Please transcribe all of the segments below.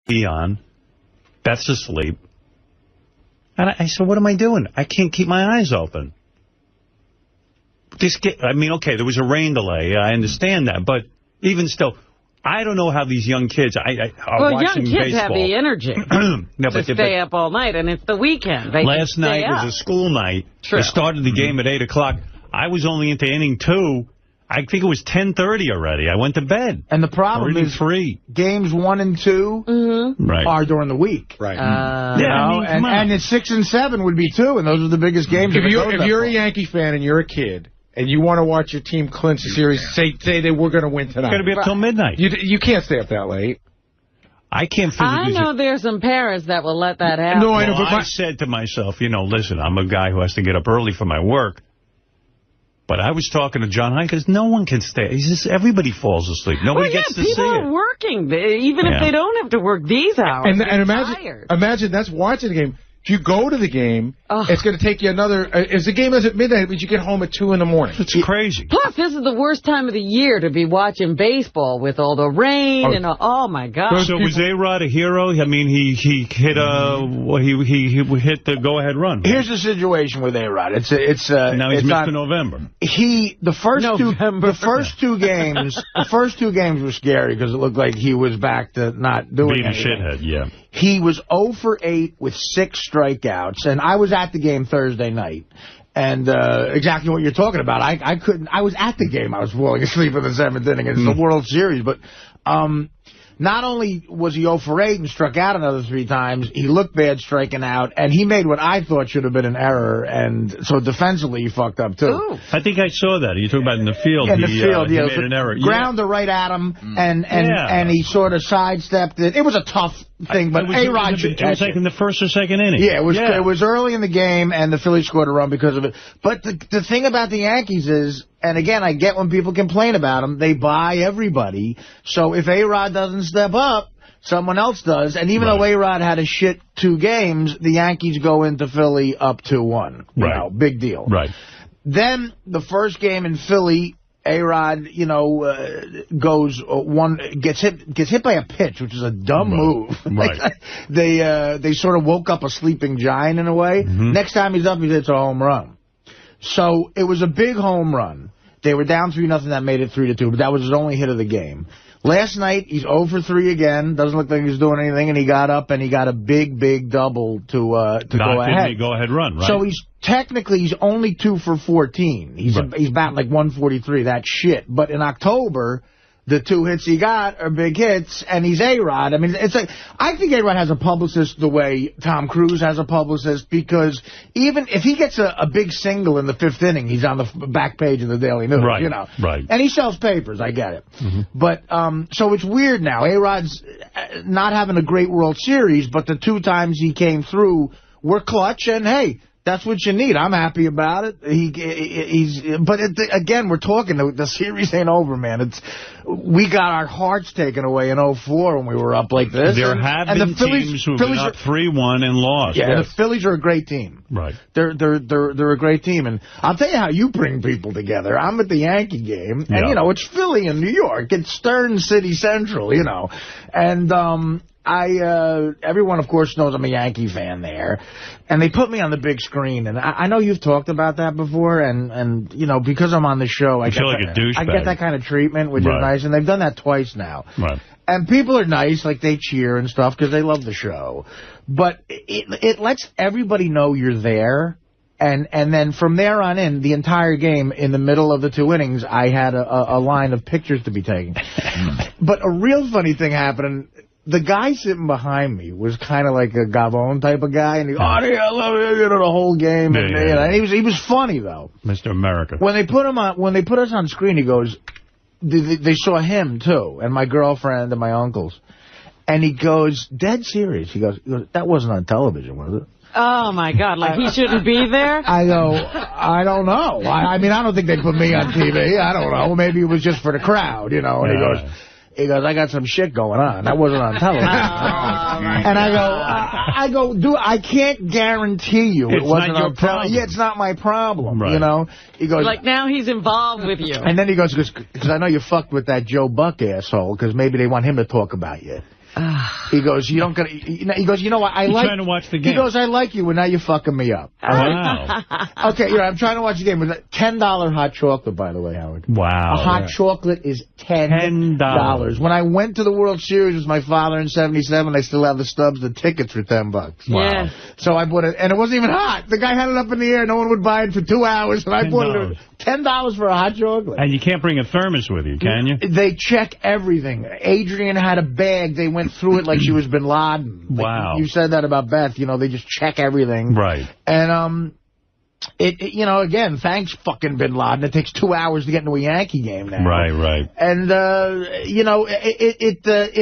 on. Beth's asleep. And I said, what am I doing? I can't keep my eyes open. I mean, okay, there was a rain delay. I understand that. But even still, I don't know how these young kids are watching baseball. Young kids have the energy to stay up all night, and it's the weekend. Last night was a school night. True. They started the game at 8 o'clock. I was only into inning 2. I think it was 10:30 already. I went to bed. And the problem is games 1 and 2 are during the week. Right. And it's 6 and 7 would be 2, and those are the biggest games. If you're a Yankee fan and you're a kid, and you want to watch your team clinch a series, say that we're going to win tonight. It's going to be up till midnight. You can't stay up that late. I can't figure I know there's some parents that will let that happen. No, I know, but I said to myself, listen, I'm a guy who has to get up early for my work. But I was talking to John Hine because no one can stay. He says everybody falls asleep. Nobody gets to see it. People are working, even if they don't have to work these hours. And imagine that's watching the game. If you go to the game, it's going to take you another... if the game is at midnight, but you get home at 2 in the morning. It's crazy. Plus, this is the worst time of the year to be watching baseball with all the rain and oh my God. So was A-Rod a hero? I mean, he hit he hit the go-ahead run. Here's the situation with A-Rod. Now he's Mr. November. The first two games were scary because it looked like he was back to not doing anything. Being a shithead, yeah. He was 0 for 8 with 6 strikeouts, and I was at the game Thursday night. And exactly what you're talking about. I was at the game. I was falling asleep in the 7th inning. It's the World Series. But not only was he 0 for 8 and struck out another 3 times, he looked bad striking out, and he made what I thought should have been an error, and so defensively he fucked up, too. Ooh. I think I saw that. You talking about in the field. In the field, he made an error. Grounder right at him, and he sort of sidestepped it. It was a tough thing, but A-Rod should catch it. It was like in the first or second inning. Yeah, it was early in the game, and the Phillies scored a run because of it. But the thing about the Yankees is, and again, I get when people complain about them, they buy everybody. So if A-Rod doesn't step up, someone else does. And even though A-Rod had a shit 2 games, the Yankees go into Philly up 2-1. Big deal. Right. Then the first game in Philly, A-Rod, gets hit by a pitch, which is a dumb move. Right. They sort of woke up a sleeping giant in a way. Next time he's up, he hits a home run. So it was a big home run. They were down 3-0. That made it 3-2, but that was his only hit of the game. Last night, he's 0 for 3 again. Doesn't look like he's doing anything, and he got up and he got a big double to go ahead. Go-ahead run, right? So he's only 2 for 14. He's batting like 143. That's shit. But in October, the 2 hits he got are big hits, and he's A-Rod. I mean, I think A-Rod has a publicist the way Tom Cruise has a publicist, because even if he gets a big single in the 5th inning, he's on the back page of the Daily News, Right. And he sells papers, I get it. But, so it's weird now. A-Rod's not having a great World Series, but the 2 times he came through were clutch, and hey, that's what you need. I'm happy about it. Again, we're talking. The series ain't over, man. We got our hearts taken away in 04 when we were up like this. There have been teams who've been up 3-1 and lost. Yeah, and the Phillies are a great team. Right. They're a great team, and I'll tell you how you bring people together. I'm at the Yankee game, and it's Philly in New York. It's Stern City Central, and everyone, of course, knows I'm a Yankee fan there. And they put me on the big screen. And I know you've talked about that before. And because I'm on the show, I feel like a douchebag. I get that kind of treatment, which is nice. And they've done that twice now. Right. And people are nice, like they cheer and stuff because they love the show. But it lets everybody know you're there. And then from there on in, the entire game, in the middle of the 2 innings, I had a line of pictures to be taken. But a real funny thing happened. The guy sitting behind me was kind of like a Gavone type of guy, and he, I love you, the whole game. And he was funny though. Mr. America. When they put us on screen, he goes, they saw him too, and my girlfriend and my uncles, and he goes, dead serious. He goes, that wasn't on television, was it? Oh, my God. Like, he shouldn't be there? I go, I don't know. I mean, I don't think they put me on TV. I don't know. Maybe it was just for the crowd, And he goes, I got some shit going on. That wasn't on television. And I go, dude, I can't guarantee you it wasn't on television. Yeah, it's not my problem, He goes, like, now he's involved with you. And then he goes, because I know you fucked with that Joe Buck asshole, because maybe they want him to talk about you. He goes, you don't get. He goes, you know what? I like. Trying to watch the game. He goes, I like you, and now you're fucking me up. Wow. Okay, I'm trying to watch the game with $10 hot chocolate, by the way, Howard. Wow. A hot chocolate is $10. When I went to the World Series with my father in '77, I still have the stubs, the tickets for $10. Wow. Yeah. So I bought it, and it wasn't even hot. The guy had it up in the air. No one would buy it for 2 hours, and I bought it $10 for a hot chocolate. And you can't bring a thermos with you, can you? They check everything. Adrian had a bag. They went through it like she was Bin Laden. Wow. Like you said that about Beth. They just check everything. Right. And, again, thanks fucking Bin Laden. It takes 2 hours to get into a Yankee game now. Right. And, if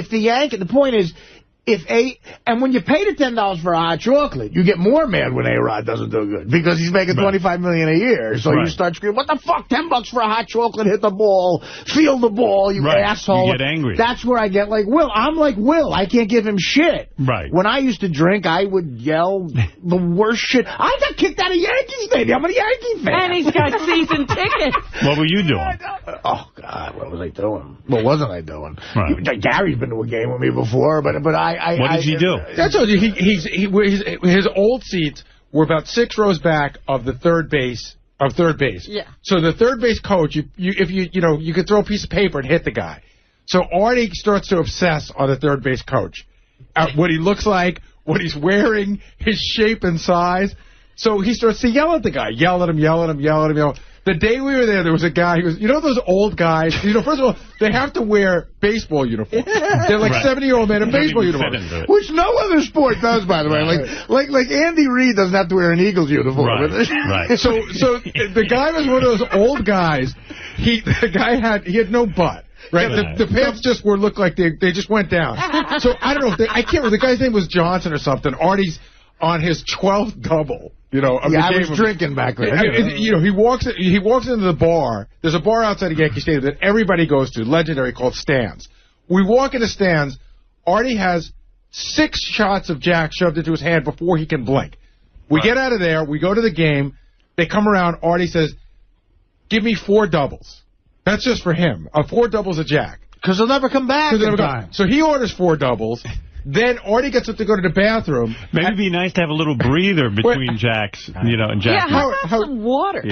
the point is, and when you pay the $10 for a hot chocolate, you get more mad when A-Rod doesn't do good because he's making $25 million a year. So you start screaming, "What the fuck? $10 for a hot chocolate? Hit the ball, feel the ball, you asshole!" You get angry. That's where I get like Will. I'm like Will. I can't give him shit. Right. When I used to drink, I would yell the worst shit. I got kicked out of Yankee Stadium. I'm a Yankee fan. And he's got season tickets. What were you doing? Oh God, what was I doing? What wasn't I doing? Right. Gary's been to a game with me before, but I. What did he do? I told you, his old seats were about 6 rows back of the third base. Yeah. So the third base coach, you could throw a piece of paper and hit the guy. So Artie starts to obsess on the third base coach, what he looks like, what he's wearing, his shape and size. So he starts to yell at the guy, yell at him. The day we were there was a guy who was, those old guys, first of all, they have to wear baseball uniforms. They're like 70-year-old men in baseball uniforms. Which no other sport does, by the way. Like Andy Reid doesn't have to wear an Eagles uniform. Right. So the guy was one of those old guys. He had no butt. Right, the pants just looked like they just went down. So I don't know I can't remember. The guy's name was Johnson or something. Artie's on his 12th double. I was drinking back then. He walks into the bar. There's a bar outside of Yankee Stadium that everybody goes to, legendary, called Stan's. We walk into Stan's. Artie has 6 shots of Jack shoved into his hand before he can blink. We get out of there. We go to the game. They come around. Artie says, "Give me 4 doubles." That's just for him. 4 doubles of Jack. Because he'll never come back in time. So he orders 4 doubles. Then Artie gets up to go to the bathroom. Maybe it'd be nice to have a little breather between Jack's, and Jack. Yeah, have some water.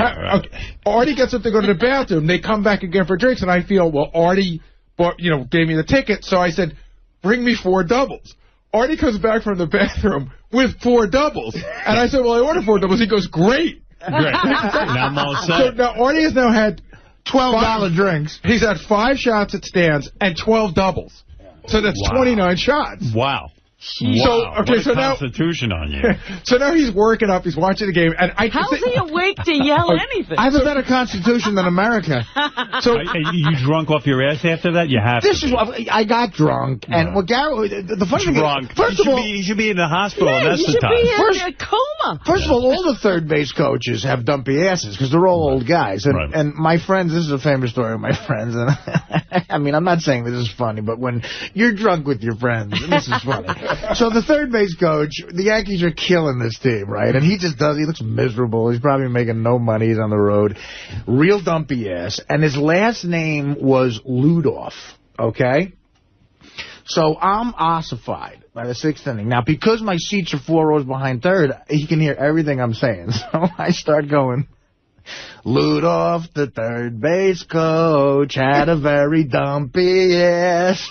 Artie gets up to go to the bathroom. They come back again for drinks, and I feel, well, Artie gave me the ticket, so I said, "Bring me 4 doubles." Artie comes back from the bathroom with 4 doubles. And I said, "Well, I ordered 4 doubles." He goes, "Great." Great. Now I'm all set. So now Artie has now had $12 drinks. He's had 5 shots at Stan's and 12 doubles. So that's 29 shots. Wow. So Constitution on you. So now he's working up. He's watching the game, and how's he awake to yell anything? I have a better Constitution than America. So you drunk off your ass after that? You have. I got drunk, and Gary, the funny thing is, first of all, he should be in the hospital. Yeah, that's he the time. Be in a coma. First of all the third base coaches have dumpy asses because they're all old guys, and my friends. This is a famous story of my friends, and I mean, I'm not saying this is funny, but when you're drunk with your friends, this is funny. So the third base coach, the Yankees are killing this team, right? And he looks miserable. He's probably making no money. He's on the road. Real dumpy ass. And his last name was Ludoff, okay? So I'm ossified by the 6th inning. Now, because my seats are 4 rows behind third, he can hear everything I'm saying. So I start going, "Ludoff, the third base coach, had a very dumpy ass."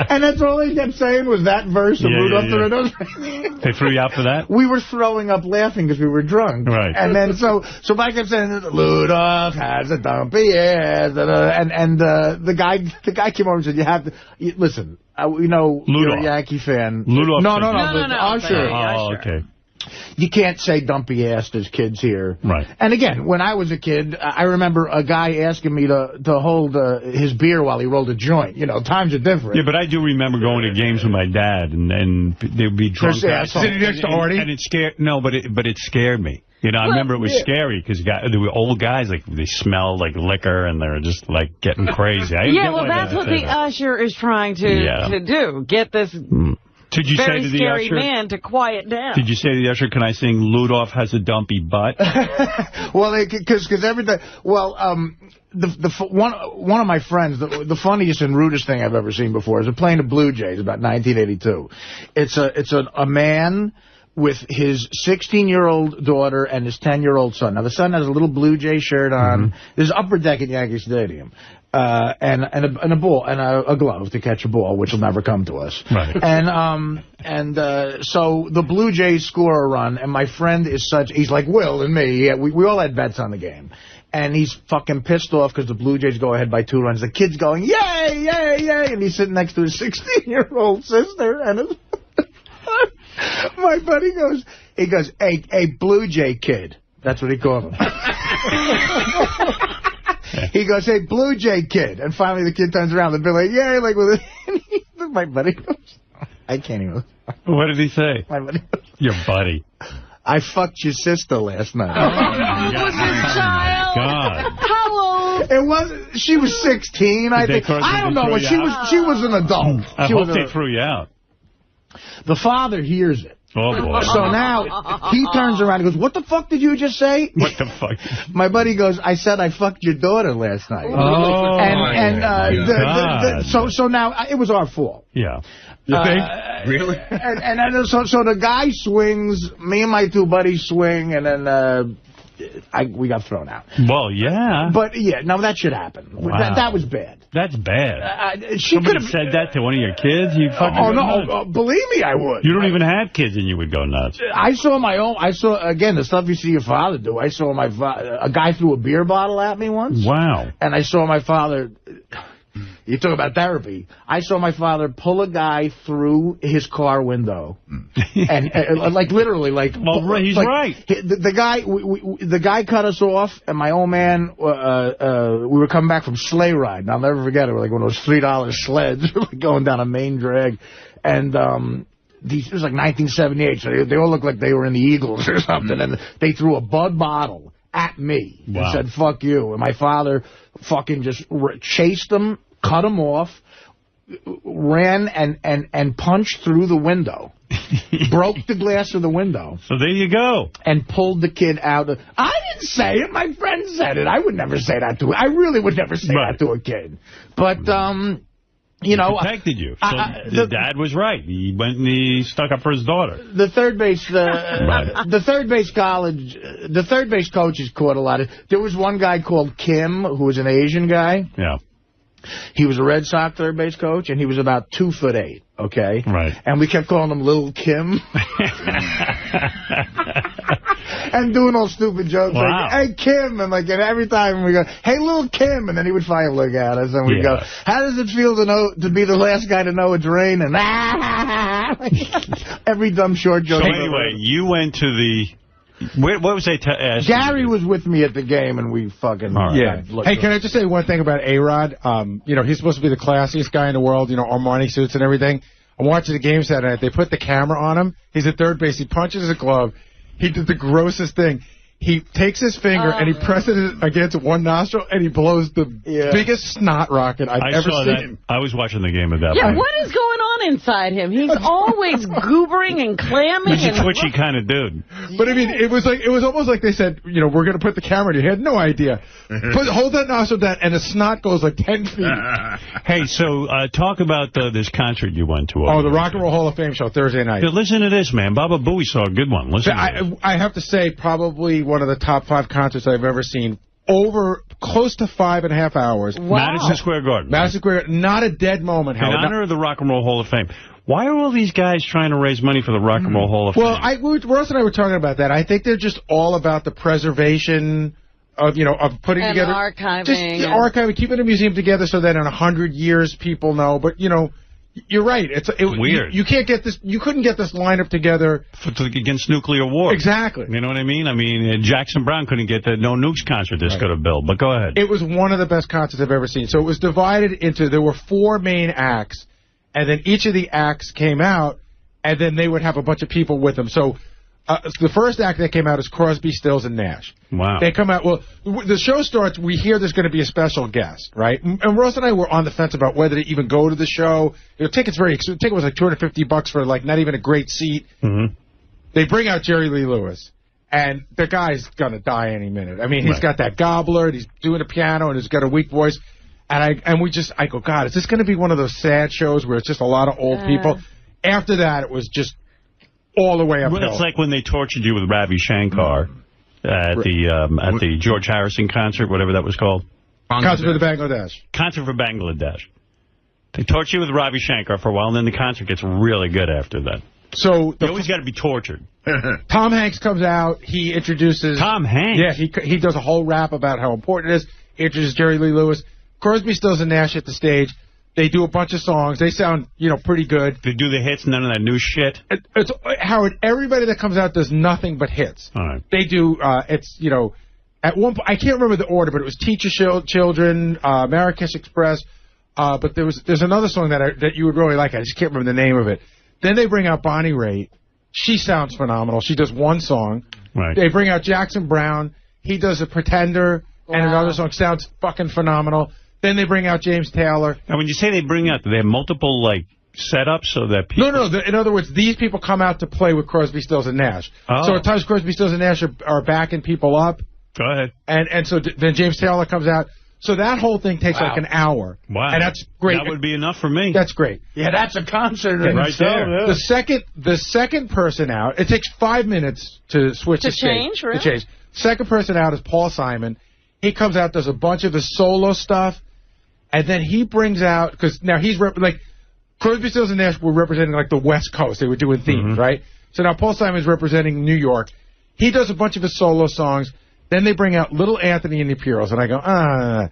And that's all he kept saying was that verse of Ludoff the Red. They threw you out for that? We were throwing up laughing because we were drunk. Right. And then so I kept saying, "Ludoff has a dumpy ass." And the guy came over and said, "You have to listen. You're a Yankee fan." Ludoff. No. Usher. Oh, okay. You can't say dumpy-assed as kids here. Right. And again, when I was a kid, I remember a guy asking me to hold his beer while he rolled a joint. Times are different. Yeah, but I do remember going to games with my dad, and they'd be drunk guys. Sitting next to Artie? And it scared, but it scared me. I remember it was scary because there were old guys, like they smelled like liquor and they were just like getting crazy. That's what the usher is trying to do. Get this Did you very say to the scary usher, man to quiet down. Did you say to the usher, "Can I sing Ludoff has a dumpy butt"? Well, because every day, one of my friends, the funniest and rudest thing I've ever seen before is playing the Blue Jays about 1982. It's a man with his 16-year-old daughter and his 10-year-old son. Now, the son has a little Blue Jay shirt on. There's upper deck at Yankee Stadium. And a ball and a glove to catch a ball, which will never come to us. Right. And so the Blue Jays score a run, and my friend is he's like Will and me. We all had bets on the game. And he's fucking pissed off because the Blue Jays go ahead by 2 runs. The kid's going, yay, yay, yay. And he's sitting next to his 16-year-old sister. And my buddy goes, hey, Blue Jay kid. That's what he called him. He goes, hey, Blue Jay kid. And finally the kid turns around and be like, yeah, like with it. My buddy goes, I can't even. What did he say? My buddy goes, your buddy. I fucked your sister last night. Oh, no, was your child? God. How old? It was, she was 16, I think. I don't know. She was an adult. I hope they threw you out. The father hears it. Oh, boy. So now he turns around and goes, what the fuck did you just say? What the fuck? My buddy goes, I said I fucked your daughter last night. Oh, so now it was our fault. Yeah. You think? Really? And so the guy swings, me and my 2 buddies swing, and then we got thrown out. Well, yeah. But, yeah, no, that should happen. Wow. That was bad. That's bad. She could have said that to one of your kids. You fucking believe me, I would. You don't even have kids, and you would go nuts. I saw again, the stuff you see your father do. I saw a guy threw a beer bottle at me once. Wow. And I saw my father. You talk about therapy. I saw my father pull a guy through his car window, and like literally, like. Well, he's like, right. The guy cut us off, and my old man. We were coming back from sleigh ride, and I'll never forget it. Like one of those $3 sleds, going down a main drag, and it was like 1978, so they all looked like they were in the Eagles or something, and they threw a Bud bottle at me and said, fuck you. And my father fucking just chased them, cut them off, ran and punched through the window, broke the glass of the window. So there you go. And pulled the kid out. I didn't say it. My friend said it. I would never say that to I really would never say that to a kid. But, you know, protected you. So the dad was right. He went and he stuck up for his daughter. The third base, the third base coaches caught a lot of. There was one guy called Kim who was an Asian guy. Yeah. He was a Red Sox third base coach, and he was about 2'8". Okay. Right. And we kept calling him Little Kim. And doing all stupid jokes like, hey, Kim, and every time we go, hey, Little Kim, and then he would finally look at us, and we'd go, how does it feel to be the last guy to know it's raining? Every dumb short joke. So anyway, you went to the... What was they asking? Gary was with me at the game, and we fucking... Yeah. Hey, can I just say one thing about A-Rod? You know, he's supposed to be the classiest guy in the world, you know, Armani suits and everything. I'm watching the game Saturday night. They put the camera on him. He's at third base. He punches a glove. He did the grossest thing. He takes his finger and he presses it against one nostril, and he blows the biggest snot rocket I've ever seen. I was watching the game at that point. Yeah, what is going on inside him? He's always goobering and clamming. He's a twitchy kind of dude. But I mean, it was almost like they said, you know, we're going to put the camera in. He had no idea. Hold that nostril down, and the snot goes like 10 feet. Hey, so talk about this concert you went to. Oh, the Rock and Roll Hall of Fame show Thursday night. Yeah, listen to this, man. Baba Booey saw a good one. Listen. I have to say, probably one of the top 5 concerts I've ever seen. Over close to 5.5 hours. Wow. Madison Square Garden. Madison Square Garden. Not a dead moment. In honor of the Rock and Roll Hall of Fame. Why are all these guys trying to raise money for the Rock and Roll Hall of Fame? Well, Ross and I were talking about that. I think they're just all about the preservation of, you know, of putting and together. Archiving. Just archiving, keeping a museum together so that in 100 years people know. But, you know, you're right. It's weird. You can't get this. You couldn't get this lineup together against nuclear war. Exactly. You know what I mean? I mean, Jackson Browne couldn't get the No Nukes concert this could have built. But go ahead. It was one of the best concerts I've ever seen. So it was divided into. There were 4 main acts, and then each of the acts came out, and then they would have a bunch of people with them. So the first act that came out is Crosby, Stills, and Nash. Wow. They come out. Well, the show starts. We hear there's going to be a special guest, right? And Ross and I were on the fence about whether to even go to the show. You know, ticket was like $250 for like not even a great seat. Mm-hmm. They bring out Jerry Lee Lewis, And the guy's going to die any minute. I mean, he's got that gobbler, and he's doing the piano, and he's got a weak voice. And I go, God, is this going to be one of those sad shows where it's just a lot of old people? After that, it was just all the way uphill. Well, it's like when they tortured you with Ravi Shankar at the George Harrison concert, whatever that was called. Concert for Bangladesh. Concert for Bangladesh. They torture you with Ravi Shankar for a while, and then the concert gets really good after that. So you always got to be tortured. Tom Hanks comes out. He introduces... Tom Hanks? Yeah, he does a whole rap about how important it is. He introduces Jerry Lee Lewis. Crosby, Stills, and Nash at the stage. They do a bunch of songs. They sound, pretty good. They do the hits, none of that new shit? Howard, everybody that comes out does nothing but hits. All right. They do, at one point, I can't remember the order, but it was Teacher Children, Marrakesh Express, but there's another song that you would really like. I just can't remember the name of it. Then they bring out Bonnie Raitt. She sounds phenomenal. She does one song. Right. They bring out Jackson Brown. He does a Pretender and another song. Sounds fucking phenomenal. Then they bring out James Taylor. And when you say they bring out, do they have multiple, setups so that people... No. In other words, these people come out to play with Crosby, Stills, and Nash. Oh. So at times Crosby, Stills, and Nash are backing people up. Go ahead. And so then James Taylor comes out. So that whole thing takes like an hour. Wow. And that's great. That would be enough for me. That's great. Yeah, that's a concert right there. Yeah. The second person out, it takes 5 minutes to switch the change, really? To change. Second person out is Paul Simon. He comes out, does a bunch of his solo stuff, and then he brings out, because now he's, Crosby, Stills, and Nash were representing, the West Coast. They were doing themes, right? So now Paul Simon's representing New York. He does a bunch of his solo songs. Then they bring out Little Anthony and the Imperials, and I go,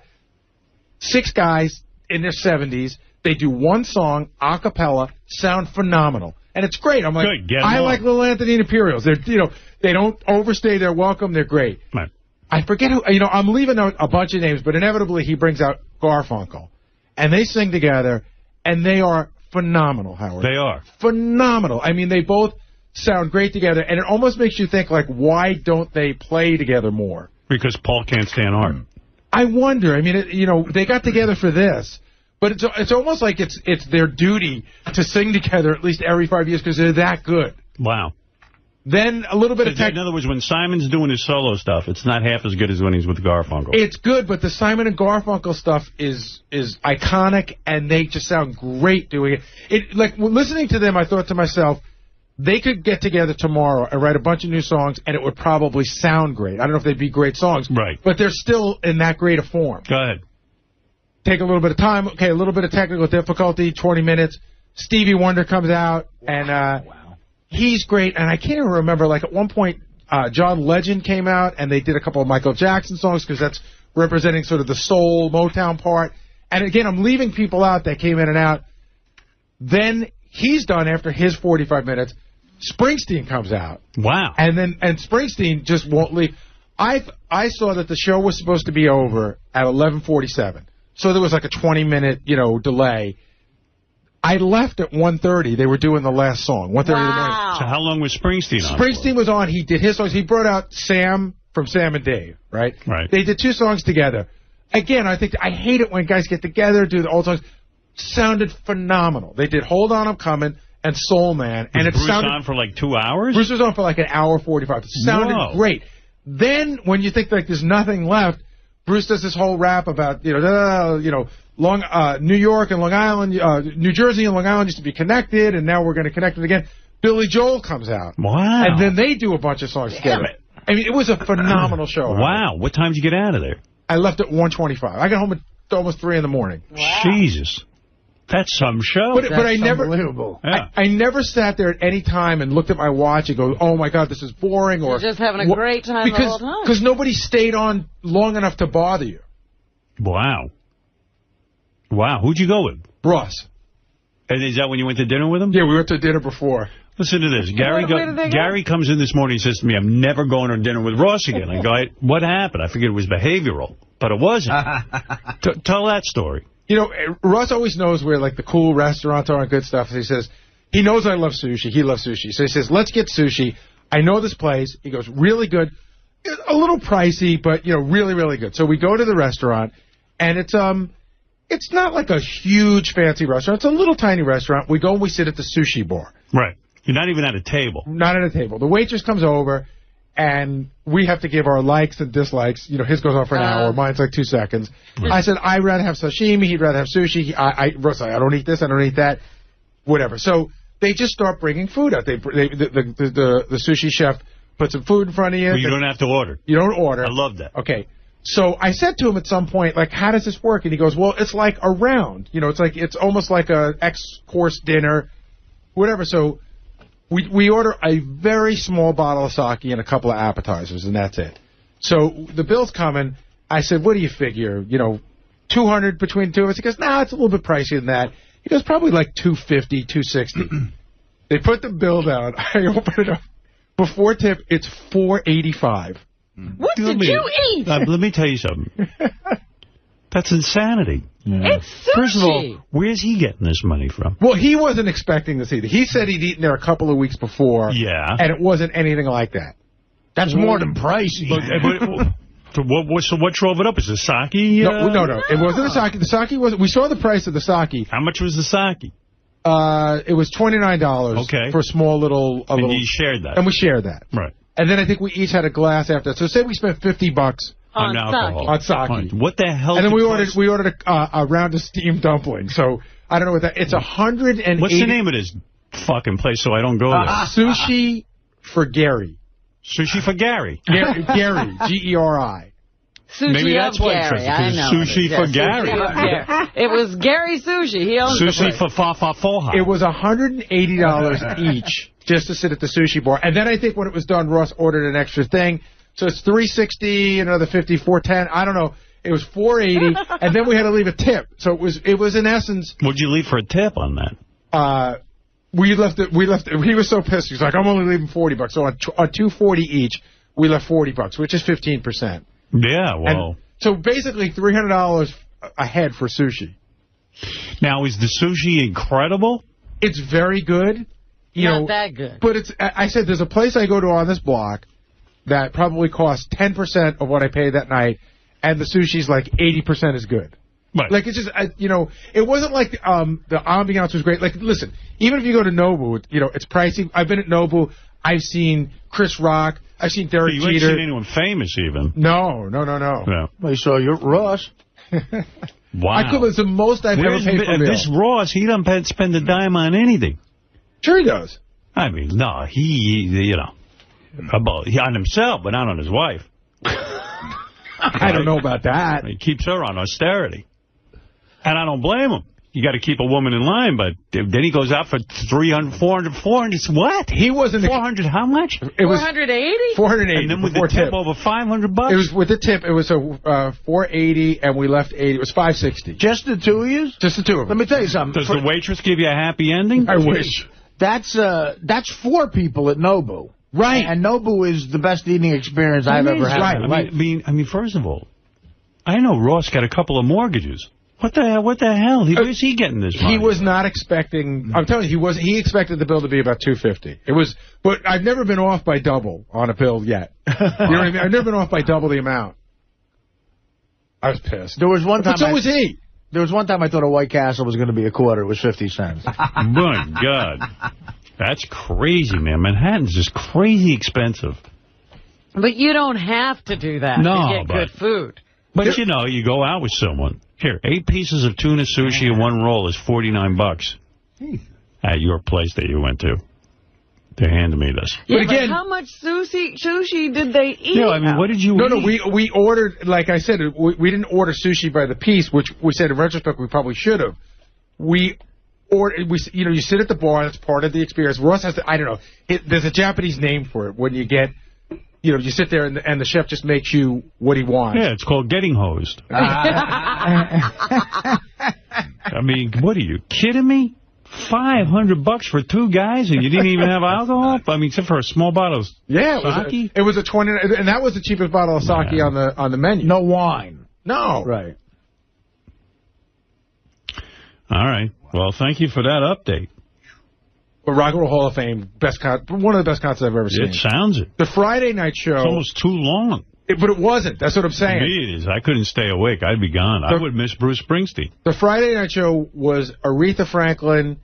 6 guys in their 70s. They do one song, a cappella, sound phenomenal. And it's great. I'm like, I like Little Anthony and the Imperials. They're, they don't overstay their welcome. They're great. Right. I forget who, I'm leaving out a bunch of names, but inevitably he brings out Garfunkel. And they sing together, and they are phenomenal, Howard. They are. Phenomenal. I mean, they both sound great together, and it almost makes you think, why don't they play together more? Because Paul can't stand art. I wonder. I mean, they got together for this, but it's almost like it's their duty to sing together at least every 5 years because they're that good. Wow. Then a little bit of in other words, when Simon's doing his solo stuff, it's not half as good as when he's with Garfunkel. It's good, but the Simon and Garfunkel stuff is iconic, and they just sound great doing it. Listening to them, I thought to myself, they could get together tomorrow and write a bunch of new songs, and it would probably sound great. I don't know if they'd be great songs, right? But they're still in that great a form. Go ahead. Take a little bit of time. Okay, a little bit of technical difficulty, 20 minutes. Stevie Wonder comes out, and he's great. And I can't even remember, at one point, John Legend came out, and they did a couple of Michael Jackson songs because that's representing sort of the soul Motown part. And again, I'm leaving people out that came in and out. Then he's done after his 45 minutes. Springsteen comes out. Wow. And Springsteen just won't leave. I saw that the show was supposed to be over at 11:47. So there was a 20-minute, delay. I left at 1:30. They were doing the last song, 1:30 in the morning. So how long was Springsteen on? Springsteen was on. He did his songs. He brought out Sam from Sam and Dave, right? Right. They did 2 songs together. Again, I hate it when guys get together, do the old songs. Sounded phenomenal. They did Hold On, I'm Coming and Soul Man. And Bruce on for 2 hours? Bruce was on for an hour 45. It sounded great. Then, when you think there's nothing left, Bruce does this whole rap about, New York and Long Island, New Jersey and Long Island used to be connected, and now we're going to connect it again. Billy Joel comes out. Wow. And then they do a bunch of songs together. I mean, it was a phenomenal show. Wow. What time did you get out of there? I left at 1:25. I got home at almost 3 in the morning. Wow. Jesus. That's some show. But I never, unbelievable. I never sat there at any time and looked at my watch and go, oh, my God, this is boring. Or you're just having a great time the whole time. Because nobody stayed on long enough to bother you. Wow. Wow. Who'd you go with? Ross. And is that when you went to dinner with him? Yeah, we went to dinner before. Listen to this. Gary comes in this morning and says to me, I'm never going to dinner with Ross again. I go, what happened? I figured it was behavioral, but it wasn't. Tell that story. Ross always knows where, the cool restaurants are and good stuff. He says, he knows I love sushi. He loves sushi. So he says, let's get sushi. I know this place. He goes, really good. A little pricey, but, really, really good. So we go to the restaurant, and it's not a huge fancy restaurant. It's a little tiny restaurant. We go and we sit at the sushi bar. Right. You're not even at a table. Not at a table. The waitress comes over, and we have to give our likes and dislikes. You know, his goes on for an hour, mine's like 2 seconds. I said, I'd rather have sashimi, he'd rather have sushi. Russ, I don't eat this, I don't eat that, whatever. So they just start bringing food out. The sushi chef puts some food in front of you. Well, you don't have to order. You don't order. I love that. Okay. So I said to him at some point, like, how does this work? And he goes, well, it's like a round. You know, it's almost like a X-course dinner, whatever. So we order a very small bottle of sake and a couple of appetizers, and that's it. So the bill's coming. I said, what do you figure? You know, $200 between the two of us? He goes, nah, it's a little bit pricier than that. He goes, probably like $250, $260. They put the bill down. I open it up. Before tip, it's $4.85. What did you eat? Let me tell you something. That's insanity. Yeah. It's sushi. First of all, where's he getting this money from? Well, he wasn't expecting this either. He said he'd eaten there a couple of weeks before. Yeah. And it wasn't anything like that. That's more than pricey. So what drove it up? Is it sake? No. It wasn't the sake. The sake was. We saw the price of the sake. How much was the sake? It was $29 for a small little... And you shared that. And we shared that. Right. And then I think we each had a glass after that. So say we spent $50 on alcohol. On sake. What the hell? And then we ordered a round of steamed dumplings. So I don't know what that... It's 180... What's the name of this fucking place so I don't go there? Sushi for Gary. Sushi for Gary. Gary, G-E-R-I. Sushi Maybe that's what Gary. I know. Sushi for Gary. It was Gary Sushi. He owns Sushi for Fa Foha. It was $180 each just to sit at the sushi bar. And then I think when it was done, Ross ordered an extra thing. So it's $360, another $50, $410. I don't know. It was $480, and then we had to leave a tip. So it was in essence. What'd you leave for a tip on that? We left it. He was so pissed. He's like, I'm only leaving $40. So on $240 each, we left $40, which is 15%. Yeah, well. And so basically $300 a head for sushi. Now, is the sushi incredible? It's very good. Not that good. But I said there's a place I go to on this block that probably costs 10% of what I paid that night, and the sushi's like 80% as good. Right. Like, it's just, it wasn't like the ambiance was great. Like, listen, even if you go to Nobu, it's pricey. I've been at Nobu. I've seen Chris Rock. I've seen Derek Jeter. You haven't seen anyone famous, even. No. Yeah. I saw you, Ross. Wow. It's the most I've ever paid for a meal. This Ross, he doesn't spend a dime on anything. Sure he does. I mean, no, he on himself, but not on his wife. I don't know about that. He keeps her on austerity. And I don't blame him. You got to keep a woman in line, but then he goes out for 300, 400. What? He wasn't 400. How much? It was 480. 480. And then with the tip over $500. It was with the tip. It was a 480, and we left 80. It was 560. Just the two of you? Just the two of them. Let me tell you something. Does the waitress give you a happy ending? I wish. That's 4 people at Nobu. Right. And Nobu is the best eating experience I've ever had. Right. I mean, first of all, I know Ross got a couple of mortgages. What the hell? Where's he getting this money? He was not expecting. I'm telling you, he expected the bill to be about $250. It was, but I've never been off by double on a bill yet. You know what I mean? I've never been off by double the amount. I was pissed. There was one time. But so was he. There was one time I thought a White Castle was going to be a quarter. It was 50 cents. My God. That's crazy, man. Manhattan's just crazy expensive. But you don't have to do that to get good food. But, you go out with someone. Here, 8 pieces of tuna sushi and 1 roll is $49 at your place that you went to. They handed me this. Yeah, but again, how much sushi did they eat? No, I mean, what did you eat? No, we ordered, like I said, we didn't order sushi by the piece, which we said in retrospect we probably should have. We ordered, you sit at the bar, that's part of the experience. Ross has to, I don't know, there's a Japanese name for it when you get... you sit there and the chef just makes you what he wants. Yeah, it's called getting hosed. I mean, what are you kidding me? $500 for 2 guys and you didn't even have alcohol? I mean, except for a small bottle of sake? It was a 20, and that was the cheapest bottle of sake on the menu. No wine. No. Right. All right. Well, thank you for that update. But Rock and Roll Hall of Fame, one of the best concerts I've ever seen. It sounds it. The Friday night show... It's almost too long. But it wasn't. That's what I'm saying. To me it is. I couldn't stay awake. I'd be gone. I would miss Bruce Springsteen. The Friday night show was Aretha Franklin,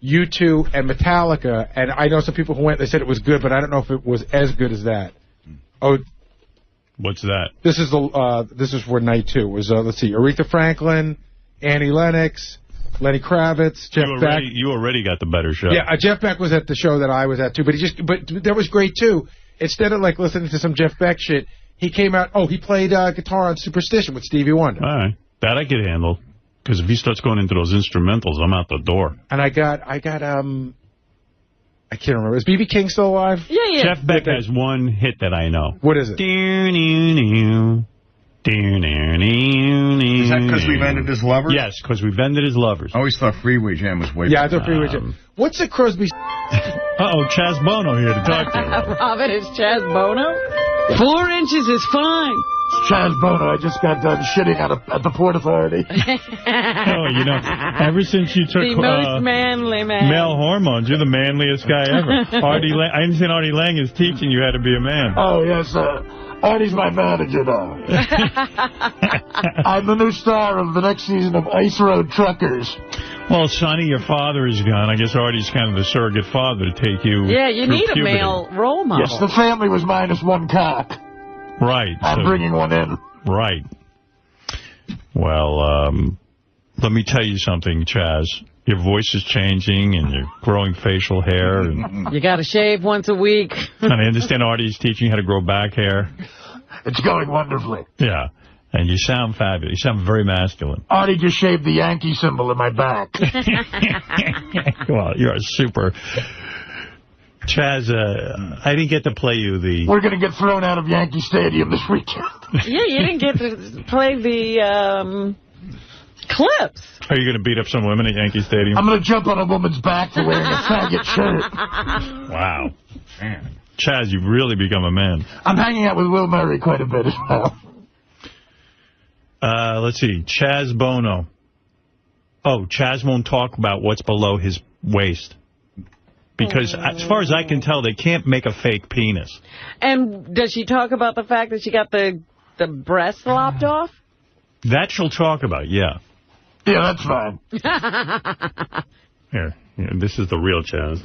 U2, and Metallica. And I know some people who went, they said it was good, but I don't know if it was as good as that. Oh, what's that? this is for night 2. It was let's see, Aretha Franklin, Annie Lennox, Lenny Kravitz, Jeff Beck. You already got the better show. Yeah, Jeff Beck was at the show that I was at too, but that was great too. Instead of like listening to some Jeff Beck shit, he came out. Oh, he played guitar on Superstition with Stevie Wonder. All right, that I could handle. Because if he starts going into those instrumentals, I'm out the door. And I can't remember. Is B.B. King still alive? Yeah. Jeff Beck has one hit that I know. What is it? Is that because we've ended as lovers? Yes, because we've ended as lovers. I always thought Freeway Jam was way Yeah, I thought Freeway Jam. What's the Crosby? Uh-oh, Chaz Bono here to talk to you. Robin, is Chaz Bono? 4 inches is fine. Chaz Bono, I just got done shitting at the Port Authority. Ever since you took the most manly man. male hormones, you're the manliest guy ever. I understand Artie Lang is teaching you how to be a man. Oh, yes, Artie's my manager now. I'm the new star of the next season of Ice Road Truckers. Well, Sonny, your father is gone. I guess Artie's kind of the surrogate father to take you Yeah, you need puberty. a male role model. Yes, the family was minus 1 cock. Right. I'm bringing one in. Right. Well, let me tell you something, Chaz. Your voice is changing, and you're growing facial hair. And you got to shave once a week. and I understand Artie's teaching you how to grow back hair. It's going wonderfully. Yeah. And you sound fabulous. You sound very masculine. Artie just shaved the Yankee symbol in my back. Well, you're a super... Chaz, I didn't get to play you the... We're going to get thrown out of Yankee Stadium this weekend. Yeah, you didn't get to play the clips. Are you going to beat up some women at Yankee Stadium? I'm going to jump on a woman's back for wearing a faggot shirt. Wow. Man. Chaz, you've really become a man. I'm hanging out with Will Murray quite a bit as well. Let's see. Chaz Bono. Oh, Chaz won't talk about what's below his waist. Because as far as I can tell, they can't make a fake penis. And does she talk about the fact that she got the breast lopped off? That she'll talk about, yeah. Yeah, that's fine. Here, this is the real Chaz.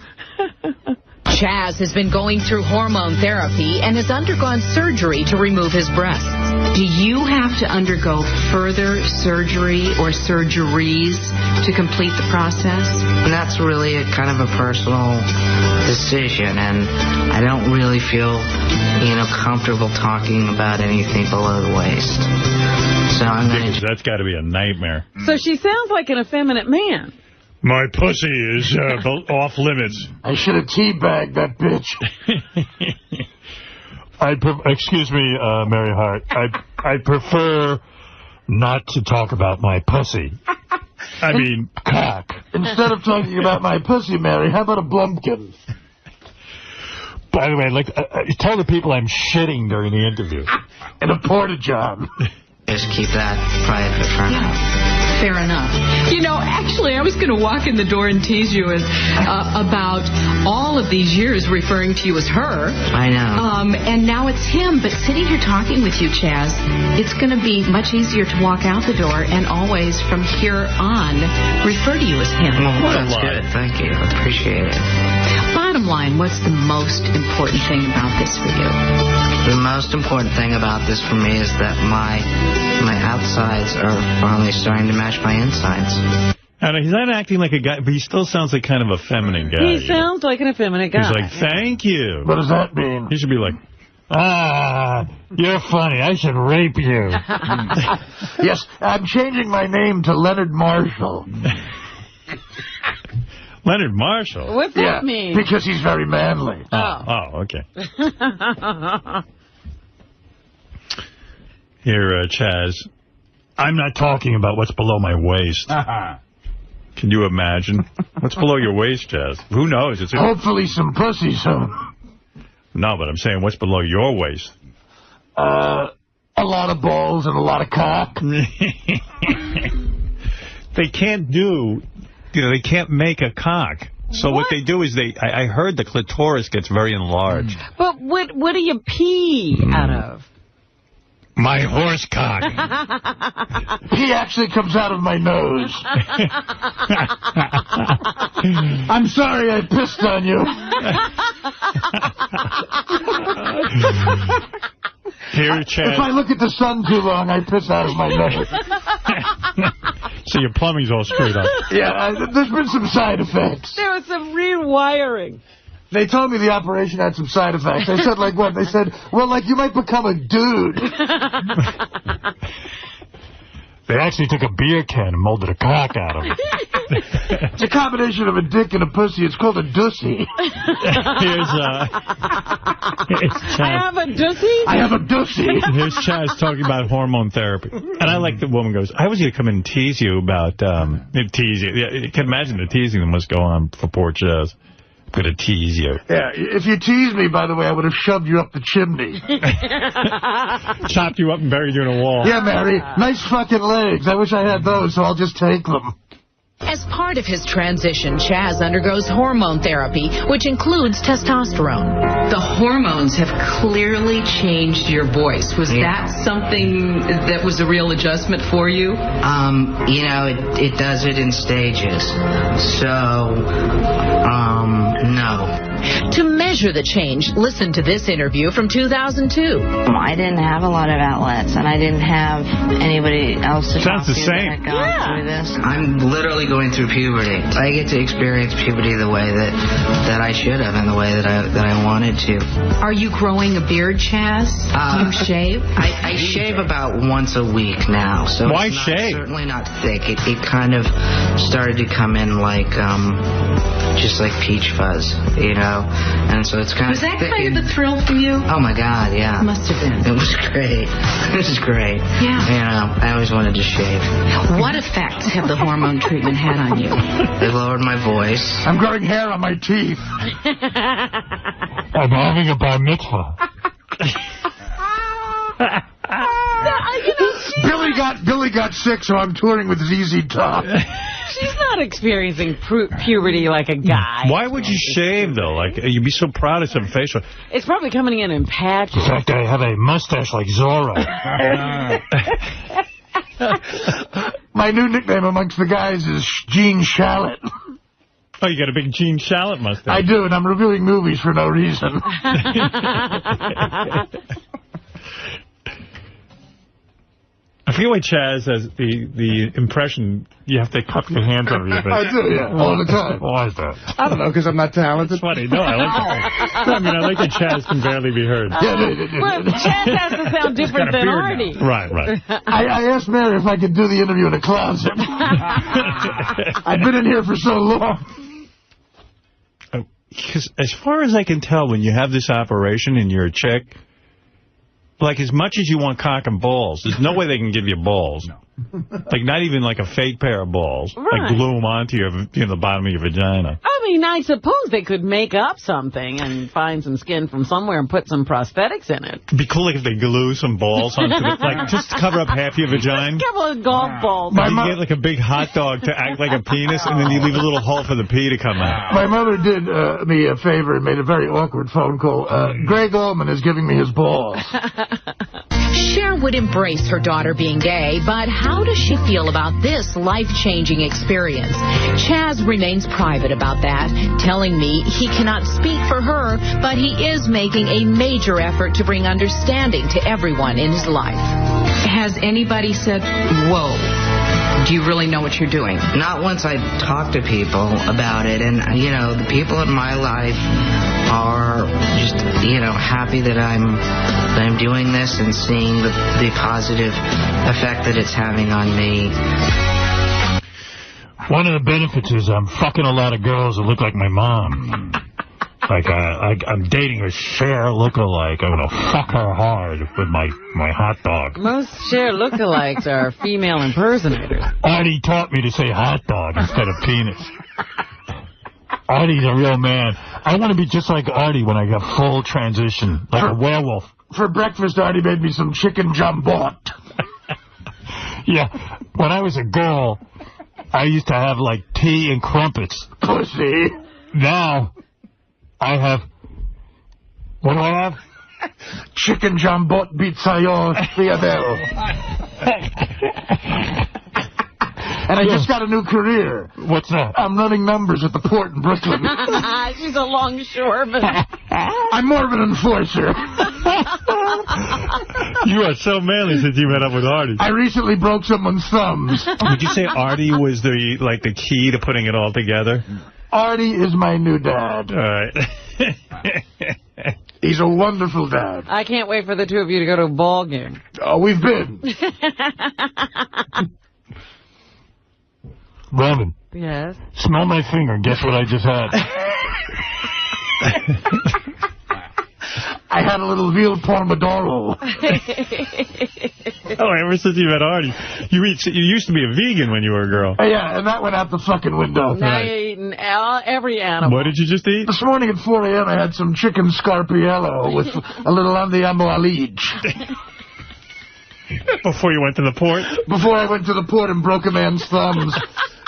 Chaz has been going through hormone therapy and has undergone surgery to remove his breasts. Do you have to undergo further surgery or surgeries to complete the process? And that's really a kind of a personal decision, and I don't really feel, comfortable talking about anything below the waist. So I'm going to... That's got to be a nightmare. So she sounds like an effeminate man. My pussy is off limits. I should have teabagged that bitch. Excuse me, Mary Hart. I prefer not to talk about my pussy. I mean, cock. Instead of talking about my pussy, Mary, how about a Blumpkin? By the way, tell the people I'm shitting during the interview. In a porta-john. Just keep that private for now. Fair enough. Actually, I was going to walk in the door and tease you about all of these years referring to you as her. I know. And now it's him. But sitting here talking with you, Chaz, it's going to be much easier to walk out the door and always, from here on, refer to you as him. Well, that's good. Thank you. I appreciate it. Bottom line, what's the most important thing about this for you? The most important thing about this for me is that my outsides are finally starting to match my insides. And he's not acting like a guy, but he still sounds like kind of a feminine guy. He sounds like an effeminate guy. He's like, thank you. What does that mean? He should be like, you're funny. I should rape you. Yes, I'm changing my name to Leonard Marshall. Leonard Marshall? What's that mean? Because he's very manly. Oh, okay. Here, Chaz, I'm not talking about what's below my waist. Can you imagine? What's below your waist, Chaz? Who knows? Hopefully some pussy soon. No, but I'm saying what's below your waist? A lot of balls and a lot of cock. They can't they can't make a cock. So what they do is I heard the clitoris gets very enlarged. But what do you pee out of? My horse cock. He actually comes out of my nose. I'm sorry I pissed on you. Here, Chad. If I look at the sun too long, I piss out of my nose. So your plumbing's all screwed up. Yeah, there's been some side effects. There was some rewiring. They told me the operation had some side effects. They said, like, what? They said, well, like, you might become a dude. They actually took a beer can and molded a cock out of it. It's a combination of a dick and a pussy. It's called a dussy. Here's Chaz. I have a dussy? I have a dussy. Here's Chaz talking about hormone therapy. And I like the woman goes, I was going to come in and tease you about, tease you. Yeah, you can imagine the teasing that must go on for poor Chaz. I'm going to tease you. Yeah, if you teased me, by the way, I would have shoved you up the chimney. Chopped you up and buried you in a wall. Yeah, Mary, nice fucking legs. I wish I had those, so I'll just take them. As part of his transition, Chaz undergoes hormone therapy, which includes testosterone. The hormones have clearly changed your voice. Was that something that was a real adjustment for you? You know, it does it in stages. So, no. To measure the change, listen to this interview from 2002. I didn't have a lot of outlets, and I didn't have anybody else to talk to that had gone through this. I'm literally going through puberty. I get to experience puberty the way that I should have and the way that I wanted to. Are you growing a beard, Chaz? Do you shave? I shave about once a week now. So why it's shave? Certainly not thick. It kind of started to come in like just like peach fuzz, you know. And so it's kind was of that thick kind of a thrill for you? Oh my God, yeah. Must have been. It was great. It was great. Yeah. You know, I always wanted to shave. What effects have the hormone treatment had on you? They lowered my voice. I'm growing hair on my teeth. I'm having a bar mitzvah. Billy got sick, so I'm touring with ZZ Top. She's not experiencing puberty like a guy. Why would you shave, though? Like, you'd be so proud of some facial. It's probably coming in patches. In fact, I have a mustache like Zorro. My new nickname amongst the guys is Gene Shalit. Oh, you got a big Gene Shalit mustache. I do, and I'm reviewing movies for no reason. I forget why Chaz has the impression you have to cup your hands over your face. I do, yeah, all the time. Why is that? I don't know, because I'm not talented. It's funny. No, I like that. I mean, I like that Chaz can barely be heard. Well, Chaz has to sound different than Artie. Right. I asked Mary if I could do the interview in a closet. I've been in here for so long. Because as far as I can tell, when you have this operation and you're a chick, like, as much as you want cock and balls, there's no way they can give you balls. No. Like, not even like a fake pair of balls. Right. Like, glue them onto the bottom of your vagina. I mean, I suppose they could make up something and find some skin from somewhere and put some prosthetics in it. It'd be cool if they glue some balls onto it. Like, just to cover up half your vagina. Just a couple of golf balls. You get like a big hot dog to act like a penis, and then you leave a little hole for the pee to come out. My mother did me a favor and made a very awkward phone call. Greg Allman is giving me his balls. Cher would embrace her daughter being gay, but how does she feel about this life-changing experience? Chaz remains private about that, telling me he cannot speak for her, but he is making a major effort to bring understanding to everyone in his life. Has anybody said, whoa, do you really know what you're doing? Not once I talk to people about it. And, you know, the people in my life are just, you know, happy that I'm doing this and seeing the positive effect that it's having on me. One of the benefits is I'm fucking a lot of girls that look like my mom. Like, I'm dating a Cher lookalike. I'm going to fuck her hard with my hot dog. Most Cher lookalikes are female impersonators. Artie taught me to say hot dog instead of penis. Artie's a real man. I want to be just like Artie when I get full transition, like a werewolf. For breakfast, Artie made me some chicken jambon. Yeah, when I was a girl, I used to have, like, tea and crumpets. Pussy. Now, I have... What do I have? Chicken jambon pizzaio fiadero. And I just got a new career. What's that? I'm running numbers at the port in Brooklyn. She's a longshoreman. I'm more of an enforcer. You are so manly since you met up with Artie. I recently broke someone's thumbs. Would you say Artie was the key to putting it all together? Artie is my new dad. All right. He's a wonderful dad. I can't wait for the two of you to go to a ball game. Oh, we've been. Robin. Yes? Smell my finger. Guess what I just had? I had a little veal pomodoro. Oh, ever since you met Artie. You used to be a vegan when you were a girl. Yeah, and that went out the fucking window. Now you're eating every animal. What did you just eat? This morning at 4 a.m. I had some chicken scarpiello with a little andiamo alige. Before you went to the port? Before I went to the port and broke a man's thumbs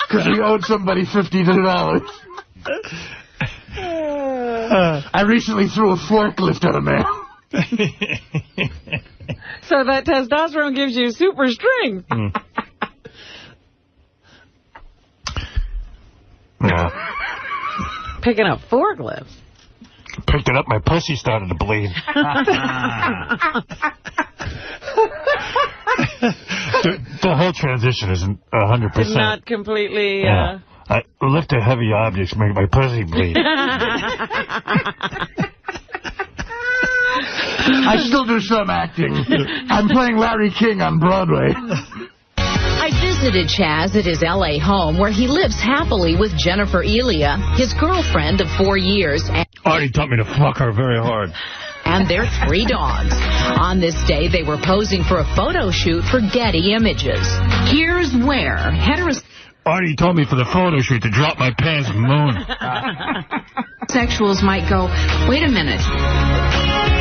because he owed somebody $52. I recently threw a forklift at a man. So that testosterone gives you super strength. Yeah. Picking up forklifts. Picked it up, my pussy started to bleed. The whole transition isn't 100%. Not completely... Yeah. I lift a heavy objects, make my pussy bleed. I still do some acting. I'm playing Larry King on Broadway. I visited Chaz at his L.A. home where he lives happily with Jennifer Elia, his girlfriend of 4 years. Artie taught me to fuck her very hard. And their 3 dogs. On this day, they were posing for a photo shoot for Getty Images. Here's where Artie told me for the photo shoot to drop my pants and moon. Sexuals might go, wait a minute.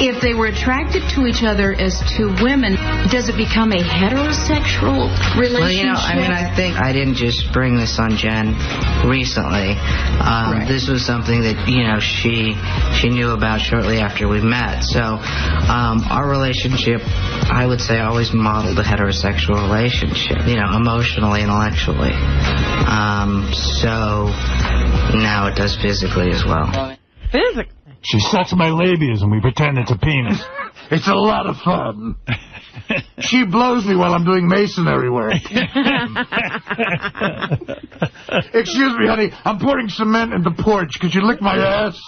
If they were attracted to each other as two women, does it become a heterosexual relationship? Well, I think I didn't just bring this on Jen recently. Right. This was something that, she knew about shortly after we met. So our relationship, I would say, always modeled a heterosexual relationship, emotionally, intellectually. So now it does physically as well. Physically? She sucks my labias and we pretend it's a penis. It's a lot of fun. She blows me while I'm doing masonry work. Excuse me, honey. I'm pouring cement in the porch. Could you lick my ass?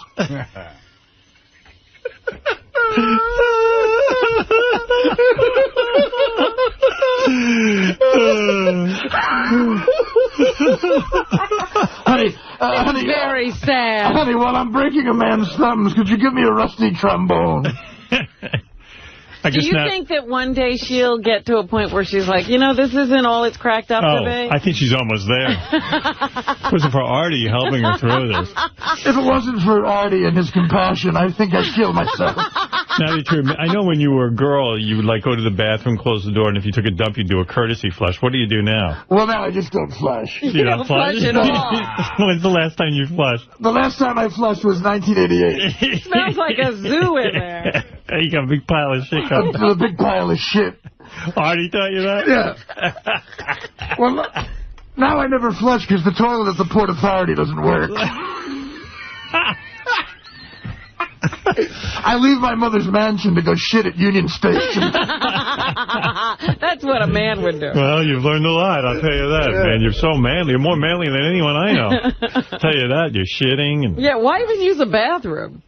Honey, very sad. Honey, while I'm breaking a man's thumbs, could you give me a rusty trombone? Do you think that one day she'll get to a point where she's like, this isn't all it's cracked up to be? I think she's almost there. If it wasn't for Artie helping her through this. If it wasn't for Artie and his compassion, I think I'd kill myself. Now that you I know when you were a girl, you would go to the bathroom, close the door, and if you took a dump, you'd do a courtesy flush. What do you do now? Well, now I just don't flush. You don't flush at all? When's the last time you flushed? The last time I flushed was 1988. Smells like a zoo in there. You got a big pile of shit coming. A big pile of shit. Artie taught you that? Yeah. Well, now I never flush because the toilet at the Port Authority doesn't work. I leave my mother's mansion to go shit at Union Station. That's what a man would do. Well, you've learned a lot, I'll tell you that, man. You're so manly. You're more manly than anyone I know. I'll tell you that. You're shitting. And... Yeah, why even use a bathroom?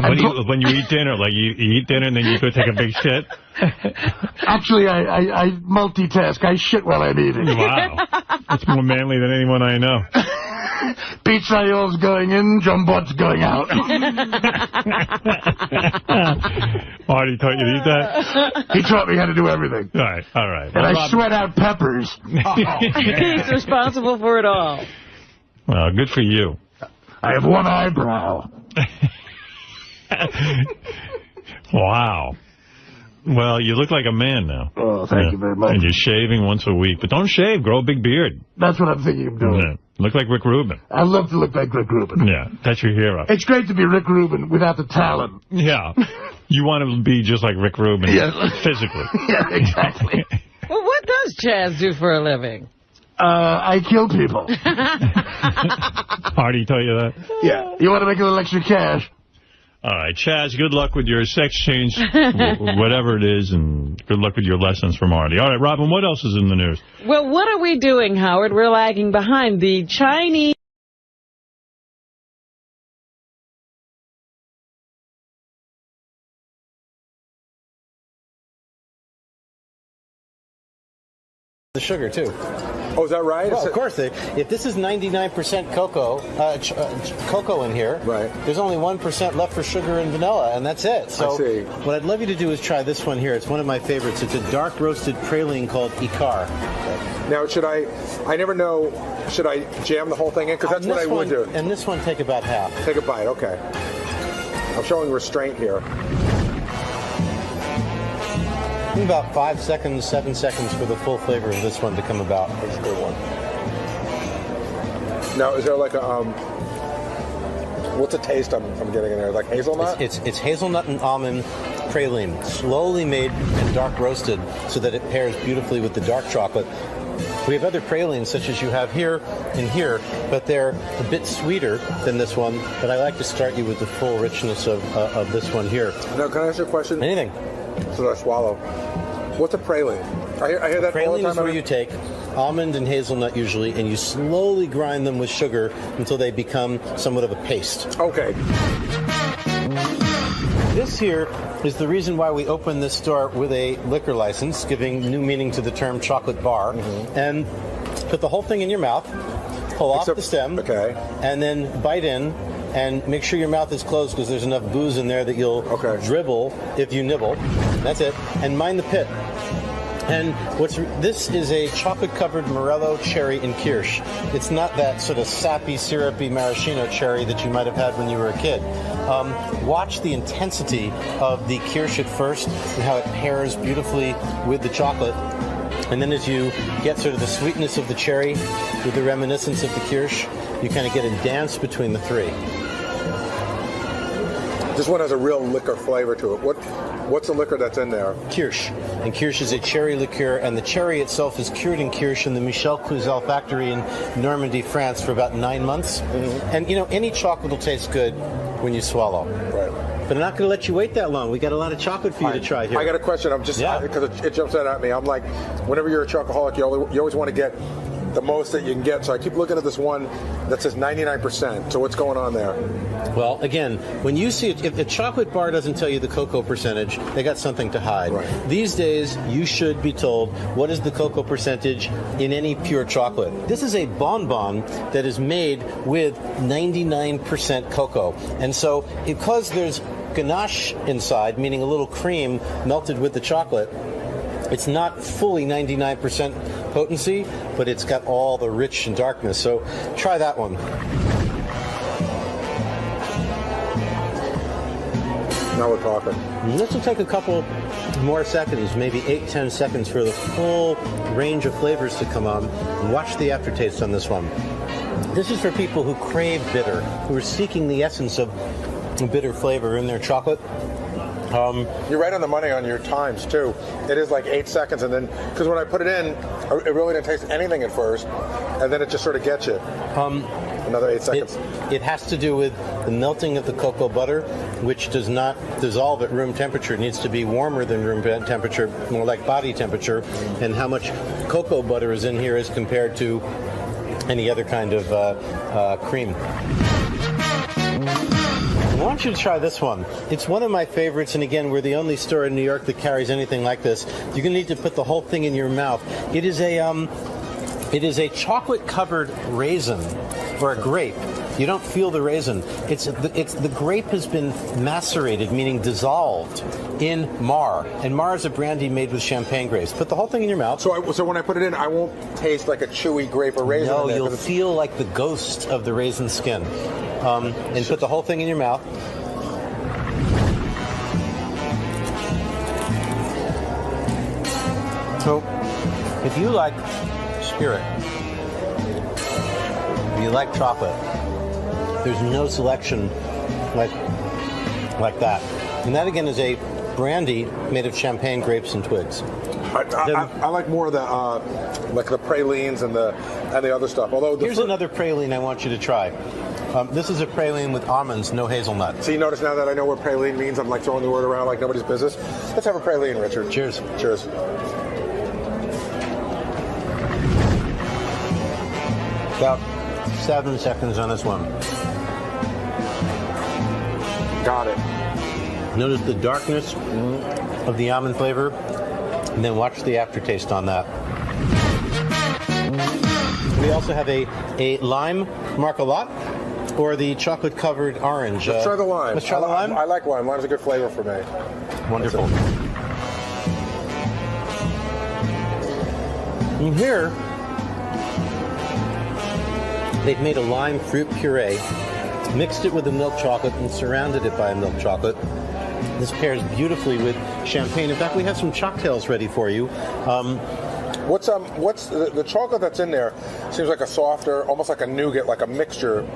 When you eat dinner, you eat dinner and then you go take a big shit? Actually, I multitask. I shit while I'm eating. Wow. That's more manly than anyone I know. Pizzaiol's going in, Jumbot's going out. Artie taught you to eat that? He taught me how to do everything. All right. And I sweat out peppers. He's responsible for it all. Well, good for you. I have one eyebrow. Wow. Well, you look like a man now. Oh, thank you very much. And you're shaving once a week. But don't shave. Grow a big beard. That's what I'm thinking of doing. Yeah. Look like Rick Rubin. I love to look like Rick Rubin. Yeah, that's your hero. It's great to be Rick Rubin without the talent. Yeah. You want to be just like Rick Rubin physically. Yeah, exactly. Well, what does Chaz do for a living? I kill people. Artie tell you that? Yeah. You want to make a little extra cash? All right, Chaz, good luck with your sex change, whatever it is, and good luck with your lessons from Artie. All right, Robin, what else is in the news? Well, what are we doing, Howard? We're lagging behind. The Chinese... The sugar, too. Oh, is that right? Well, of course. If this is 99% cocoa in here, right, there's only 1% left for sugar and vanilla, and that's it. So I see. What I'd love you to do is try this one here. It's one of my favorites. It's a dark roasted praline called Icar. Now, I never know, should I jam the whole thing in? Because that's what I would do. And this one, take about half. Take a bite, okay. I'm showing restraint here. About 5 seconds, 7 seconds for the full flavor of this one to come about. That's a good one. Now, is there like a, what's the taste I'm getting in there? Like hazelnut? It's hazelnut and almond praline, slowly made and dark roasted so that it pairs beautifully with the dark chocolate. We have other pralines such as you have here and here, but they're a bit sweeter than this one. But I like to start you with the full richness of this one here. Now, can I ask you a question? Anything. So I swallow. What's a praline? I hear that all the time. Praline is where you take almond and hazelnut usually, and you slowly grind them with sugar until they become somewhat of a paste. Okay. This here is the reason why we opened this store with a liquor license, giving new meaning to the term chocolate bar. And put the whole thing in your mouth, pull off the stem, and then bite in. And make sure your mouth is closed because there's enough booze in there that you'll dribble if you nibble. That's it. And mind the pit. And this is a chocolate-covered Morello cherry and kirsch. It's not that sort of sappy, syrupy maraschino cherry that you might have had when you were a kid. Watch the intensity of the kirsch at first and how it pairs beautifully with the chocolate. And then as you get sort of the sweetness of the cherry with the reminiscence of the kirsch, you kind of get a dance between the three. This one has a real liquor flavor to it. What's the liquor that's in there? Kirsch. And kirsch is a cherry liqueur, and the cherry itself is cured in kirsch in the Michel Cluzel factory in Normandy, France for about 9 months. And, any chocolate will taste good when you swallow. Right. But I'm not going to let you wait that long. We got a lot of chocolate for you to try here. I got a question. I'm just, because it jumps out at me. I'm like, whenever you're a chocoholic, you always want to get the most that you can get. So I keep looking at this one that says 99%. So what's going on there? Well, again, when you see it, if a chocolate bar doesn't tell you the cocoa percentage, they got something to hide. Right. These days, you should be told what is the cocoa percentage in any pure chocolate. This is a bonbon that is made with 99% cocoa. And so because there's ganache inside, meaning a little cream melted with the chocolate, it's not fully 99% potency, but it's got all the rich and darkness. So try that one. Now we're talking. This will take a couple more seconds, maybe 8-10 seconds for the full range of flavors to come on. And watch the aftertaste on this one. This is for people who crave bitter, who are seeking the essence of bitter flavor in their chocolate. You're right on the money on your times, too. It is like 8 seconds, and then, because when I put it in, it really didn't taste anything at first, and then it just sort of gets you. Another 8 seconds. It has to do with the melting of the cocoa butter, which does not dissolve at room temperature. It needs to be warmer than room temperature, more like body temperature, and how much cocoa butter is in here as compared to any other kind of cream. I want you to try this one. It's one of my favorites, and again, we're the only store in New York that carries anything like this. You're going to need to put the whole thing in your mouth. It is a chocolate-covered raisin, or a grape. You don't feel the raisin. The grape has been macerated, meaning dissolved, in Mar. And Mar is a brandy made with champagne grapes. Put the whole thing in your mouth. So when I put it in, I won't taste like a chewy grape or raisin. No, you'll feel like the ghost of the raisin skin. And put the whole thing in your mouth. So, if you like spirit, if you like chocolate, there's no selection like that. And that, again, is a brandy made of champagne grapes and twigs. I like more of the like the pralines and the other stuff. Although here's another praline I want you to try. This is a praline with almonds, no hazelnut. So you notice now that I know what praline means, I'm like throwing the word around like nobody's business. Let's have a praline, Richard. Cheers. Cheers. About 7 seconds on this one. Got it. Notice the darkness of the almond flavor, and then watch the aftertaste on that. We also have a lime marcolat, or the chocolate-covered orange. Let's try the lime. Let's try the lime? I like lime. Lime's a good flavor for me. Wonderful. And here, they've made a lime fruit puree, mixed it with a milk chocolate, and surrounded it by a milk chocolate. This pairs beautifully with champagne. In fact, we have some cocktails ready for you. What's the chocolate that's in there? Seems like a softer, almost like a nougat, like a mixture.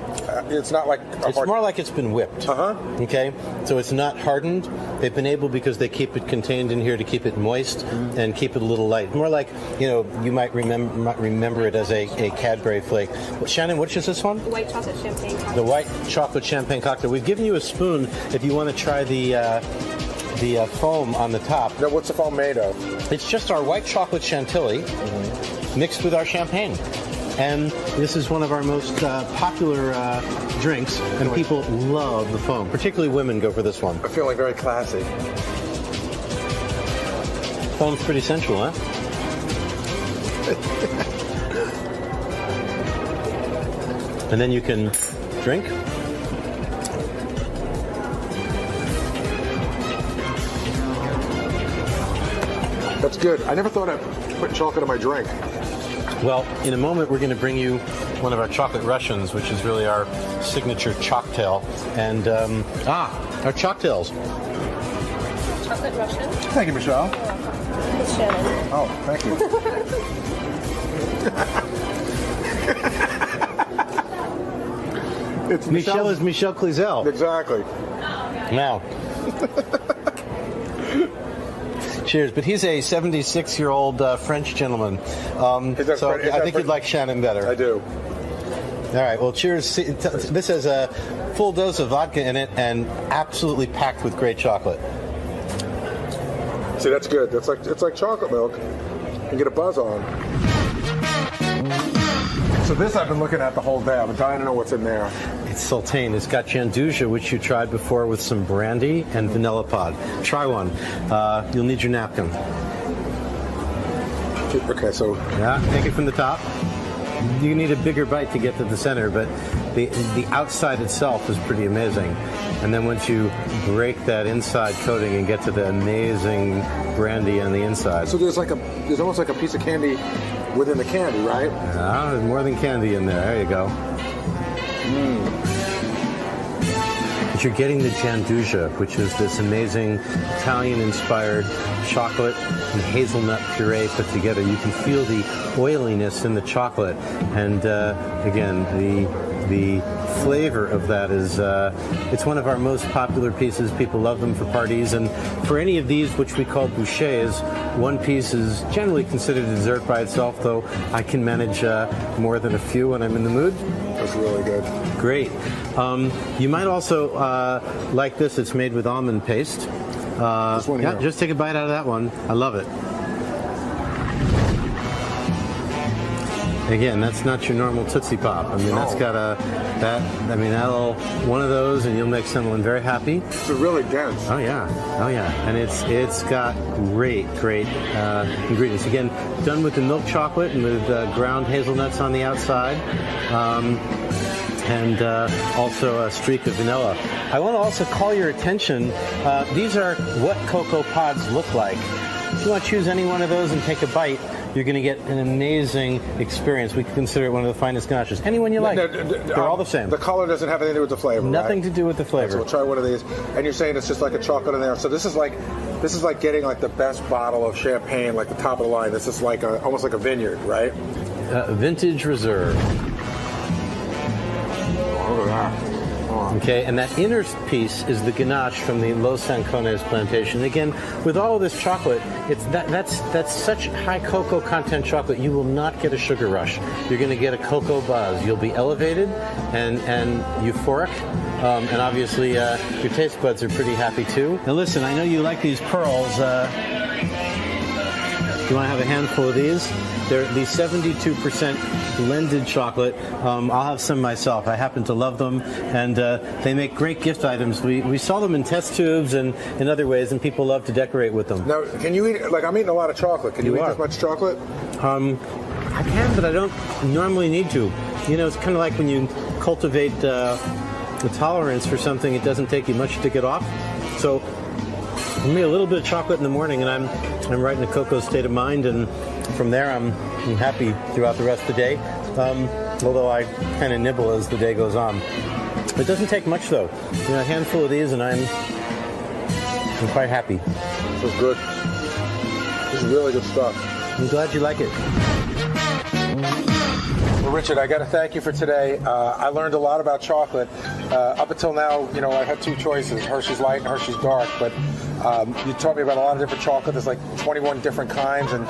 It's not like it's more like it's been whipped. Okay, so it's not hardened. They've been able, because they keep it contained in here, to keep it moist and keep it a little light. More like, you might remember it as a Cadbury flake. Shannon, which is this one? The white chocolate champagne cocktail. The white chocolate champagne cocktail. We've given you a spoon if you want to try the foam on the top. Now, what's the foam made of? It's just our white chocolate chantilly mixed with our champagne. And this is one of our most popular drinks, and people love the foam. Particularly women go for this one. I feel like very classy. Foam's pretty sensual, huh? And then you can drink. That's good. I never thought I'd put chocolate in my drink. Well, in a moment, we're going to bring you one of our chocolate Russians, which is really our signature chocktail. And, our chocktails. Chocolate Russian. Thank you, Michelle. It's Shannon. Oh, thank you. It's Michelle is Michelle Cluzel. Exactly. Now. Cheers. But he's a 76-year-old French gentleman. So I think you'd like Shannon better. I do. All right. Well, cheers. This has a full dose of vodka in it and absolutely packed with great chocolate. See, that's good. It's like chocolate milk. You get a buzz on. So this I've been looking at the whole day. I've been dying to know what's in there. It's sultane. It's got Janduja, which you tried before, with some brandy and vanilla pod. Try one. You'll need your napkin. Okay, so... Yeah, take it from the top. You need a bigger bite to get to the center, but the outside itself is pretty amazing. And then once you break that inside coating and get to the amazing brandy on the inside. So there's almost like a piece of candy within the candy, right? Yeah, there's more than candy in there. There you go. But you're getting the Janduja, which is this amazing Italian-inspired chocolate and hazelnut puree put together. You can feel the oiliness in the chocolate, and again, the flavor of that is it's one of our most popular pieces. People love them for parties, and for any of these, which we call bouchées, one piece is generally considered a dessert by itself, though I can manage more than a few when I'm in the mood. That's really good. Great. You might also like this. It's made with almond paste. This one here. Yeah, just take a bite out of that one. I love it. Again, that's not your normal Tootsie Pop. I mean, that's got that'll one of those, and you'll make someone very happy. It's really dense. Oh yeah, and it's got great ingredients. Again, done with the milk chocolate and with ground hazelnuts on the outside, and also a streak of vanilla. I want to also call your attention. These are what cocoa pods look like. If you want to choose any one of those and take a bite, you're going to get an amazing experience. We consider it one of the finest ganaches. Anyone you like. They're all the same. The color doesn't have anything to do with the flavor, Nothing right? to do with the flavor. So we'll try one of these. And you're saying it's just like a chocolate in there. So this is like getting like the best bottle of champagne, like the top of the line. This is like almost like a vineyard, right? Vintage Reserve. Oh, look at that. Oh. Okay, and that inner piece is the ganache from the Los Sancones plantation. Again, with all of this chocolate, that's such high cocoa content chocolate, you will not get a sugar rush. You're going to get a cocoa buzz. You'll be elevated and euphoric. And obviously, your taste buds are pretty happy, too. Now, listen, I know you like these pearls. You want to have a handful of these? They're the 72% blended chocolate. I'll have some myself. I happen to love them, and they make great gift items. We sell them in test tubes and in other ways, and people love to decorate with them. Now, can you eat, like, I'm eating a lot of chocolate. Can you eat this much chocolate? I can, but I don't normally need to. You know, it's kind of like when you cultivate the tolerance for something, it doesn't take you much to get off. So, for me, a little bit of chocolate in the morning, and I'm right in a cocoa state of mind, and from there, I'm happy throughout the rest of the day, although I kind of nibble as the day goes on. It doesn't take much, though. You know, a handful of these, and I'm quite happy. This is good. This is really good stuff. I'm glad you like it. Well, Richard, I got to thank you for today. I learned a lot about chocolate. Up until now, you know, I had two choices, Hershey's Light and Hershey's Dark, but you taught me about a lot of different chocolate. There's like 21 different kinds, and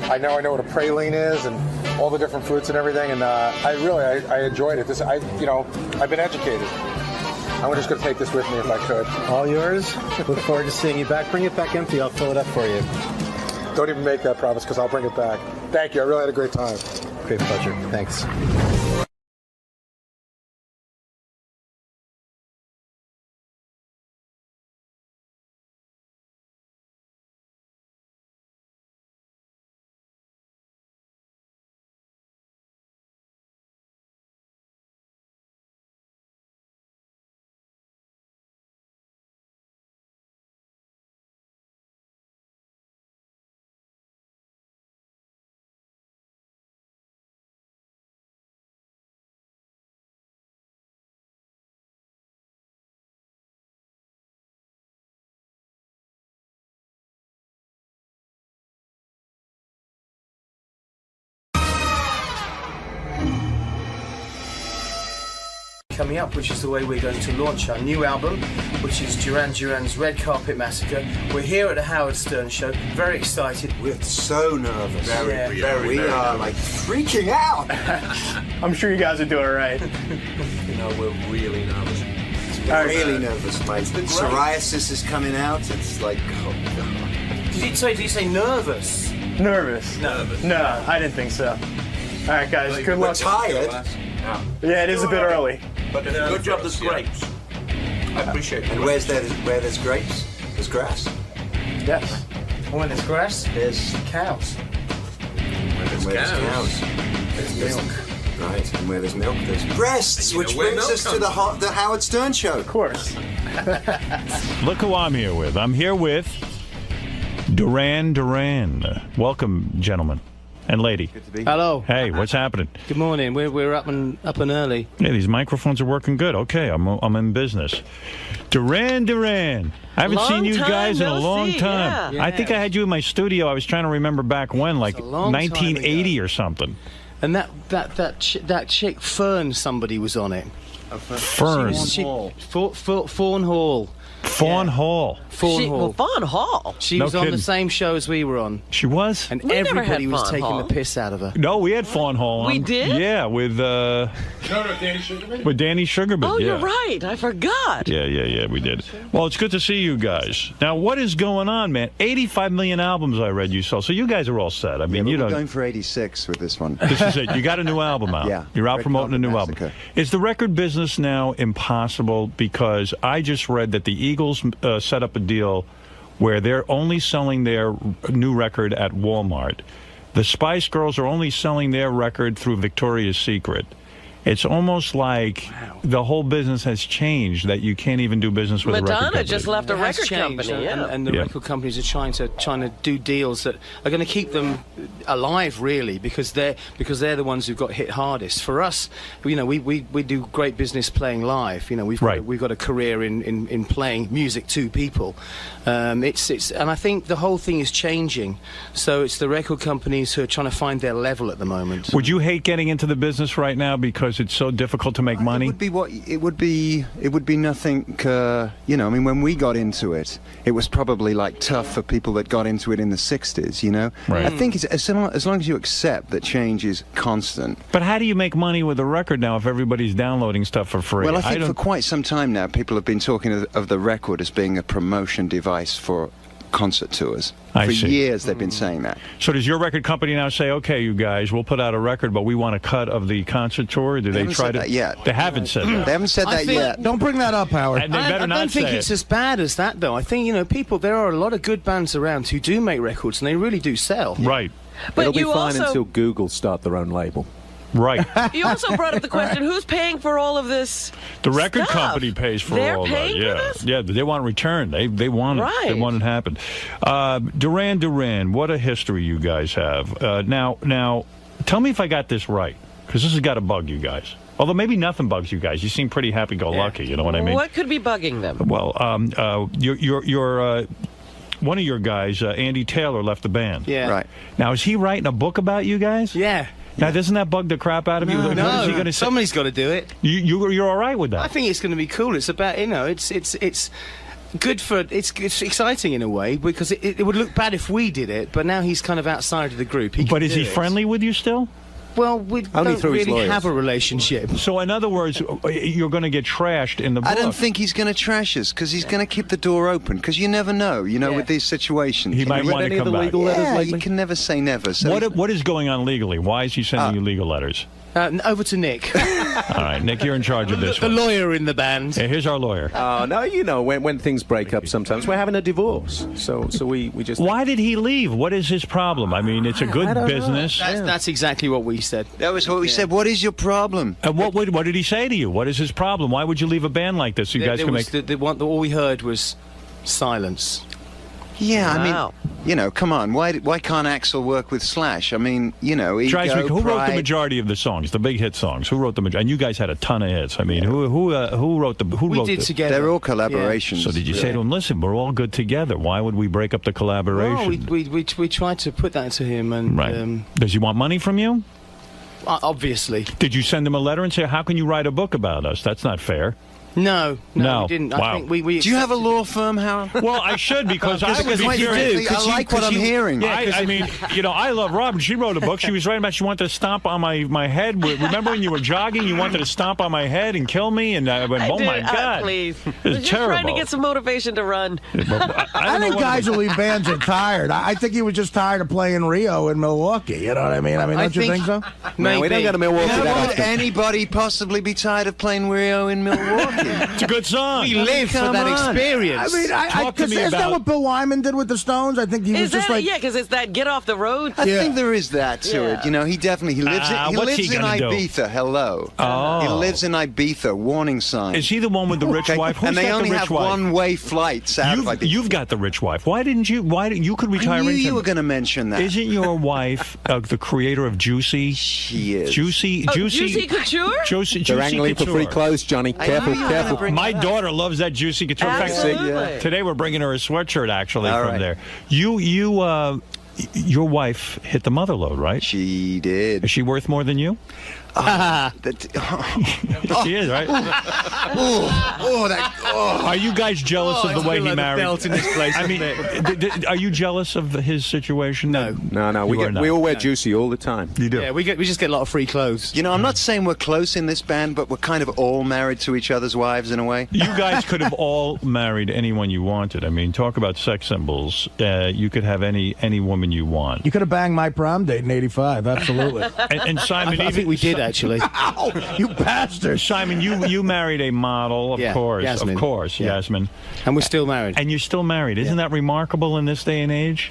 I know what a praline is and all the different fruits and everything, and I enjoyed it. I've been educated. I'm just going to take this with me if I could. All yours. Look forward to seeing you back. Bring it back empty. I'll fill it up for you. Don't even make that promise, because I'll bring it back. Thank you. I really had a great time. Great pleasure. Thanks. Coming up, which is the way we're going to launch our new album, which is Duran Duran's Red Carpet Massacre. We're here at the Howard Stern Show, very excited. We're so nervous. Very. We are like freaking out. I'm sure you guys are doing all right. No, we're really nervous. We're really nervous, mate. Psoriasis is coming out. It's like, oh God. Did you say nervous? Nervous? No, I didn't think so. All right, guys, good luck. We're tired. Yeah, it is a bit early. But good job, there's grapes. I appreciate it. And where there's grapes, there's grass. Yes. And when there's grass, there's cows. Where there's cows, there's milk. Right, and where there's milk, there's breasts, which brings us to the Howard Stern Show. Of course. Look who I'm here with. I'm here with Duran Duran. Welcome, gentlemen. And lady. Good to be here. Hello. Hey, what's happening? Good morning. We're up and early. Yeah, these microphones are working good. Okay, I'm in business. Duran Duran. I haven't seen you guys in a long time. Yeah. I think I had you in my studio. I was trying to remember back when, like 1980 or something. And that chick Fern, somebody was on it. Fern. Fawn Hall. Fawn Hall. Fawn Hall. She was on the same show as we were on. She was? And we everybody was Fawn taking Hall. the piss out of her. No, we had Fawn Hall on. We did? Yeah, with Danny Sugarman? With Danny Sugarman. Oh, yeah. you're right. I forgot. Yeah, we did. Well, it's good to see you guys. Now, what is going on, man? 85 million albums I read you sold. So you guys are all set. I mean, you know. We're going for 86 with this one. This is it. You got a new album out. Yeah. You're out Red promoting a new Carpet album. Massacre. Is the record business now impossible? Because I just read that the Eagles set up a deal where they're only selling their new record at Walmart. The Spice Girls are only selling their record through Victoria's Secret. It's almost like the whole business has changed, that you can't even do business with a record company. Madonna just left a record company, and the record companies are trying to do deals that are going to keep them alive, really, because they're the ones who've got hit hardest. For us, you know, we do great business playing live. You know, we've got a career in playing music to people. And I think the whole thing is changing. So it's the record companies who are trying to find their level at the moment. Would you hate getting into the business right now because because it's so difficult to make money? It would be nothing. You know, I mean, when we got into it, it was probably like tough for people that got into it in the '60s. You know, Right. I think it's as long as you accept that change is constant. But how do you make money with a record now if everybody's downloading stuff for free? Well, I think for quite some time now, people have been talking of the record as being a promotion device for concert tours. For years, they've been saying that. So does your record company now say, okay, you guys, we'll put out a record, but we want a cut of the concert tour? Do they haven't try said to? that yet. They haven't said that. They haven't said that yet. Don't bring that up, Howard. And they better I not don't think say it's it. as bad as that, though. I think, you know, there are a lot of good bands around who do make records, and they really do sell. Right. But it'll be you fine also- until Google start their own label. Right. You also brought up the question, who's paying for all of this The record stuff? company pays for They're all paying that. for Yeah, this? yeah. They want return. They want it. They Right. want it happen. Duran, what a history you guys have. Now, tell me if I got this right, because this has got to bug you guys. Although maybe nothing bugs you guys. You seem pretty happy-go-lucky. You know what I mean? What could be bugging them? Well, your one of your guys, Andy Taylor, left the band. Yeah. Right. Now, is he writing a book about you guys? Yeah. Now, doesn't that bug the crap out of you? What is he gonna say? Somebody's got to do it. You're all right with that? I think it's going to be cool. It's about, you know, it's good for, it's exciting in a way, because it would look bad if we did it, but now he's kind of outside of the group. But is he friendly with you still? Well, we Only don't through his really lawyers. have a relationship. So, in other words, you're going to get trashed in the book. I don't think he's going to trash us, because he's going to keep the door open, because you never know, you know, with these situations. He might want to come back. Yeah, you can never say never. So What is going on legally? Why is he sending you legal letters? Over to Nick. All right, Nick, you're in charge of this The one. lawyer in the band. Yeah, here's our lawyer. Oh, no, you know, when things break up sometimes, we're having a divorce. So we just... Why did he leave? What is his problem? I mean, it's a good business. That's exactly what we said. That was what we said. What is your problem? And what did he say to you? What is his problem? Why would you leave a band like this? So you guys can make... All we heard was silence. Yeah, I mean, you know, come on. Why can't Axl work with Slash? I mean, you know, Drives me- ego, who wrote the pride. majority of the songs, the big hit songs? Who wrote the majority? And you guys had a ton of hits. I mean, who wrote the? Who We wrote did the, together. They're all collaborations. So did you say to him, "Listen, we're all good together. Why would we break up the collaboration?" Well, we tried to put that to him, and Right. Does he want money from you? Obviously. Did you send him a letter and say, "How can you write a book about us? That's not fair." No, No. we didn't. Wow. I think we Do you have a law firm, Howard? Well, I should, because I would be what you curious. do. I like what I'm hearing. I mean, you know, I love Robin. She wrote a book. She was writing about she wanted to stomp on my head. Remember when you were jogging? You wanted to stomp on my head and kill me? And I went, my God. Please. This Just is terrible. trying to get some motivation to run. I think guys who leave bands are tired. I think he was just tired of playing Rio in Milwaukee. You know what I mean? I mean, don't you think so? No, we don't go to Milwaukee that How would often. anybody possibly be tired of playing Rio in Milwaukee? It's a good song. We live for Come that on. experience. I mean, Talk to me isn't that about- what Bill Wyman did with the Stones? I think he was Is just that like... yeah? Because it's that get off the road. I think there is that to Yeah. it. You know, he definitely lives what's he in gonna do? Ibiza. Hello. Oh. He lives in Ibiza. Warning sign. Is he the one with the rich wife? Who's and they got only the rich have wife? one-way flights out of Ibiza. You've got the rich wife. Why didn't you? You could retire I knew into? you were going to mention that. Isn't your wife the creator of Juicy? She is. Juicy Couture? Juicy They're angling for free Couture. clothes, Johnny. Careful, careful. My daughter loves that Juicy Couture. In fact, Absolutely. today we're bringing her a sweatshirt actually All from right. there. Your wife hit the mother load, right? She did. Is she worth more than you? She is, right? Are you guys jealous of the way he married? In this place, I mean, are you jealous of his situation? No. No, we all wear Juicy all the time. You do. Yeah, we just get a lot of free clothes. You know, I'm not saying we're close in this band, but we're kind of all married to each other's wives in a way. You guys could have all married anyone you wanted. I mean, talk about sex symbols. You could have any woman you want. You could have banged my prom date in '85. Absolutely. And Simon, I think we did actually. Ow, you bastard. Simon, you married a model, of course, Yasmin. of course, Yeah. Yasmin. And we're still married. And you're still married. Isn't that remarkable in this day and age?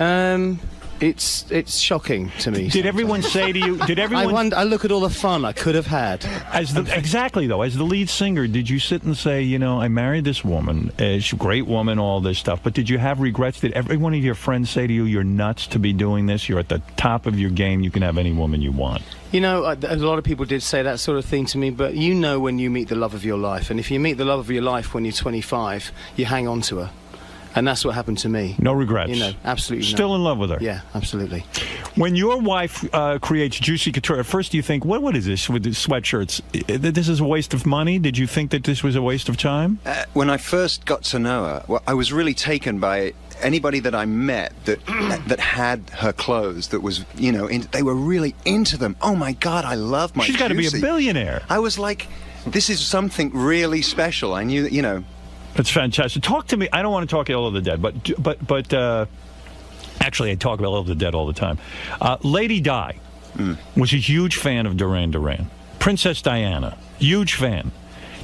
It's shocking to me. Did everyone say to you? Did everyone? I look at all the fun I could have had. Exactly though, as the lead singer, did you sit and say, you know, I married this woman, she's a great woman, all this stuff, but did you have regrets? Did every one of your friends say to you, you're nuts to be doing this? You're at the top of your game. You can have any woman you want. You know, a lot of people did say that sort of thing to me, but you know when you meet the love of your life, and if you meet the love of your life when you're 25, you hang on to her. And that's what happened to me. No regrets. You know, absolutely. Still in love with her. Yeah, absolutely. When your wife creates Juicy Couture, at first you think, what is this with the sweatshirts? This is a waste of money? Did you think that this was a waste of time? When I first got to know her, well, I was really taken by anybody that I met that that had her clothes, that was, you know, they were really into them. Oh, my God, I love my She's got to be a billionaire. I was like, this is something really special. I knew that, you know. That's fantastic. Talk to me. I don't want to talk Ill of the Dead, but actually, I talk about Ill of the Dead all the time. Lady Di was a huge fan of Duran Duran. Princess Diana, huge fan.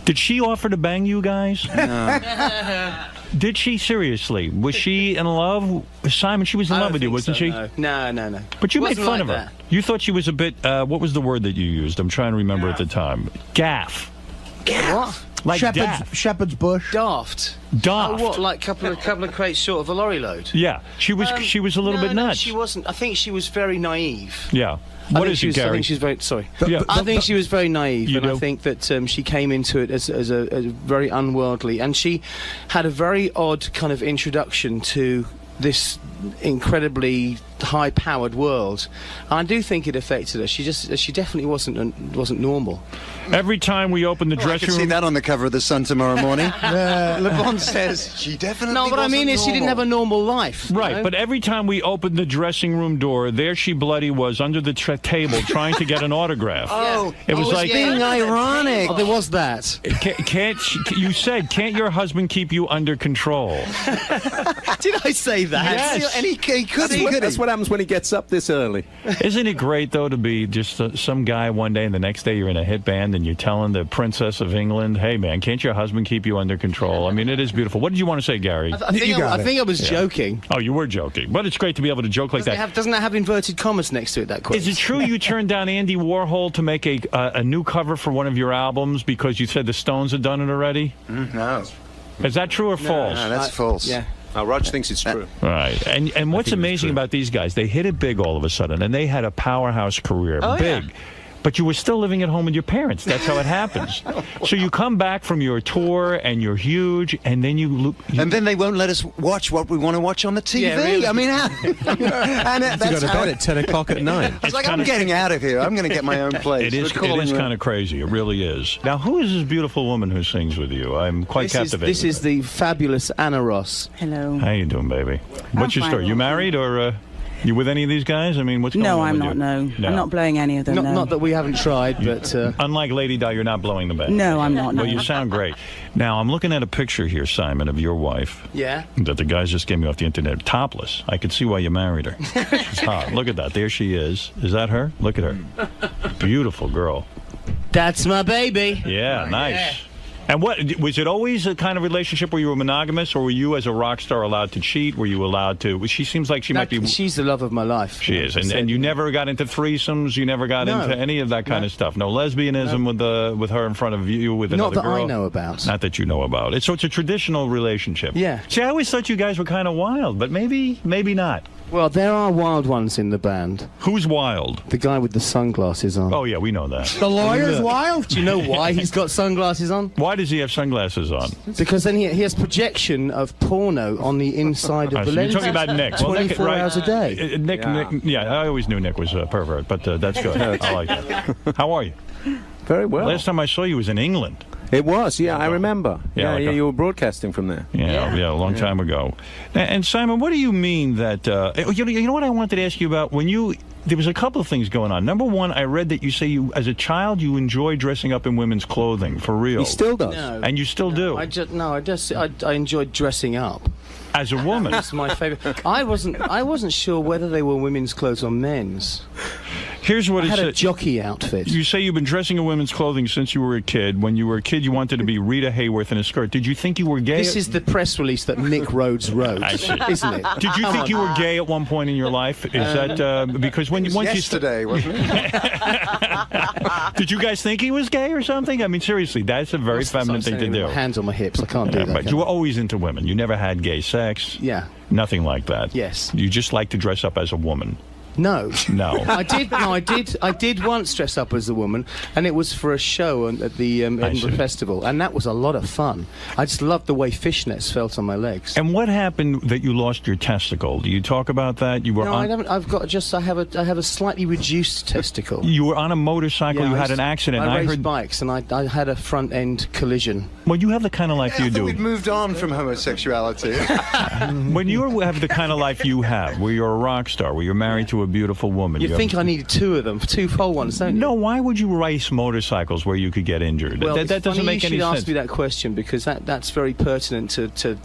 Did she offer to bang you guys? No. Did she, seriously? Was she in love? Simon, she was in love with you, wasn't she? No. But you made fun of her. You thought she was a bit, what was the word that you used? I'm trying to remember at the time. Gaff. What? Like Shepherd's bush. Daft. Daft. Oh, what? Like couple of crates short of a lorry load? Yeah. She was a little bit nuts. She wasn't. I think she was very naive. Yeah. What is it, Gary? I think she's very sorry. Yeah. I think she was very naive, and I think that she came into it as a very unworldly, and she had a very odd kind of introduction to this incredibly high-powered world. And I do think it affected her. She definitely wasn't normal. Every time we open the dressing room, I can see that on the cover of the Sun tomorrow morning. Le Bon says she definitely. No, what I mean is she didn't have a normal life. Right, you know? but every time we opened the dressing room door, there she bloody was under the table trying to get an autograph. It was like being ironic. Oh, there was that. You said, can't your husband keep you under control? Did I say that? Yes. And he could. That's what happens when he gets up this early. Isn't it great, though, to be just some guy one day and the next day you're in a hit band and you're telling the Princess of England, hey, man, can't your husband keep you under control? I mean, it is beautiful. What did you want to say, Gary? I think I was joking. Oh, you were joking. But it's great to be able to joke like that. Doesn't that have inverted commas next to it, that quote? Is it true you turned down Andy Warhol to make a new cover for one of your albums because you said the Stones had done it already? No. Is that true or false? No, that's false. Yeah. Raj thinks it's true. Right. And what's amazing about these guys, they hit it big all of a sudden, and they had a powerhouse career. Big. Yeah. But you were still living at home with your parents. That's how it happens. So you come back from your tour, and you're huge, and then and then they won't let us watch what we want to watch on the TV. Yeah, really. I mean, that's to go to bed at 10 o'clock at night. I was like, I'm getting out of here. I'm going to get my own place. It is kind of crazy. It really is. Now, who is this beautiful woman who sings with you? I'm quite captivated. This is the fabulous Anna Ross. Hello. How you doing, baby? What's your story? You married or... You with any of these guys? I mean, what's going on? No, I'm not. No, I'm not blowing any of them. Not that we haven't tried, but unlike Lady Di, you're not blowing the bag. No, I'm not. Well, you sound great. Now, I'm looking at a picture here, Simon, of your wife. Yeah. That the guys just gave me off the internet, topless. I could see why you married her. She's hot. Look at that. There she is. Is that her? Look at her. Beautiful girl. That's my baby. Yeah, nice. Yeah. And what was it always a kind of relationship where you were monogamous, or were you as a rock star allowed to cheat? Were you allowed to? She seems like she might be. She's the love of my life. She is, and you never got into threesomes. You never got into any of that kind of stuff. No lesbianism with her in front of you with another girl. Not that I know about. Not that you know about. So it's a traditional relationship. Yeah. See, I always thought you guys were kind of wild, but maybe not. Well, there are wild ones in the band. Who's wild? The guy with the sunglasses on. Oh, yeah, we know that. The lawyer's wild? Do you know why he's got sunglasses on? Why does he have sunglasses on? Because then he has projection of porno on the inside of the lens. You're talking about Nick. 24 hours a day. Nick, I always knew Nick was a pervert, but that's good. I like that. How are you? Very well. Last time I saw you was in England. It was, yeah, I remember. Yeah, you were broadcasting from there. Yeah, a long time ago. And Simon, what do you mean that, you know what I wanted to ask you about? There was a couple of things going on. Number one, I read that you say as a child, you enjoyed dressing up in women's clothing, for real. He still does. No, and you still do. I enjoyed dressing up. As a woman. That's my favorite. I wasn't sure whether they were women's clothes or men's. Here's what I it had said. A jockey outfit. You say you've been dressing in women's clothing since you were a kid. When you were a kid, you wanted to be Rita Hayworth in a skirt. Did you think you were gay? This is the press release that Nick Rhodes wrote, isn't it? Did you think you were gay at one point in your life? Is that because once yesterday, wasn't it? Did you guys think he was gay or something? I mean, seriously, that's a very feminine thing to do. Hands on my hips, I can't do that. But you were always into women. You never had gay sex. Yeah. Nothing like that. Yes. You just like to dress up as a woman. No. No. I did once dress up as a woman, and it was for a show at the Edinburgh Festival, and that was a lot of fun. I just loved the way fishnets felt on my legs. And what happened that you lost your testicle? Do you talk about that? You were I haven't. I have a slightly reduced testicle. You were on a motorcycle. Yeah, you had an accident. I raced raced bikes, and I had a front end collision. Well, you have the kind of life you do. We'd moved on from homosexuality. When you have the kind of life you have, where you're a rock star, where you're married to a beautiful woman. You think I needed two of them, two full ones, don't you? No, why would you race motorcycles where you could get injured? Well, that doesn't make any sense. You should ask me that question, because that's very pertinent to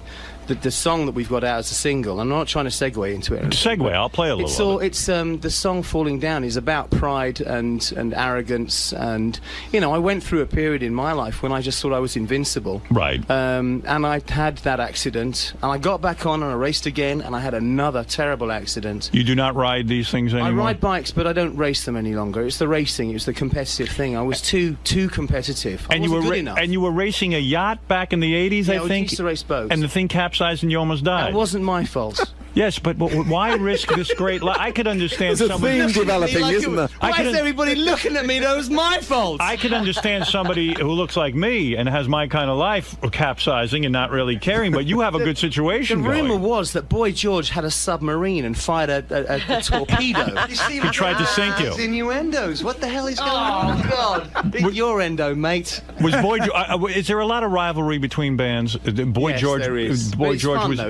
the song that we've got out as a single. I'm not trying to segue into it. Segue, I'll play a little. It's the song "Falling Down" is about pride and arrogance, and I went through a period in my life when I just thought I was invincible. Right. And I had that accident, and I got back on and I raced again, and I had another terrible accident. You do not ride these things anymore? I ride bikes, but I don't race them any longer. It's the racing. It was the competitive thing. I was too competitive. I wasn't good enough. And you were racing a yacht back in the 80s, I think? I used to race boats. And the thing capsized and you almost died. That wasn't my fault. Yes, but why risk this great life? I could understand There's a theme developing, isn't there? Why is everybody looking at me? That was my fault. I could understand somebody who looks like me and has my kind of life capsizing and not really caring, but you have a good situation The going. rumour was that Boy George had a submarine and fired a torpedo. You see, he tried to sink you. Innuendos. What the hell is going on? Oh, God. Big your endo, mate. Was Boy is there a lot of rivalry between bands? Boy Yes, George, there is. Boy But it's George fun, was. though.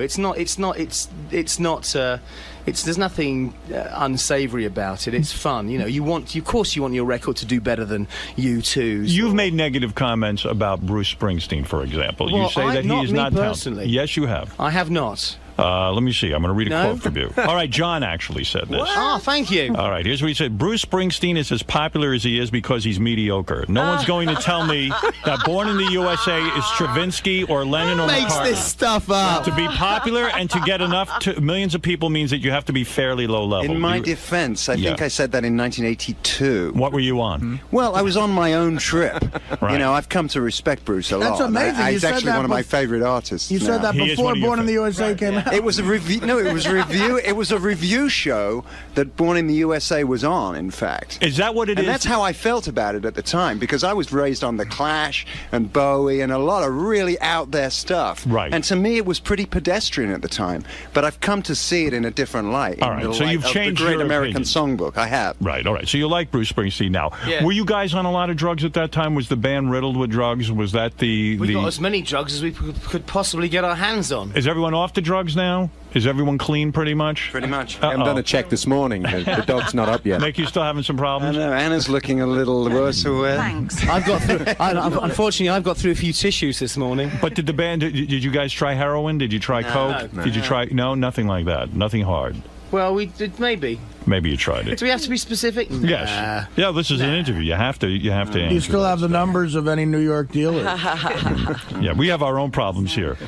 There's nothing unsavoury about it. It's fun, of course, you want your record to do better than U2's. You've made negative comments about Bruce Springsteen, for example. Well, you say that he is not personally. talented. Yes, you have. I have not. Let me see. I'm going to read a quote from you. All right, John actually said this. Oh, thank you. All right, here's what he said. Bruce Springsteen is as popular as he is because he's mediocre. No one's going to tell me that Born in the USA is Stravinsky or Lennon or McCartney. Makes this stuff up. To be popular and to get enough to millions of people means that you have to be fairly low level. In my defense, I think I said that in 1982. What were you on? Well, I was on my own trip. Right. I've come to respect Bruce a lot. That's amazing. He's actually one of my favorite artists. You said that before Born in the USA came out. It was a review. No, it was a review. It was a review show that Born in the USA was on. In fact, is that what it is? And that's how I felt about it at the time, because I was raised on the Clash and Bowie and a lot of really out there stuff. Right. And to me, it was pretty pedestrian at the time. But I've come to see it in a different light. All right. So you've changed the Great your American opinion. Songbook. I have. Right. All right. So you like Bruce Springsteen now? Yeah. Were you guys on a lot of drugs at that time? Was the band riddled with drugs? Was that We got as many drugs as we could possibly get our hands on. Is everyone off the drugs now? Is everyone clean pretty much? Pretty much. I haven't done a check this morning. The dog's not up yet. Nick, you still having some problems? I know. Anna's looking a little worse for wear. Thanks. I've got through. Unfortunately, I've got through a few tissues this morning. But did the band? Did you guys try heroin? Did you try coke? No. Did you try? No, nothing like that. Nothing hard. Well, we did maybe. Maybe you tried it. Do we have to be specific? Yes. Yeah, this is an interview. You have to answer. Do you still have the numbers of any New York dealers? Yeah, we have our own problems here.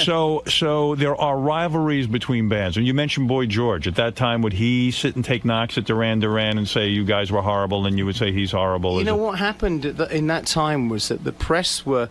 So there are rivalries between bands. And you mentioned Boy George. At that time, would he sit and take knocks at Duran Duran and say you guys were horrible, and you would say he's horrible? You know what happened in that time was that the press were.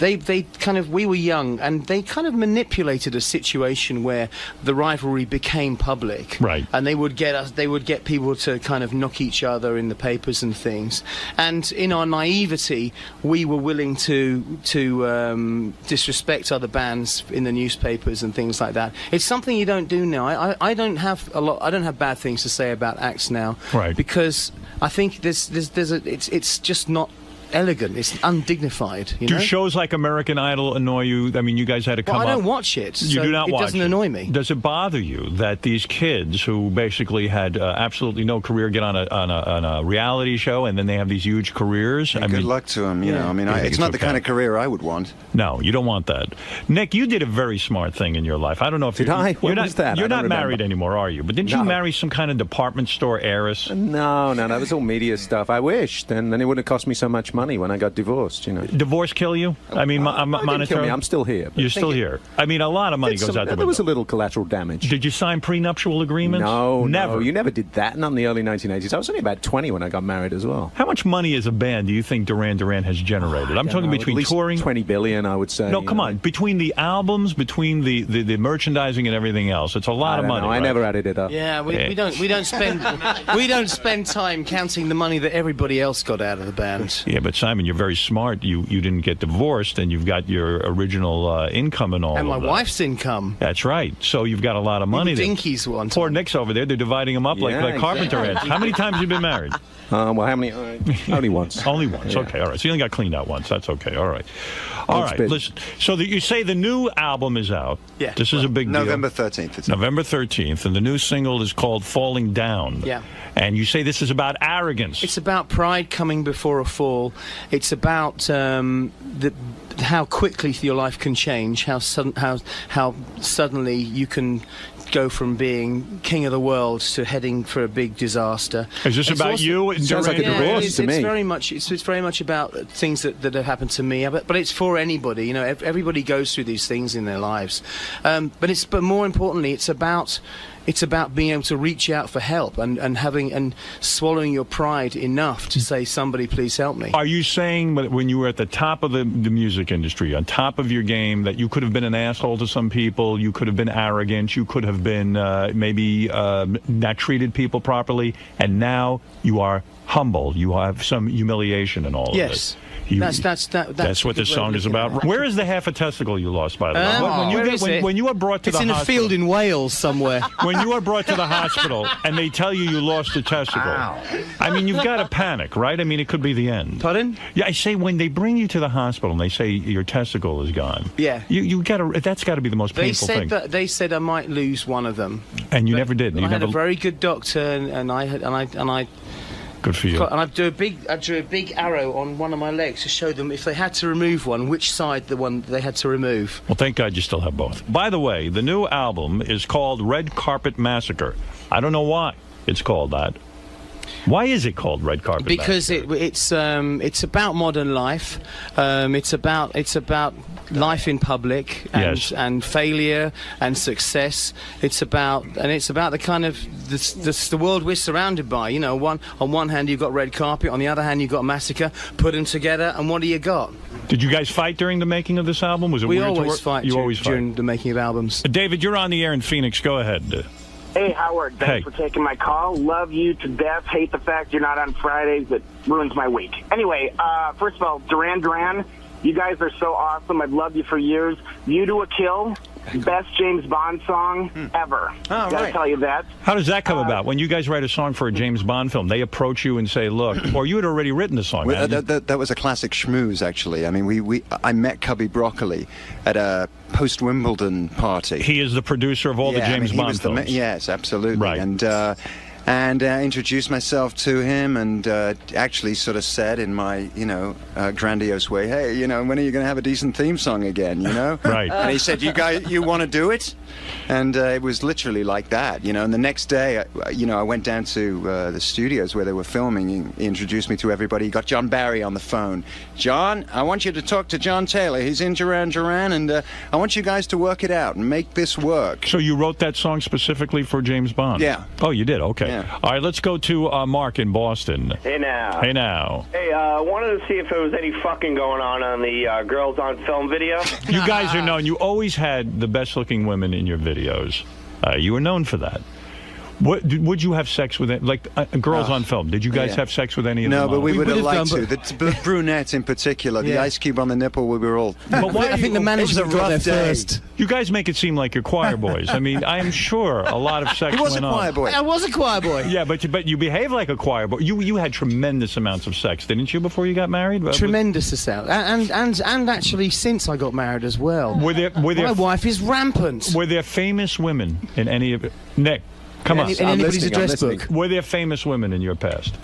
We were young, and they kind of manipulated a situation where the rivalry became public. Right. And they would get people to kind of knock each other in the papers and things. And in our naivety, we were willing to disrespect other bands in the newspapers and things like that. It's something you don't do now. I don't have bad things to say about acts now. Right. Because I think it's just not elegant. It's undignified. Do shows like American Idol annoy you? I mean, you guys had to come up. I don't watch it. You do not watch it. It doesn't annoy me. Does it bother you that these kids who basically had absolutely no career get on a reality show, and then they have these huge careers? Yeah, good luck to them. It's not the kind of career I would want. No, you don't want that. Nick, you did a very smart thing in your life. I don't know if did I? What was that? You're not married anymore, are you? But didn't you marry some kind of department store heiress? No. That was all media stuff. I wished, and then it wouldn't have cost me so much money. money when I got divorced, you know. Divorce kill you? I mean, monetary? Kill me. I'm still here. You're still here. I mean, a lot of money goes out the window. There was a little collateral damage. Did you sign prenuptial agreements? No, never. No, you never did that. Not in the early 1980s. I was only about 20 when I got married as well. How much money as a band do you think Duran Duran has generated? I'm talking between at least touring. 20 billion, I would say. No, come on. Between the albums, between the merchandising and everything else, it's a lot of money. I never added it up. Yeah, we don't spend time counting the money that everybody else got out of the band. Yeah, but Simon, you're very smart. You didn't get divorced, and you've got your original income and all. And my of that. wife's income. That's right. So you've got a lot of money. Dinkies one. Poor Nick's over there. They're dividing them up like carpenter ants. How many times have you been married? Well, how many? Only once. Only once. Yeah. Okay, all right. So you only got cleaned out once. That's okay. All right. All right. Listen. So you say the new album is out. Yeah. This is a big November deal. 13th. November 13th, and the new single is called "Falling Down." Yeah. And you say this is about arrogance. It's about pride coming before a fall. It's about how quickly your life can change. How suddenly you can go from being king of the world to heading for a big disaster. Is this about you? It sounds like a divorce to me. It's very much about things that have happened to me, but it's for anybody. You know, everybody goes through these things in their lives. But more importantly, it's about being able to reach out for help and swallowing your pride enough to say, somebody please help me. Are you saying that when you were at the top of the music industry, on top of your game, that you could have been an asshole to some people, you could have been arrogant, you could have been maybe not treated people properly, and now you are humble, you have some humiliation and all of this? That's what this song is about. Where is the half a testicle you lost, by the way? When you are brought to the hospital. It's in a field in Wales somewhere. When you are brought to the hospital and they tell you lost a testicle, I mean, you've got to panic, right? I mean, it could be the end. Pardon? Yeah, I say when they bring you to the hospital and they say your testicle is gone. Yeah. That's got to be the most painful thing. They said I might lose one of them. And you never did. I had a very good doctor, and I. Good for you. And I drew a big arrow on one of my legs to show them if they had to remove one, which side the one they had to remove. Well, thank God you still have both. By the way, the new album is called Red Carpet Massacre. I don't know why it's called that. Why is it called Red Carpet Massacre? Because it's about modern life. It's about life in public and failure and success. It's about the kind of the world we're surrounded by. You know, on one hand you've got red carpet, on the other hand you've got massacre. Put them together, and what do you got? Did you guys fight during the making of this album? Was it we weird always to work? fight? You always fight during the making of albums. David, you're on the air in Phoenix. Go ahead. Hey, Howard. Thanks for taking my call. Love you to death. Hate the fact you're not on Fridays. It ruins my week. Anyway, first of all, Duran Duran, you guys are so awesome. I've loved you for years. You Do a Kill, best James Bond song ever. Oh, Gotta tell you that. How does that come about? When you guys write a song for a James Bond film, they approach you and say, look, or you had already written the song. That was a classic schmooze, actually. I mean, I met Cubby Broccoli at a post-Wimbledon party. He is the producer of all the James Bond films. Yes, absolutely. Right. And introduced myself to him, and actually sort of said in my, grandiose way, hey, when are you going to have a decent theme song again, Right. And he said, you want to do it? And it was literally like that, And the next day, I went down to the studios where they were filming. He introduced me to everybody. He got John Barry on the phone. John, I want you to talk to John Taylor. He's in Duran Duran, and I want you guys to work it out and make this work. So you wrote that song specifically for James Bond? Yeah. Oh, you did? Okay. Yeah. All right, let's go to Mark in Boston. Hey, now. Hey, now. Hey, wanted to see if there was any fucking going on the Girls on Film video. You guys are known. You always had the best-looking women in your videos. You were known for that. Would you have sex with it? Like Girls on Film? Did you guys have sex with any of them? No, but we would have liked to. The brunette in particular, the ice cube on the nipple, we were all. But why? I think the management got there first. You guys make it seem like you're choir boys. I mean, I am sure a lot of sex He was went a choir on. boy. I was a choir boy. Yeah, but you behave like a choir boy. You had tremendous amounts of sex, didn't you, before you got married? Tremendous amount, and actually since I got married as well. My wife is rampant. Were there famous women in any of it? Nick, come on. In anybody's address book. Were there famous women in your past?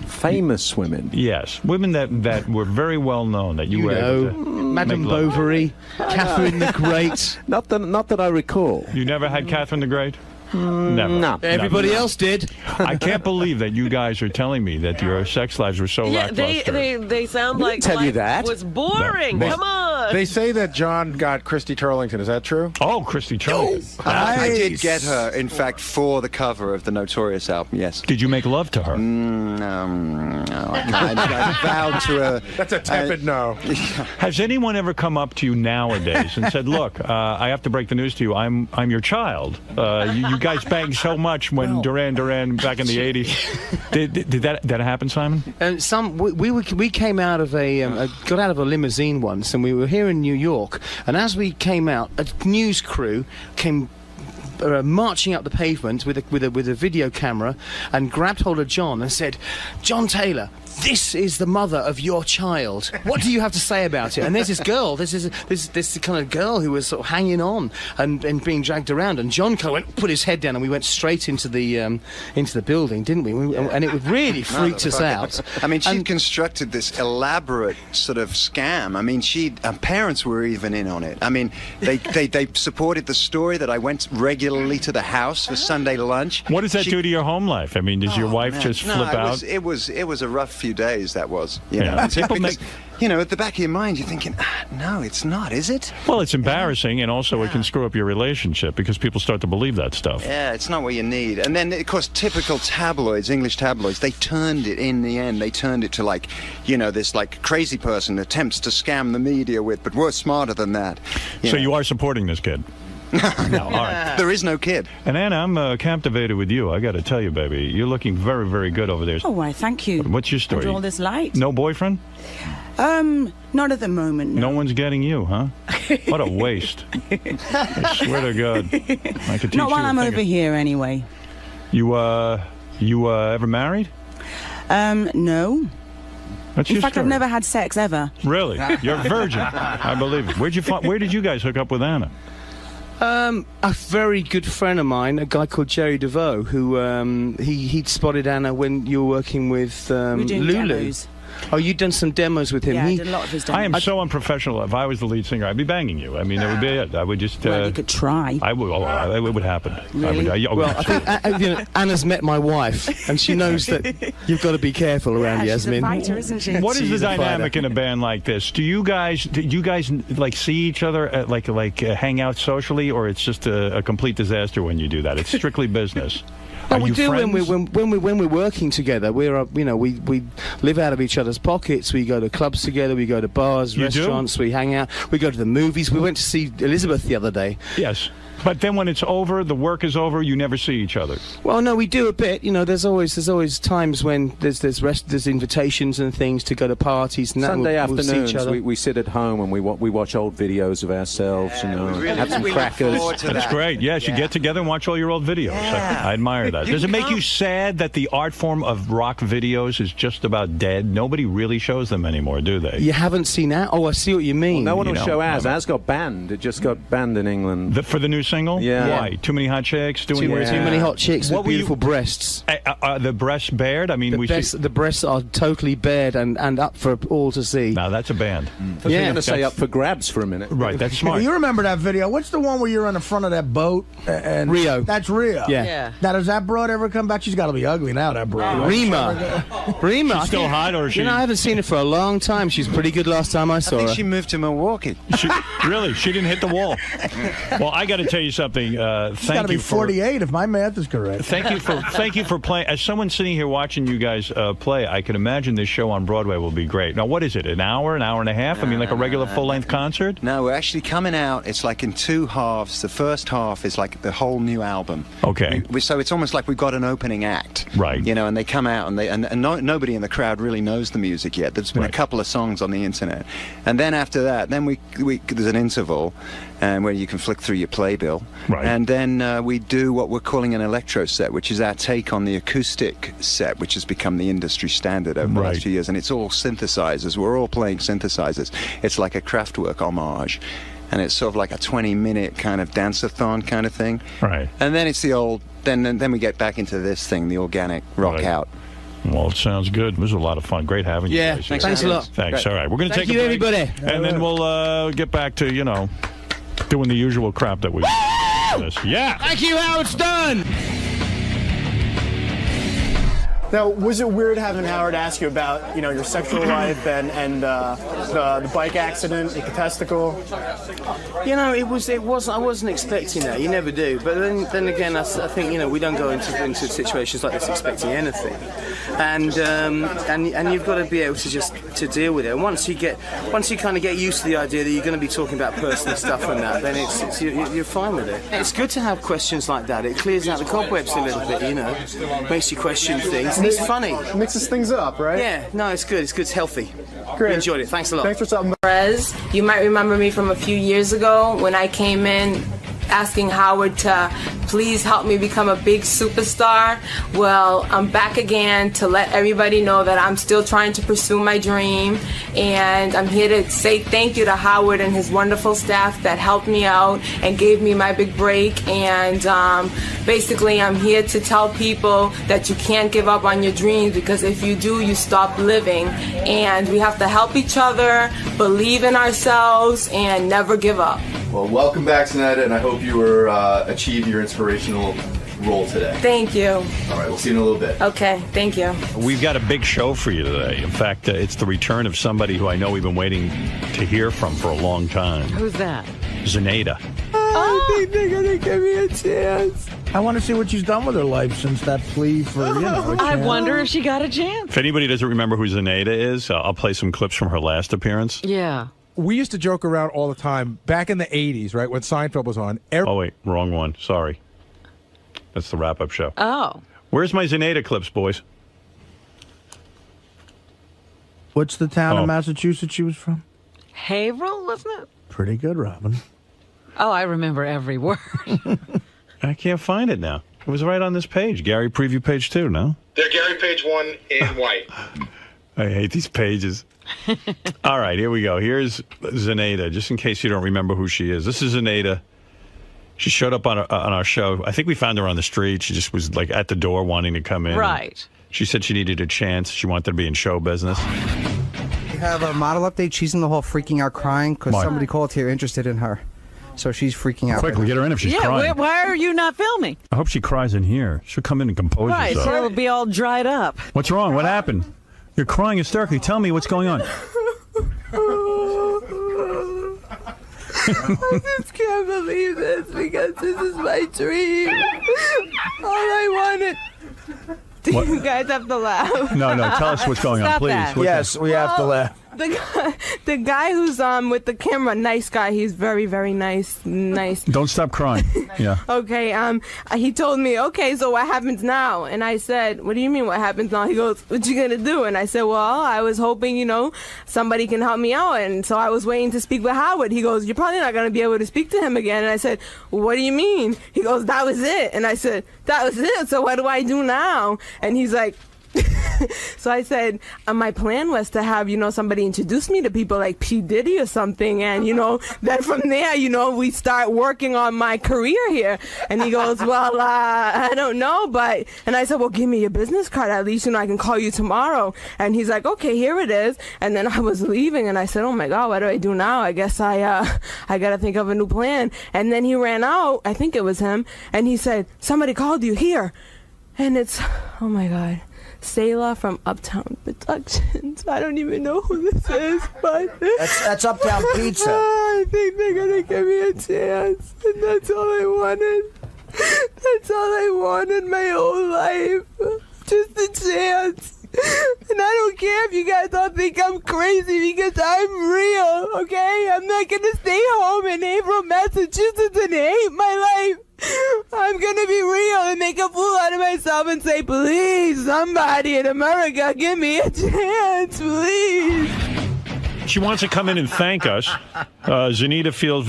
Famous women? Yes, women that were very well known that you were able to Madame Bovary, Catherine the Great. Not that I recall. You never had Catherine the Great? Never. No. Everybody else did. I can't believe that you guys are telling me that your sex lives were so lackluster. They sound We like didn't tell you life that. was boring. No. Come on. They say that John got Christy Turlington. Is that true? Oh, Christy Turlington. I did get her, in fact, for the cover of the Notorious album, yes. Did you make love to her? No, I vowed to her. That's a tepid no. Has anyone ever come up to you nowadays and said, look, I have to break the news to you, I'm your child. You guys banged so much when Duran Duran back in the 80s. Did that happen, Simon? We came out of got out of a limousine once, and we were here in New York, and as we came out, a news crew came marching up the pavement with a video camera and grabbed hold of John and said, "John Taylor, this is the mother of your child. What do you have to say about it?" And there's this girl, this kind of girl who was sort of hanging on and being dragged around, and John kind of put his head down, and we went straight into the building, didn't we? And it really freaked us out. I mean, she'd constructed this elaborate sort of scam. I mean, her parents were even in on it. I mean, they supported the story that I went regularly to the house for Sunday lunch. What does that do to your home life? I mean, does your wife just flip out? It was a rough few days, that was. You know, because, you know, at the back of your mind, you're thinking, no, it's not, is it? Well, it's embarrassing, and also it can screw up your relationship because people start to believe that stuff. Yeah, it's not what you need. And then, of course, typical tabloids, English tabloids, they turned it, in the end, they turned it to, like, you know, this, like, crazy person attempts to scam the media with, but we're smarter than that. So you are supporting this kid? No, all right. There is no kid. And Anna, I'm captivated with you. I got to tell you, baby, you're looking very, very good over there. Oh, why, thank you. What's your story? Under all this light. No boyfriend? Not at the moment, no. No one's getting you, huh? What a waste. I swear to God. I could teach Not while you I'm over here, anyway. You ever married? No. What's In your fact, story? I've never had sex ever. Really? You're a virgin. I believe it. Where did you guys hook up with Anna? A very good friend of mine, a guy called Jerry DeVoe, who he'd spotted Anna when you were working with We're doing Lulu. demos. Oh, you'd done some demos with him. Yeah, I did a lot of his demos. I am so unprofessional. If I was the lead singer, I'd be banging you. I mean, that would be it. I would just... Well, you could try. I would. It would happen. Really? Well, I think you know, Anna's met my wife, and she knows that you've got to be careful around Yasmin. She's a fighter, isn't she? What is the dynamic in a band like this? Do you guys like see each other at, like hang out socially, or it's just a complete disaster when you do that? It's strictly business. No, we do when we're working together. We're we live out of each other's pockets. We go to clubs together. We go to bars, restaurants. We hang out. We go to the movies. We went to see Elizabeth the other day. Yes. But then when it's over, the work is over, you never see each other. Well, no, we do a bit. You know, there's always times when there's invitations and things to go to parties and that. Sunday we'll see each afternoons, other. we sit at home and we watch old videos of ourselves, you know, have some crackers. That's great. Yes, you get together and watch all your old videos. I admire that. Does it make you sad that the art form of rock videos is just about dead? Nobody really shows them anymore, do they? You haven't seen that? Oh, I see what you mean. Well, no one will show Az. Az got banned. It just got banned in England. For the new single? Yeah. Why? Too many hot chicks? Too many hot chicks with beautiful breasts. The breasts bared? I mean, the breasts are totally bared and up for all to see. Now, that's a band. I was going to say up for grabs for a minute. Right, that's smart. Well, you remember that video. What's the one where you're on the front of that boat? And Rio. That's Rio. Yeah. Now, does that broad ever come back? She's got to be ugly now, that broad. Rima. She's still hot, or is she? You know, I haven't seen her for a long time. She's pretty good last time I saw her. I think she moved to Milwaukee. Really? She didn't hit the wall. Well, I got to tell you something. Thank you for 48, if my math is correct. Thank you for playing. As someone sitting here watching you guys play, I can imagine this show on Broadway will be great. Now, what is it? An hour and a half? I mean, like a regular full-length concert? No, we're actually coming out. It's like in two halves. The first half is like the whole new album. Okay. So it's almost like we've got an opening act. Right. You know, and they come out and nobody in the crowd really knows the music yet. There's been a couple of songs on the internet, and then after that, then there's an interval, where you can flick through your playbill, right. And then we do what we're calling an electro set, which is our take on the acoustic set, which has become the industry standard over the last few years, and it's all synthesizers. We're all playing synthesizers. It's like a Kraftwerk homage. And it's sort of like a 20-minute kind of dance-a-thon kind of thing. Right. And then it's the old... Then we get back into this thing, the organic rock out. Well, it sounds good. This was a lot of fun. Great having you guys. Yeah, thanks a lot. Thanks. All right, we're going to take a break. break. Everybody. And then we'll get back to, doing the usual crap that we... business. Yeah. Thank you, Howard Stern. Now, was it weird having Howard ask you about, your sexual life and the bike accident, egotistical? It was. I wasn't expecting that. You never do. But then again, I think we don't go into situations like this expecting anything, and you've got to be able to deal with it. And once you kind of get used to the idea that you're going to be talking about personal stuff and that, then you're fine with it. It's good to have questions like that. It clears out the cobwebs a little bit. Makes you question things. It's funny. Mixes things up, right? Yeah, no, it's good. It's good. It's healthy. Great. We enjoyed it. Thanks a lot. Thanks for stopping by. Perez, you might remember me from a few years ago when I came in asking Howard to please help me become a big superstar. Well, I'm back again to let everybody know that I'm still trying to pursue my dream, and I'm here to say thank you to Howard and his wonderful staff that helped me out and gave me my big break. And basically, I'm here to tell people that you can't give up on your dreams, because if you do, you stop living. And we have to help each other, believe in ourselves, and never give up. Well, welcome back, Zanetta, and I hope you achieve your inspirational role today. Thank you. All right, we'll see you in a little bit. Okay, thank you. We've got a big show for you today. In fact, it's the return of somebody who I know we've been waiting to hear from for a long time. Who's that? Zanetta. I think they're going to give me a chance. I want to see what she's done with her life since that plea for, a chance. I wonder if she got a chance. If anybody doesn't remember who Zanetta is, I'll play some clips from her last appearance. Yeah. We used to joke around all the time back in the 80s, right, when Seinfeld was on. Oh, wait, wrong one. Sorry. That's the wrap-up show. Oh. Where's my Zanetta clips, boys? What's the town in Massachusetts she was from? Haverhill, wasn't it? Pretty good, Robin. Oh, I remember every word. I can't find it now. It was right on this page. Gary preview page 2, no? They're Gary page 1 in white. I hate these pages. All right, here we go. Here's Zanetta, just in case you don't remember who she is. This is Zanetta. She showed up on our show. I think we found her on the street. She just was at the door wanting to come in. Right. She said she needed a chance. She wanted to be in show business. We have a model update. She's in the hall freaking out crying because somebody called here interested in her. So she's freaking out. Quickly, get her in if she's crying. Why are you not filming? I hope she cries in here. She'll come in and compose herself. Right, so it'll be all dried up. What's wrong? What happened? You're crying hysterically. Tell me what's going on. I just can't believe this because this is my dream. All I wanted. You guys have to laugh. No, tell us what's going on, please. Yes, we have to laugh. The guy who's with the camera, nice guy. He's very, very nice. Don't stop crying. Yeah. Okay. He told me, okay, so what happens now? And I said, what do you mean what happens now? He goes, what you gonna do? And I said, well, I was hoping, somebody can help me out. And so I was waiting to speak with Howard. He goes, you're probably not gonna be able to speak to him again. And I said, well, what do you mean? He goes, that was it. And I said, that was it. So what do I do now? And he's like, so I said, my plan was to have, somebody introduce me to people like P. Diddy or something. And, then from there, we start working on my career here. And he goes, well, I don't know. And I said, well, give me your business card. At least, I can call you tomorrow. And he's like, okay, here it is. And then I was leaving and I said, oh my God, what do I do now? I guess I got to think of a new plan. And then he ran out. I think it was him. And he said, somebody called you here. And it's, oh my God. Sayla from Uptown Productions. I don't even know who this is, but that's Uptown Pizza. I think they're gonna give me a chance, and that's all I wanted. That's all I wanted my whole life, just a chance. And I don't care if you guys all think I'm crazy because I'm real, okay? I'm not gonna stay home in Haverhill, Massachusetts and hate my life. I'm gonna be real and make a fool out of myself and say, please, somebody in America, give me a chance, please. She wants to come in and thank us. Zanetta feels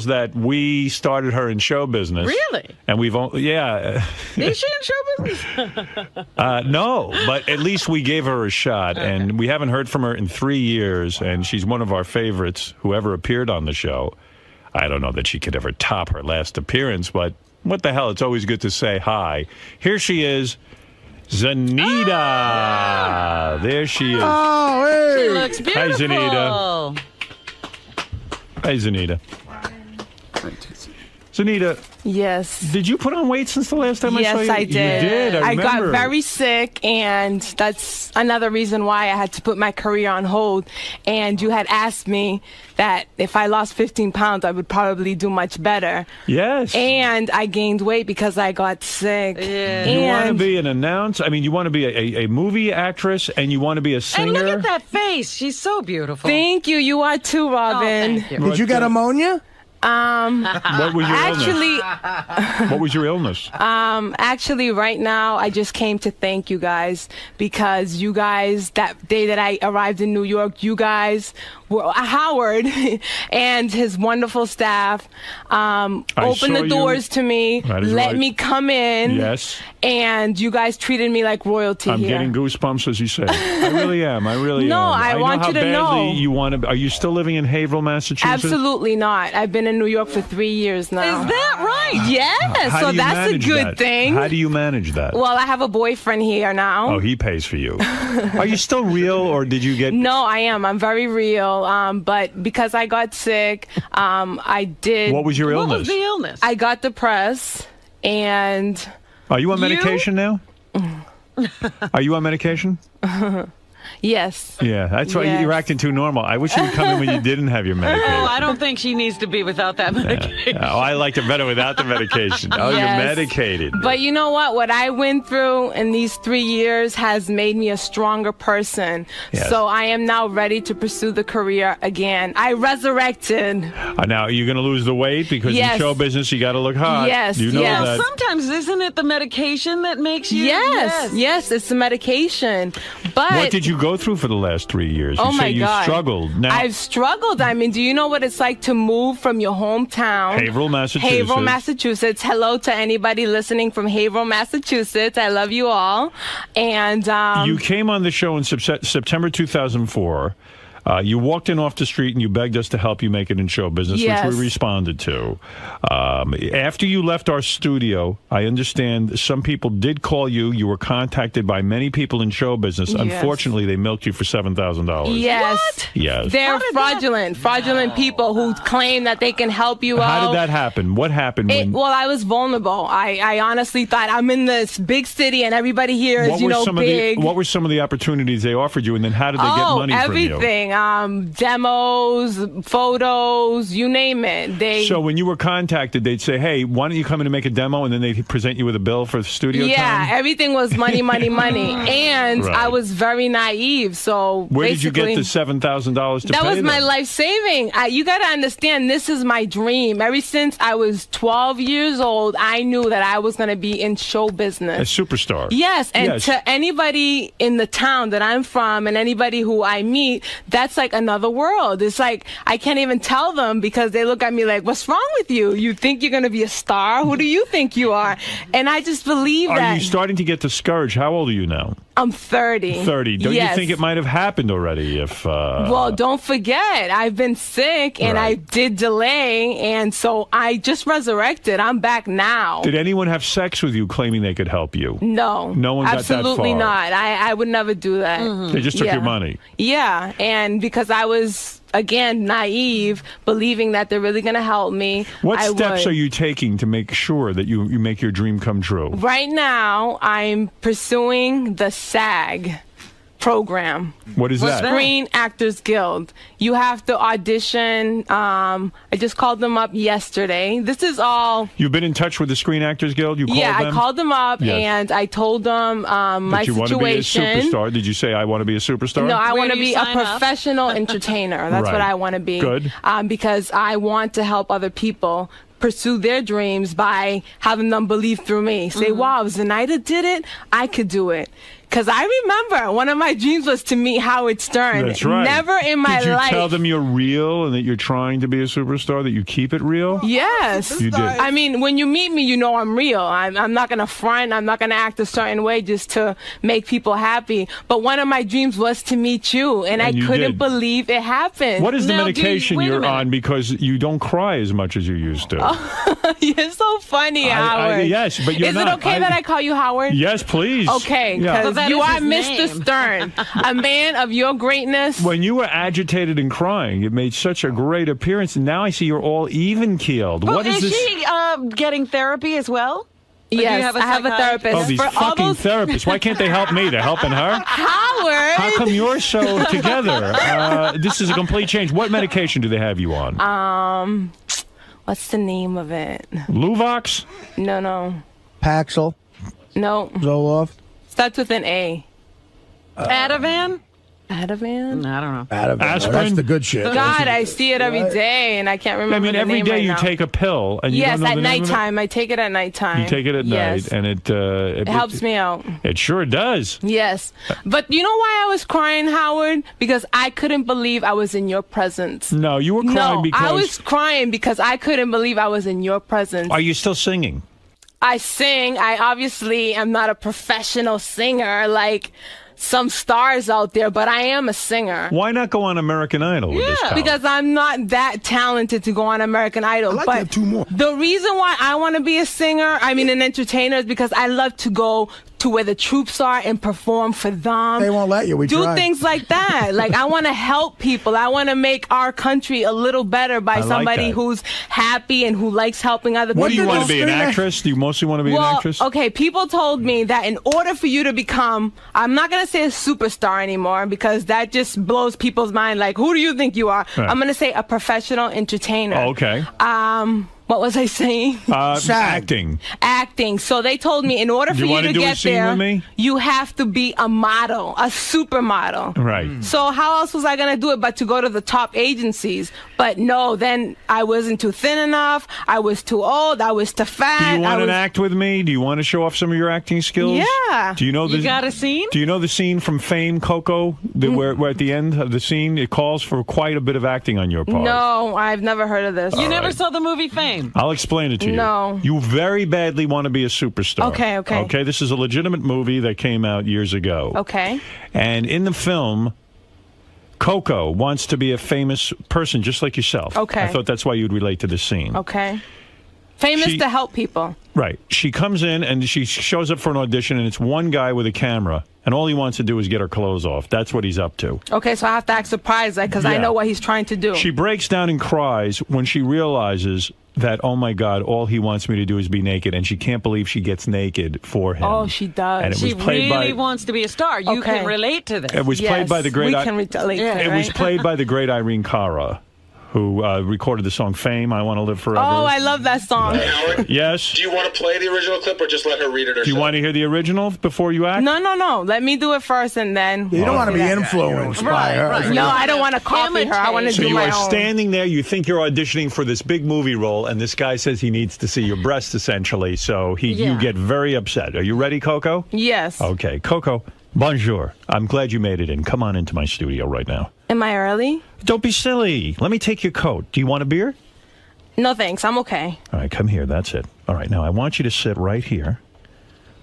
that we started her in show business. Really? And we've only, yeah. Is she in show business? No, but at least we gave her a shot, and we haven't heard from her in 3 years, and she's one of our favorites who ever appeared on the show. I don't know that she could ever top her last appearance, but what the hell? It's always good to say hi. Here she is, Zanetta. Oh! There she is. Oh, hey. She looks beautiful. Hi, Zanetta. Hi, Zanetta. Zanita. Yes. Did you put on weight since the last time I saw you? Yes, I did. You did. I got remember. very sick, and that's another reason why I had to put my career on hold. And you had asked me that if I lost 15 pounds, I would probably do much better. Yes. And I gained weight because I got sick. Yeah. You want to be an announcer? I mean, you want to be a movie actress, and you want to be a singer? And look at that face. She's so beautiful. Thank you. You are too, Robin. thank you. Did you get ammonia? What was your actually, illness? What was your illness? Actually, right now, I just came to thank you guys because you guys, that day that I arrived in New York, you guys were Howard and his wonderful staff opened the doors to me, let me come in. Yes. And you guys treated me like royalty I'm here. getting goosebumps as you say it. I really am. I really am. No, I want you to know. How badly you want to. Are you still living in Haverhill, Massachusetts? Absolutely not. I've been in New York for 3 years now. Is that right? Yes. How So do you that's a manage good that? thing. How do you manage that? Well, I have a boyfriend here now. Oh, he pays for you. Are you still real, or did you get... No, I am. I'm very real. But because I got sick, I did... What was your illness? What was the illness? I got depressed, and... Are you on medication now? Are you on medication? Yes. Yeah, that's why Yes. you're acting too normal. I wish you would come in when you didn't have your medication. Oh, I don't think she needs to be without that medication. Oh, I liked it better without the medication. Oh, Yes. you're medicated. But you know what? What I went through in these 3 years has made me a stronger person. Yes. So I am now ready to pursue the career again. I resurrected. Now, are you going to lose the weight? Because Yes. in show business, you got to look hot. Yes, You know yes. that. Sometimes isn't it the medication that makes you? Yes, it's the medication. But What did you go through for the last 3 years? Oh you my say you God. struggled. Now, I've struggled. I mean, do you know what it's like to move from your hometown? Haverhill, Massachusetts. Haverhill, Massachusetts. Hello to anybody listening from Haverhill, Massachusetts. I love you all. And you came on the show in September 2004. You walked in off the street and you begged us to help you make it in show business, Yes. which we responded to. After you left our studio, I understand some people did call you. You were contacted by many people in show business. Yes. Unfortunately, they milked you for $7,000. yes. Yes. They're fraudulent people who claim that they can help you out. How did that happen? What happened? When, Well, I was vulnerable. I honestly thought I'm in this big city and everybody here is, big. What were some of the opportunities they offered you, and then how did they get money from you? Everything. Demos, photos, you name it. So when you were contacted, they'd say, hey, why don't you come in and make a demo, and then they'd present you with a bill for studio time? Yeah, everything was money, money, money. And Right. I was very naive, so Where did you basically, get the $7,000 to that pay was my them? life saving. You got to understand, this is my dream. Ever since I was 12 years old, I knew that I was going to be in show A business. superstar. Yes, and Yes. to anybody in the town that I'm from and anybody who I meet, that's like another world. It's like I can't even tell them because they look at me like, what's wrong with you? You think you're going to be a star? Who do you think you are? And I just believe Are that. you starting to get discouraged? How old are you now? I'm 30. 30. Don't Yes. you think it might have happened already if... Well, don't forget, I've been sick and I did delay, and so I just resurrected. I'm back now. Did anyone have sex with you claiming they could help you? No. No one got that absolutely far. not. I would never do that. They just took Yeah. your money. Yeah, and because I was, again, naive, believing that they're really going to help me. What I steps would. are you taking to make sure that you make your dream come true? Right now, I'm pursuing the SAG program. What is that? Screen Actors Guild. You have to audition. I just called them up yesterday. This is all... You've been in touch with the Screen Actors Guild? You called them? I called them up Yes. and I told them my That you want situation. to be a superstar? Did you say, I want to be a superstar? No, I Where want to do you be a sign up? professional entertainer. That's Right. what I want to be. Good. Because I want to help other people pursue their dreams by having them believe through me. Say, wow, if Zenaida did it, I could do it. Because I remember one of my dreams was to meet Howard Stern. That's right. Never in my Did you life. tell them you're real and that you're trying to be a superstar, that you keep it real? Yes. You did. I mean, when you meet me, you know I'm real. I'm not going to front. I'm not going to act a certain way just to make people happy. But one of my dreams was to meet you, and I you couldn't did. believe it happened. What is the Now, medication wait a you're minute. on because you don't cry as much as you used to? You're so funny, Howard. yes, but you're Is not. it okay that I call you Howard? Yes, please. Okay, Yeah. because You is are his Mr. name. Stern, a man of your greatness. When you were agitated and crying, you made such a great appearance, and now I see you're all even-keeled. Well, What is this? she getting therapy as well? Or do you Yes, I have a therapist. Oh, these fucking therapists. Why can't they help me? They're helping her? Howard! How come you're so together? This is a complete change. What medication do they have you on? What's the name of it? Luvox? No. Paxil? No. Zoloft? Starts with an A. Ativan? Ativan? I don't know. Ativan. Aspirin? That's the good shit. God, I see it every day, and I can't remember I mean, the every name day right you now. take a pill. And you Yes, don't know at the name of it? nighttime. I take it at nighttime. You take it at Yes. night, and It helps me out. It sure does. Yes. But you know why I was crying, Howard? Because I couldn't believe I was in your presence. No, you were crying No, because... I was crying because I couldn't believe I was in your presence. Are you still singing? I sing. I obviously am not a professional singer like some stars out there, but I am a singer. Why not go on American Idol with this talent? Because I'm not that talented to go on American Idol. like but to have two more. The reason why I want to be a singer, an entertainer, is because I love to go to where the troops are and perform for them. They won't let you. We do tried. things like that. Like, I want to help people. I want to make our country a little better by I like somebody that. who's happy and who likes helping other people. What do you want to be, an actress? Do you mostly want to be an actress? Okay, people told me that in order for you to become, I'm not going to say a superstar anymore because that just blows people's mind. Like, who do you think you are? Right. I'm going to say a professional entertainer. Oh, okay. What was I saying? Acting. Acting. So they told me in order Do for you you wanna to do a get scene there, with me? you have to be a model, a supermodel. Right. So how else was I going to do it but to go to the top agencies? But no, then I wasn't too thin enough. I was too old. I was too fat. Do you want I to was... act with me? Do you want to show off some of your acting skills? Yeah. Do you know You got a scene? Do you know the scene from Fame, Coco, where at the end of the scene it calls for quite a bit of acting on your part? No, I've never heard of this. You never saw the movie Fame? I'll explain it to you. No. You very badly want to be a superstar. Okay. Okay, this is a legitimate movie that came out years ago. Okay. And in the film, Coco wants to be a famous person just like yourself. Okay. I thought that's why you'd relate to this scene. Okay. Famous to help people. Right. She comes in and she shows up for an audition, and it's one guy with a camera, and all he wants to do is get her clothes off. That's what he's up to. Okay, so I have to act surprised because I Yeah. know what he's trying to do. She breaks down and cries when she realizes that, oh my God, all he wants me to do is be naked, and she can't believe she gets naked for him. Oh, she does. And it She was played really by, wants to be a star. You Okay. can relate to this. It was played by the great. We can relate to it, It was right? played by the great Irene Cara, who recorded the song "Fame." I want to live forever. Oh, I love that song. Yes. Do you want to play the original clip or just let her read it herself? Do you want to hear the original before you act? No. Let me do it first and then. You don't want to be influenced by her. No, I don't want to copy her. I want to So do you my are own. standing there, you think you're auditioning for this big movie role, and this guy says he needs to see your breasts, essentially, so you Yeah. get very upset. Are you ready, Coco? Yes. Okay, Coco, bonjour. I'm glad you made it in. Come on into my studio right now. Am I early? Don't be silly. Let me take your coat. Do you want a beer? No, thanks. I'm okay. All right, come here. That's it. All right, now I want you to sit right here.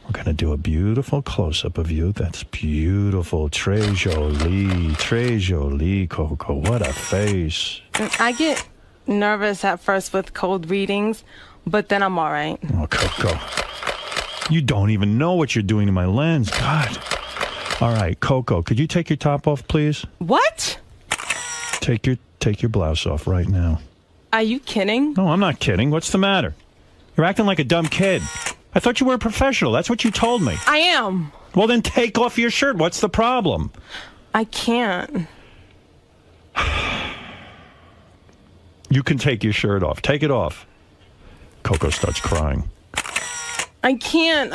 We're going to do a beautiful close-up of you. That's beautiful. Très jolie, Coco. What a face. I get nervous at first with cold readings, but then I'm all right. Oh, Coco. You don't even know what you're doing to my lens. God. All right, Coco, could you take your top off, please? What? Take your blouse off right now. Are you kidding? No, I'm not kidding. What's the matter? You're acting like a dumb kid. I thought you were a professional. That's what you told me. I am. Well, then take off your shirt. What's the problem? I can't. You can take your shirt off. Take it off. Coco starts crying. I can't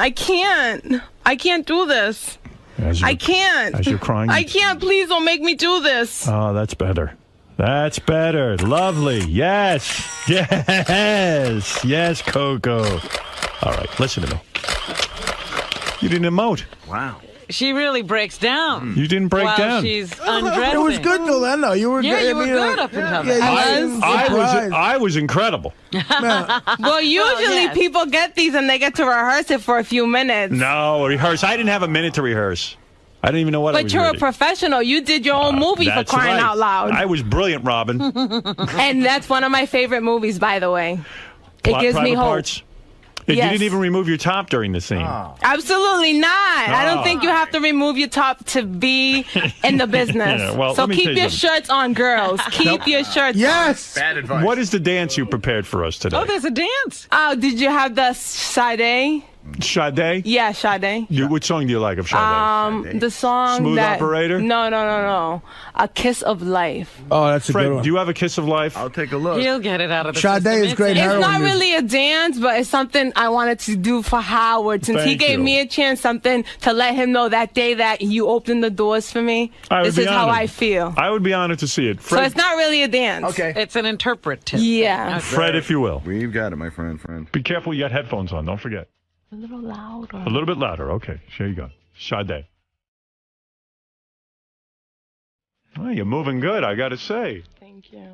do this. I can't. As you're crying. I can't. Please don't make me do this. Oh, that's better. That's better. Lovely. Yes. Yes, Coco. All right, listen to me. You didn't emote. Wow. She really breaks down. You didn't break while down. She's undressing. It was good till then, though. You were Yeah, good. you were good up until then. I was incredible. Well, usually people get these and they get to rehearse it for a few minutes. No, rehearse. I didn't have a minute to rehearse. I didn't even know what I But was you're reading. a professional. You did your own movie for That's crying right. out loud. I was brilliant, Robin. And that's one of my favorite movies, by the way. It gives me Private hope. Parts. You Yes. didn't even remove your top during the scene. Absolutely not. I don't think you have to remove your top to be in the business. Yeah, well, so let me keep tell you your something. shirts on, girls. Keep your shirts Yes. Bad advice. What is the dance you prepared for us today? Oh, there's a dance. on. Oh, did you have the Sade? Sade? Yeah, Sade. Which song do you like of Sade? The song Smooth that... Operator? No. A Kiss of Life. Oh, that's a Fred, good one. do you have a Kiss of Life? I'll take a look. He'll get it out of the Sade system. is great It's heroin not music. really a dance, but it's something I wanted to do for Howard since he Thank gave you. me a chance, something to let him know that day that you opened the doors for me. I would This be is how honored. I feel. I would be honored to see it. So Fred, it's not really a dance. Okay. It's an interpretive. Yeah. Fred, if you will. We've got it, my friend. Be careful, you got headphones on. Don't forget. A little louder. A little bit louder. Okay, here you go. Sade. Oh, you're moving good, I got to say. Thank you.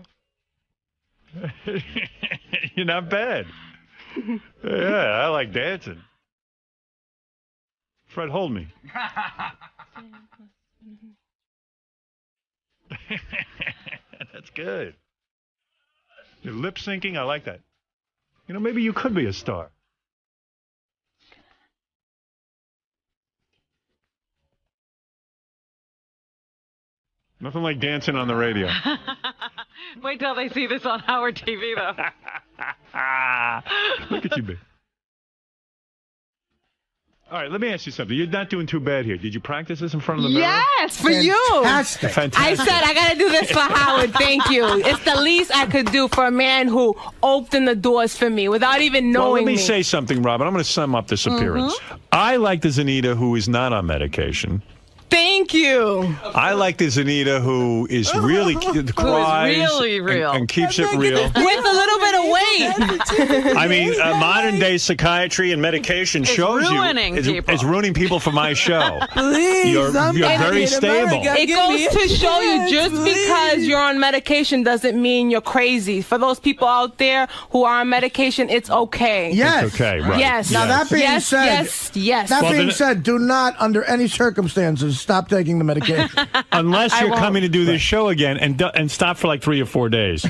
You're not bad. Yeah, I like dancing. Fred, hold me. That's good. You're lip syncing. I like that. You know, maybe you could be a star. Nothing like dancing on the radio. Wait till they see this on Howard TV, though. Look at you, babe. All right, let me ask you something. You're not doing too bad here. Did you practice this in front of the mirror? Yes, for you. Fantastic. Fantastic. I said I gotta do this for Howard. Thank you. It's the least I could do for a man who opened the doors for me without even knowing Well, let me me. say something, Robin. I'm going to sum up this appearance. I like the Zanita who is not on medication. Thank you. I like the Zanita who is really cries really real. and keeps it real. With a little bit of weight. I mean, modern day psychiatry and medication shows ruining you people. it's ruining people for my show. Please, You're very stable. It goes to show you just because you're on medication doesn't mean you're crazy. For those people out there who are on medication, it's okay. Yes. It's okay, right. Yes. Now, that being yes, said, yes. That Well, being then- said, do not, under any circumstances, stop taking the medication. Unless I you're won't. coming to do this show again and stop for like 3 or 4 days.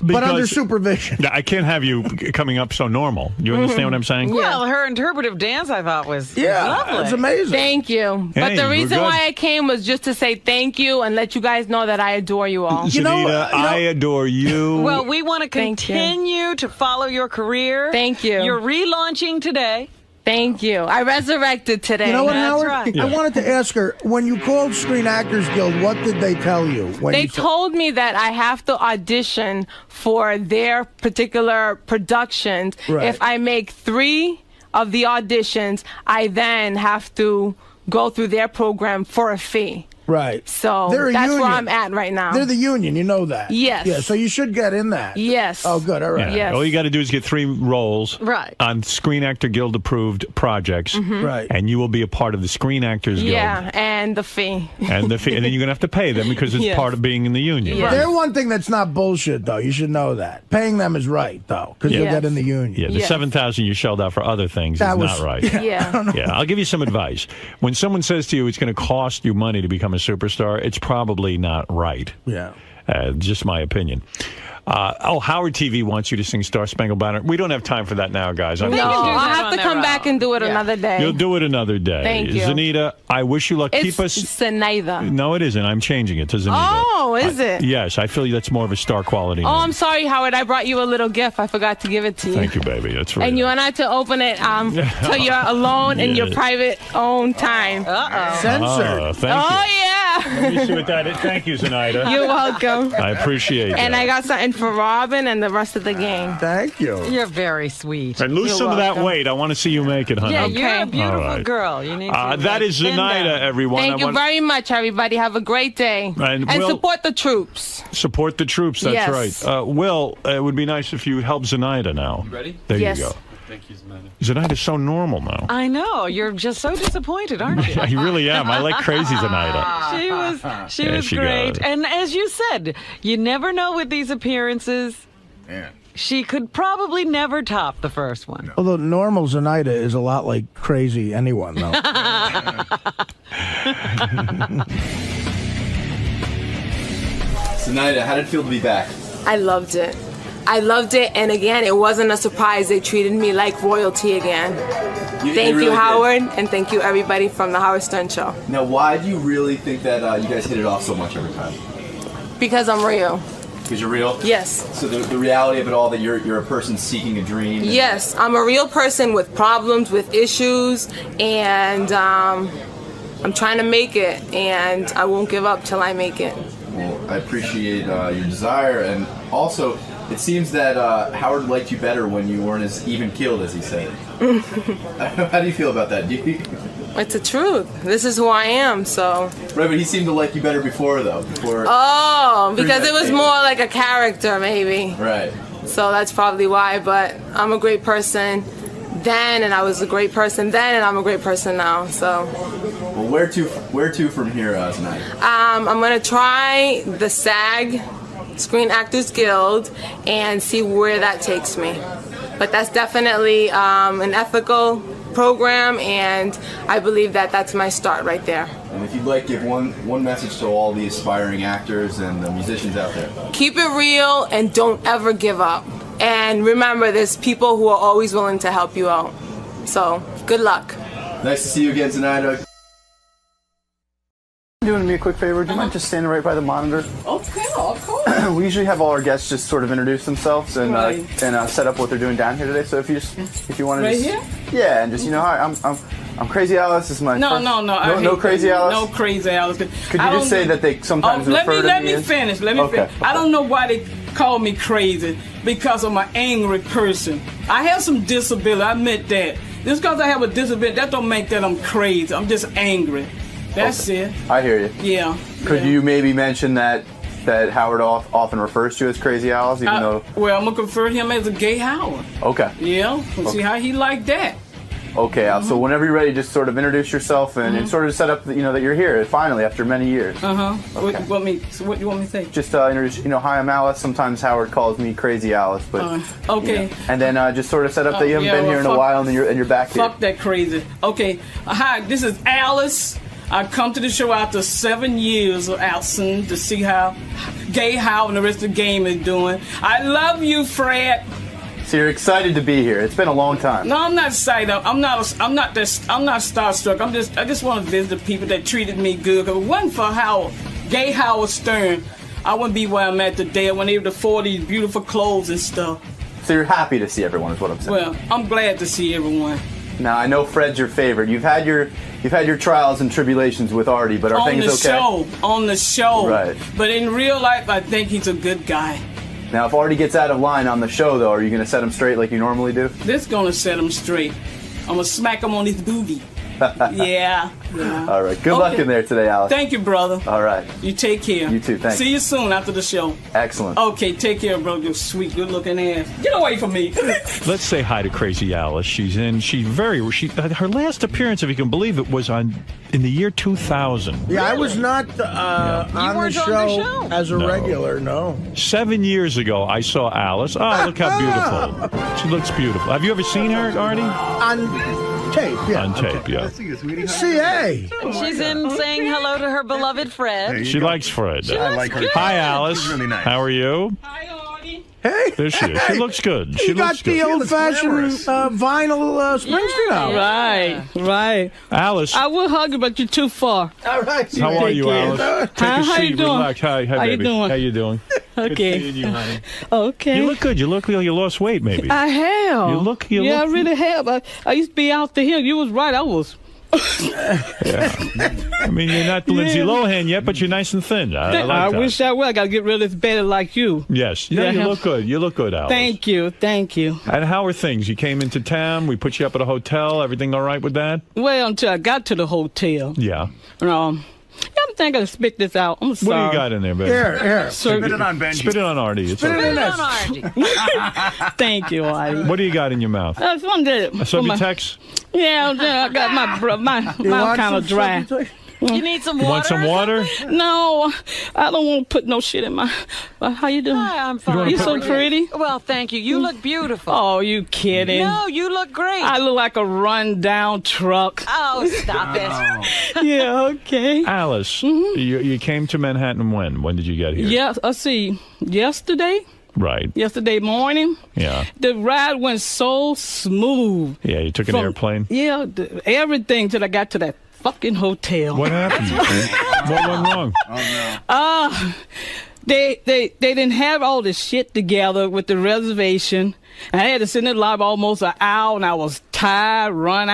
But under Because supervision. I can't have you coming up so normal. You understand what I'm saying? Well, her interpretive dance, I thought, was Yeah, lovely. it's amazing. Thank you. Hey, But the we're reason good. why I came was just to say thank you and let you guys know that I adore you all. Zanita, I adore you. Well, we want to Thank you. continue to follow your career. Thank you. You're relaunching today. Thank you. I resurrected today. You know what, That's Howard? right. I wanted to ask her, when you called Screen Actors Guild, what did they tell you? When They you said- told me that I have to audition for their particular productions. Right. If I make 3 of the auditions, I then have to go through their program for a fee. Right. So They're a that's union. where I'm at right now. They're the union, you know that. Yes. Yeah, so you should get in that. Yes. Oh, good, all right. Yeah. Yes. All you got to do is get 3 roles Right. on Screen Actor Guild approved projects, Right. and you will be a part of the Screen Actors Guild. Yeah, and the fee. And then you're going to have to pay them because it's Yes. part of being in the union. Yes. They're one thing that's not bullshit, though. You should know that. Paying them is right, though, because you'll Yes. get in the union. Yeah, the Yes. $7,000 you shelled out for other things That is was- not right. Yeah. Yeah, I'll give you some advice. When someone says to you it's going to cost you money to become a superstar, it's probably not right. Yeah. Just my opinion. Howard TV wants you to sing Star Spangled Banner. We don't have time for that now, guys. I'm No, sorry. I'll have on to their come own. back and do it another day. You'll do it another day. Thank you. Zanita, I wish you luck. It's Keep us. Zenaida. No, it isn't. I'm changing it to Zanita. Oh, is it? Yes, I feel that's more of a star quality. Oh, name. I'm sorry, Howard. I brought you a little gift. I forgot to give it to you. Thank you, baby. That's right. And you and I to open it till you're alone in your Yes. private own time. Censored. Thank Oh, you. yeah. Let me see what that is. Thank you, Zenaida. You're welcome. I appreciate it. And I got something for Robin and the rest of the gang. Thank you. You're very sweet. And lose You're some of that welcome. weight. I want to see you make it, honey. Yeah, you're a Okay. beautiful All right. girl. You need to. That is thin Zenaida, down. everyone. Thank you very much, everybody. Have a great day. And Will- support the troops. Support the troops. That's Yes. right. Will, it would be nice if you would help Zenaida now. You ready? There Yes. you go. Thank you, Samantha. Zenaida's so normal now. I know. You're just so disappointed, aren't you? I really am. I like crazy Zenaida. She Yeah, was she great. got it. And as you said, you never know with these appearances. Yeah. She could probably never top the first one. Although normal Zenaida is a lot like crazy anyone, though. Zenaida, how did it feel to be back? I loved it. I loved it, and again, it wasn't a surprise. They treated me like royalty again. Thank you, Howard, and thank you, everybody from the Howard Stern Show. Now, why do you really think that you guys hit it off so much every time? Because I'm real. Because you're real? Yes. So the reality of it all, that you're a person seeking a dream? Yes, I'm a real person with problems, with issues, and I'm trying to make it, and I won't give up till I make it. Well, I appreciate your desire, and also, it seems that Howard liked you better when you weren't as even-keeled as he said. How do you feel about that? It's the truth. This is who I am, so. Right, but he seemed to like you better before, though. Oh, because it was more like a character, maybe. Right. So that's probably why, but I'm a great person then, and I was a great person then, and I'm a great person now, so. Well, where to from here tonight? I'm going to try the SAG, Screen Actors Guild, and see where that takes me. But that's definitely an ethical program, and I believe that that's my start right there. And if you'd like, give one message to all the aspiring actors and the musicians out there. Keep it real and don't ever give up. And remember, there's people who are always willing to help you out. So, good luck. Nice to see you again tonight. Doing me a quick favor, do you mind just standing right by the monitor? Okay, of course. We usually have all our guests just sort of introduce themselves and set up what they're doing down here today. So if you want to right just here? Yeah, and just hi, I'm Crazy Alice. This is my first, no Crazy Alice. No Crazy Alice. Could you just say that they sometimes refer to me? Let me finish. I don't know why they call me crazy, because I'm an angry person. I have some disability. I admit that. Just because I have a disability, that don't make that I'm crazy. I'm just angry. That's it. I hear you. Yeah. Could you maybe mention that Howard often refers to as Crazy Alice, even though? Well, I'm gonna refer him as a gay Howard. Okay. Yeah. We'll see how he like that. Okay. So whenever you're ready, just sort of introduce yourself and sort of set up that you're here finally after many years. Okay. What do you want me to say? Just introduce. Hi, I'm Alice. Sometimes Howard calls me Crazy Alice, but okay. And then just sort of set up that you haven't been here in a while, and you're back here. Fuck that crazy. Okay. Hi, this is Alice. I come to the show after 7 years of absence to see how gay Howard and the rest of the game is doing. I love you, Fred. So you're excited to be here. It's been a long time. No, I'm not excited. I'm not starstruck. I just want to visit the people that treated me good. If it wasn't for gay Howard Stern, I wouldn't be where I'm at today. I wouldn't be able to afford these beautiful clothes and stuff. So you're happy to see everyone, is what I'm saying. Well, I'm glad to see everyone. Now I know Fred's your favorite. You've had your trials and tribulations with Artie, but are things okay? On the show. Right. But in real life, I think he's a good guy. Now, if Artie gets out of line on the show, though, are you going to set him straight like you normally do? This is going to set him straight. I'm going to smack him on his booty. Yeah. All right. Good luck in there today, Alice. Thank you, brother. All right. You take care. You too. Thanks. See you soon after the show. Excellent. Okay, take care, bro. You sweet, good-looking ass. Get away from me. Let's say hi to Crazy Alice. She's in. Her last appearance, if you can believe it, was in the year 2000. Yeah, I was not on the show as a regular. No. 7 years ago, I saw Alice. Oh, look how beautiful. She looks beautiful. Have you ever seen her, Artie? On tape, yeah. On tape, yeah. CA. She's in saying hello to her beloved Fred. She likes Fred. I like her. Hi, Alice. She's really nice. How are you? Hi, Artie. Hey. There she is. She looks good. You got the old-fashioned vinyl Springsteen out. Right. Alice. I will hug you, but you're too far. All right. How are you, Alice? Take a How seat. you doing? Relax. Hi, How baby. you doing? How you doing? Okay. Good seeing you, honey. Okay. You look good. You look like you lost weight, maybe. I have. You look. I really have. I used to be out there. You was right. I was. Yeah. I mean, you're not Lindsay Lohan yet, but you're nice and thin. I like that. wish I were. I got to get rid of this belly like you. Yes. You look good. You look good, Alice. Thank you. And how are things? You came into town. We put you up at a hotel. Everything all right with that? Well, until I got to the hotel. Yeah. I think I gotta spit this out. I'm sorry. What do you got in there, baby? Here. Spit it on Benji. Spit it on Artie. Spit it on Artie. Thank you, Artie. What do you got in your mouth? That's one that. Subutex? Yeah, I got my mouth kind of dry. You need some water? You want some water? No, I don't want to put no shit in my... How you doing? Hi, I'm fine. You so pretty. Well, thank you. You look beautiful. Oh, you kidding? No, you look great. I look like a run-down truck. Oh, stop it. Yeah, okay. Alice, you came to Manhattan when? When did you get here? Yes, let's see. Yesterday? Right. Yesterday morning. Yeah. The ride went so smooth. Yeah, you took an airplane? Yeah, everything till I got to that fucking hotel. What happened? What went wrong? Oh, no. They didn't have all this shit together with the reservation. I had to sit in the lobby almost an hour, and I was tired, run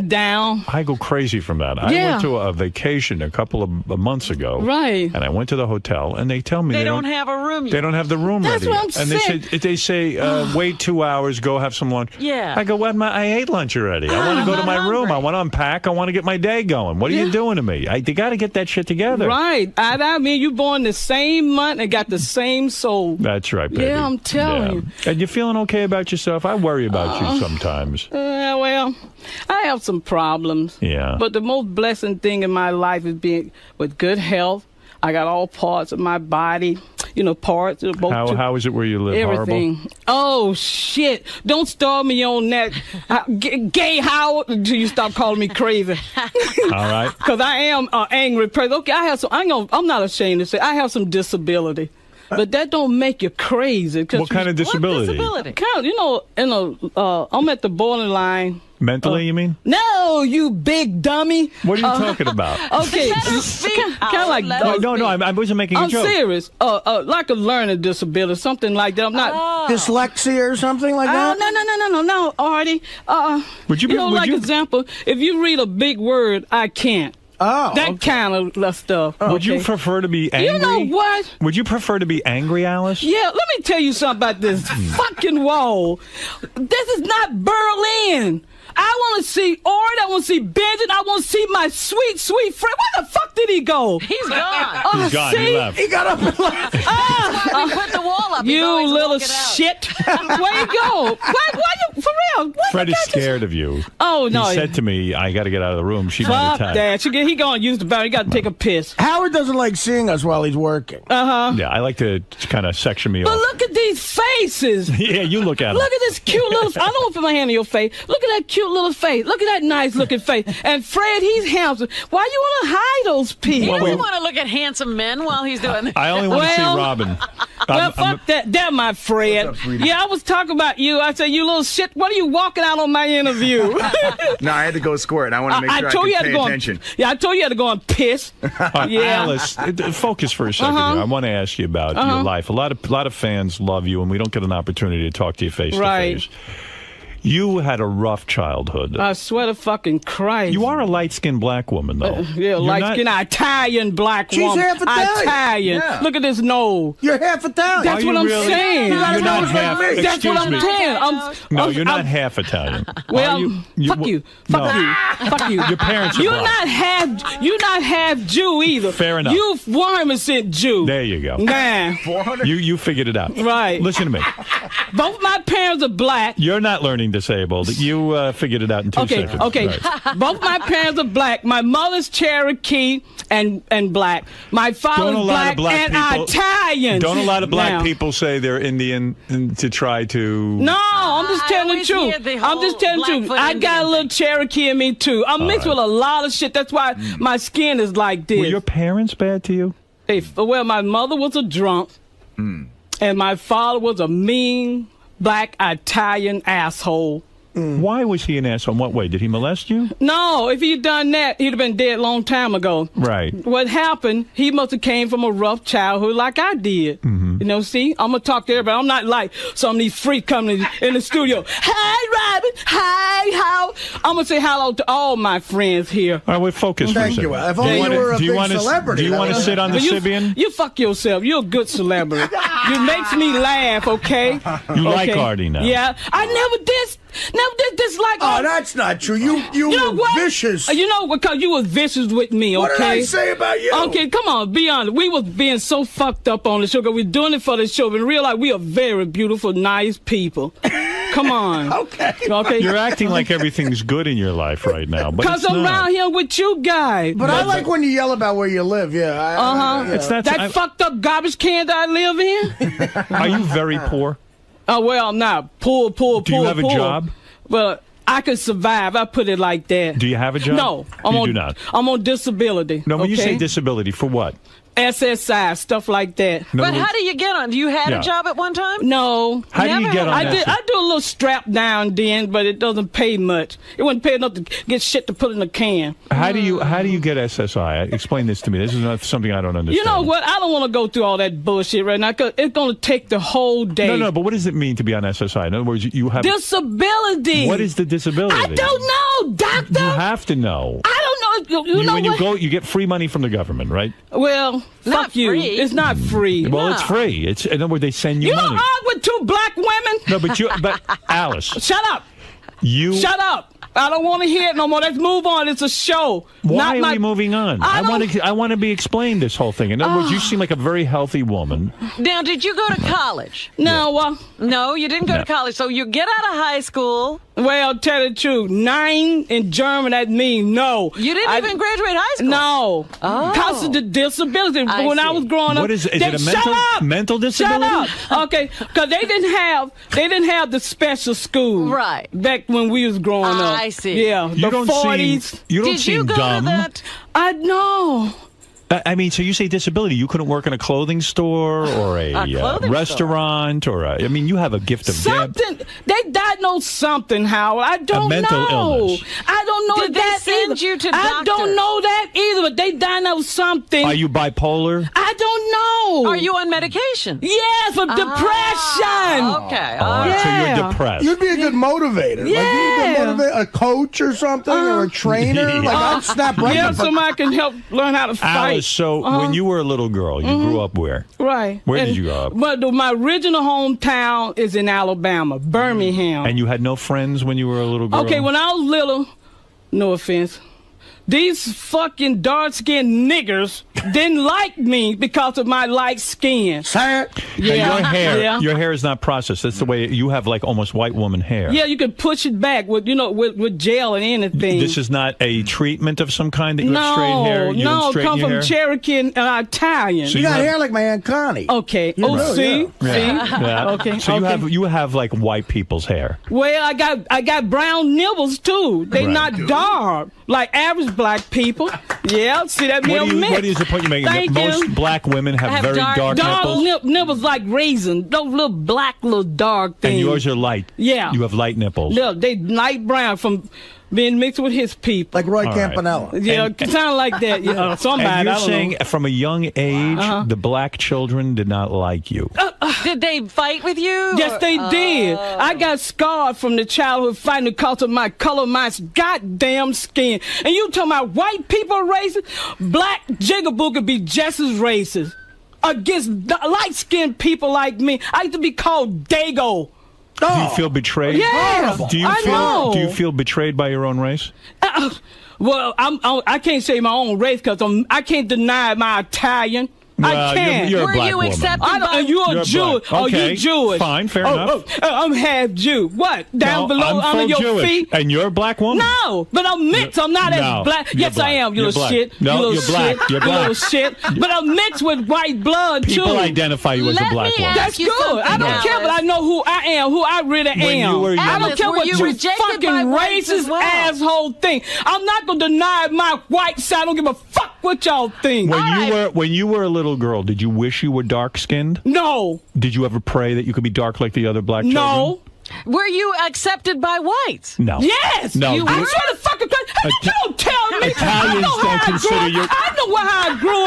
down. I go crazy from that. I went to a vacation a couple of months ago. Right. And I went to the hotel, and they tell me they don't have a room yet. They don't have the room That's ready. what I'm saying. And they say, wait 2 hours, go have some lunch. Yeah. I go, I ate lunch already. I want to go to my room. I want to unpack. I want to get my day going. What are you doing to me? They got to get that shit together. Right. I mean, you born the same month and got the same soul. That's right, baby. Yeah, I'm telling you. And you feeling okay about yourself? I worry about you sometimes. Well, I have some problems. Yeah. But the most blessing thing in my life is being with good health. I got all parts of my body, parts. How is it where you live? Everything. Horrible? Oh, shit. Don't start me on that. Gay Howard until you stop calling me crazy. All right. Because I am an angry person. Okay, I'm not ashamed to say I have some disability. But that don't make you crazy. What kind of disability? Kind of, I'm at the borderline. Mentally, you mean? No, you big dummy. What are you talking about? Okay, kind of like no, I wasn't making a joke. I'm serious. Like a learning disability, something like that. I'm not dyslexia or something like that. No, Artie. Example, if you read a big word, I can't. Oh, that kind of stuff. Would you prefer to be angry? You know what? Would you prefer to be angry, Alice? Yeah, let me tell you something about this fucking wall. This is not Berlin. I want to see Art. I want to see Benjamin. I want to see my sweet, sweet friend. Where the fuck did he go? He's gone. He's gone. See? He left. He got up and left. We put the wall up. You little shit. Where you go? Why you, for real? Fred is scared of you. Oh, no. He said to me, I got to get out of the room. She might Fuck attack. that. He going to use the bathroom. He got to take a piss. Howard doesn't like seeing us while he's working. Yeah, I like to kind of section me But off. look at these faces. Yeah, you look at them. Look at this cute little I don't want to put my hand in your face. Look at that cute little face. Look at that nice looking face. And Fred, he's handsome. Why you want to hide those people? He doesn't want to look at handsome men while he's doing this. I only want to see Robin. Well, fuck that. That, my Fred. Yeah, I was talking about you. I said, you little shit, what are you walking out on my interview? No, I had to go squirt. I want to make sure I could pay attention. Yeah, I told you had to go and piss. Yeah. Alice, focus for a second here. I want to ask you about your life. A lot of fans love you, and we don't get an opportunity to talk to you face to face. You had a rough childhood. I swear to fucking Christ. You are a light-skinned black woman, though. Light-skinned Italian black woman. She's half Italian. Yeah. Look at this nose. You're half Italian. That's what I'm saying. You're not half. That's what I'm saying. No, you're not half Italian. Well, fuck you. Fuck you. Fuck you. Your parents are black. You're not half Jew either. Fair enough. You 100% Jew. There you go. Nah. You figured it out. Right. Listen to me. Both my parents are black. You're not learning disabled. You figured it out in 2 seconds. Okay. Right. Both my parents are black. My mother's Cherokee and black. My father's black and Italian. Don't a lot of black people say they're Indian to try to... No, I'm just telling the truth. I'm just telling the truth. I got a little Cherokee in me, too. I'm mixed with a lot of shit. That's why my skin is like this. Were your parents bad to you? Well, my mother was a drunk, and my father was a mean, black Italian asshole. Why was he an asshole? In what way? Did he molest you? No, if he'd done that, he'd have been dead a long time ago. Right. What happened, he must have came from a rough childhood like I did. You know, see? I'm going to talk to everybody. I'm not like some of these freaks coming in the studio. Hi, Robin. Hi, how? I'm going to say hello to all my friends here. All right, we're focused for a second. Thank you. If only you were a big celebrity. Do you want to sit on the Sybian? You fuck yourself. You're a good celebrity. You makes me laugh, okay? You like Artie now. Yeah. I never dislike. Oh, that's not true. You were vicious. You know, because you was vicious with me, okay? What did I say about you? Okay, come on, be honest. We was being so fucked up on the show because we're doing it for the show, but realize we are very beautiful, nice people. Come on. Okay. You're acting like everything's good in your life right now, but because I'm around here with you guys. But I like when you yell about where you live. Yeah. It's that fucked up garbage can that I live in. Are you very poor? Oh, well, I'm not poor. Do you have a job? Well, I could survive. I put it like that. Do you have a job? No. You do not. I'm on disability. No, when you say disability, for what? SSI, stuff like that. But how do you get on? You had a job at one time? No. How do you get on I do a little strap down then, but it doesn't pay much. It wouldn't pay enough to get shit to put in a can. How do you get SSI? Explain this to me. This is not something I don't understand. You know what? I don't want to go through all that bullshit right now, because it's going to take the whole day. No, but what does it mean to be on SSI? In other words, you have... Disability. What is the disability? I don't know, doctor. You have to know. I don't know. You know when you go, you get free money from the government, right? Well, fuck you. Free. It's not free. Well, it's free. It's in other words, they send you money. You don't argue with two black women? No, but Alice. Shut up. Shut up. I don't want to hear it no more. Let's move on. It's a show. Why are we moving on? I want to be explained this whole thing. In other words, you seem like a very healthy woman. Now, did you go to college? No. No, you didn't go to college. So you get out of high school. Well, tell the truth. 9 in German, that means no. You didn't even graduate high school? No. Because of the disability. When I was growing up. What is it? Is it a mental disability? Shut up. Okay. Because they didn't have the special school. Right. Back when we was growing up. I see. Yeah. You don't 40s. You don't seem dumb. To that? I know. I mean, so you say disability. You couldn't work in a clothing store or a restaurant or I mean, you have a gift of gab. They diagnosed something, Howard. I don't know. A mental illness. I don't know Did they send you to I don't know that either, but they diagnosed something. Are you bipolar? I don't know. Are you on medication? Yes, for depression. Okay. All right, so you're depressed. You'd be a good motivator. Yeah. Like, you'd be a coach or something, or a trainer. Like, I'd snap right up. Somebody can help learn how to fight. So when you were a little girl, you grew up where? Right. Where did you grow up? But my original hometown is in Alabama, Birmingham. And you had no friends when you were a little girl? Okay, when I was little, no offense, these fucking dark-skinned niggers didn't like me because of my light skin. Sad. Yeah. Your hair is not processed. That's the way you have, like, almost white woman hair. Yeah, you can push it back with gel and anything. This is not a treatment of some kind that you have straight hair? No, come from Cherokee and Italian. So you got hair like my Aunt Connie. Okay. See? Yeah. Okay. So you have like white people's hair. Well, I got brown nibbles too. They not dark like average black people. Yeah, see that meal mix. What is the point you're making? That most black women have very dark nipples? Nipples like raisin. Those little black, little dark things. And yours are light. Yeah. You have light nipples. Look, they light brown from being mixed with his people. Like Roy Campanella. Right. Yeah, kind of like that. Yeah, somebody. And you're saying from a young age, the black children did not like you. Did they fight with you? Yes, they did. I got scarred from the childhood fighting because of my color, my goddamn skin. And you talking about white people racist? Black jigaboo could be just as racist against light-skinned people like me. I used to be called Dago. Do you feel betrayed? Yeah. Do you feel betrayed by your own race? Well, I can't say my own race because I can't deny my Italian. Well, I can't. You're a Were black you woman. accepted? You're Jewish. Okay. Oh, you Jewish. Fine, fair enough. I'm half Jew. What? Down below I'm under your Jewish. feet? And you're a black woman? No, but I'm mixed. I'm not as black. Yes, black. I am. You little black. shit. No, you little you're black. shit. You're You black. little shit. But I'm mixed with white blood too. People identify you as a black woman. That's good. I don't care, but I know who I am, who I really am. You were young, I don't care what you fucking racist asshole think. I'm not gonna deny my white side. I don't give a fuck what y'all think. When you were a little girl, did you wish you were dark-skinned? No. Did you ever pray that you could be dark like the other black children? No. Were you accepted by whites? No. Yes. No. I swear to fucking God. You don't tell me. Italians don't consider you. I know how I grew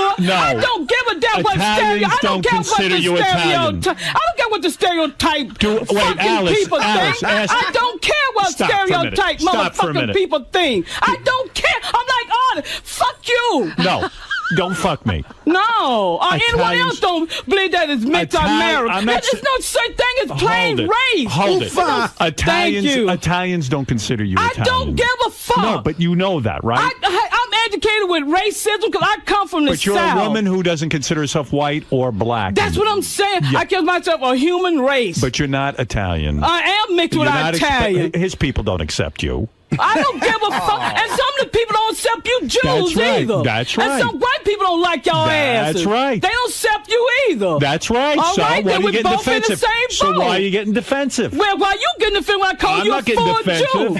up. No. I don't give a damn what stereotype. I don't care what the stereotype. I don't care what the stereotype. Wait, Alice, people think. I don't care what stereotype motherfucking people think. I don't care. I'm like, oh, fuck you. No. Don't fuck me. No. Anyone else don't believe that it's mixed America. There's no such thing as plain race. Hold it. Italians don't consider you Italian. I don't give a fuck. No, but you know that, right? I'm educated with racism because I come from the South. But you're a woman who doesn't consider herself white or black. That's what I'm saying. Yeah. I consider myself a human race. But you're not Italian. I am mixed with Italian. His people don't accept you. I don't give a fuck. And some of the people don't accept you Jews either. That's right. And some white people don't like y'all asses. That's right. They don't accept you either. That's right. All so right, why then are you we getting both defensive? in the same So boat. why are you getting defensive? Well, why you getting defensive when I call you a full Jew?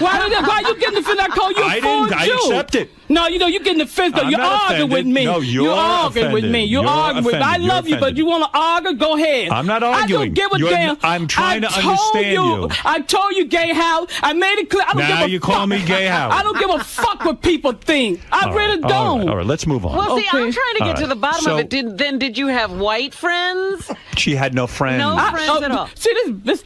Why you getting defensive when I call you a full Jew? I accept it. No, you know, you're getting defensive. You're arguing with me. No, you're arguing with me. You're arguing with me. I love you, but you want to argue? Go ahead. I'm not arguing. I don't give a damn. I'm trying to understand you. I told you, gay house. I made it clear. I don't now give a fuck. you call me gay house. I don't give a fuck what people think. I really don't. All right, let's move on. Well, see, I'm trying to get to the bottom of it. Did you have white friends? She had no friends. No friends at all. See, this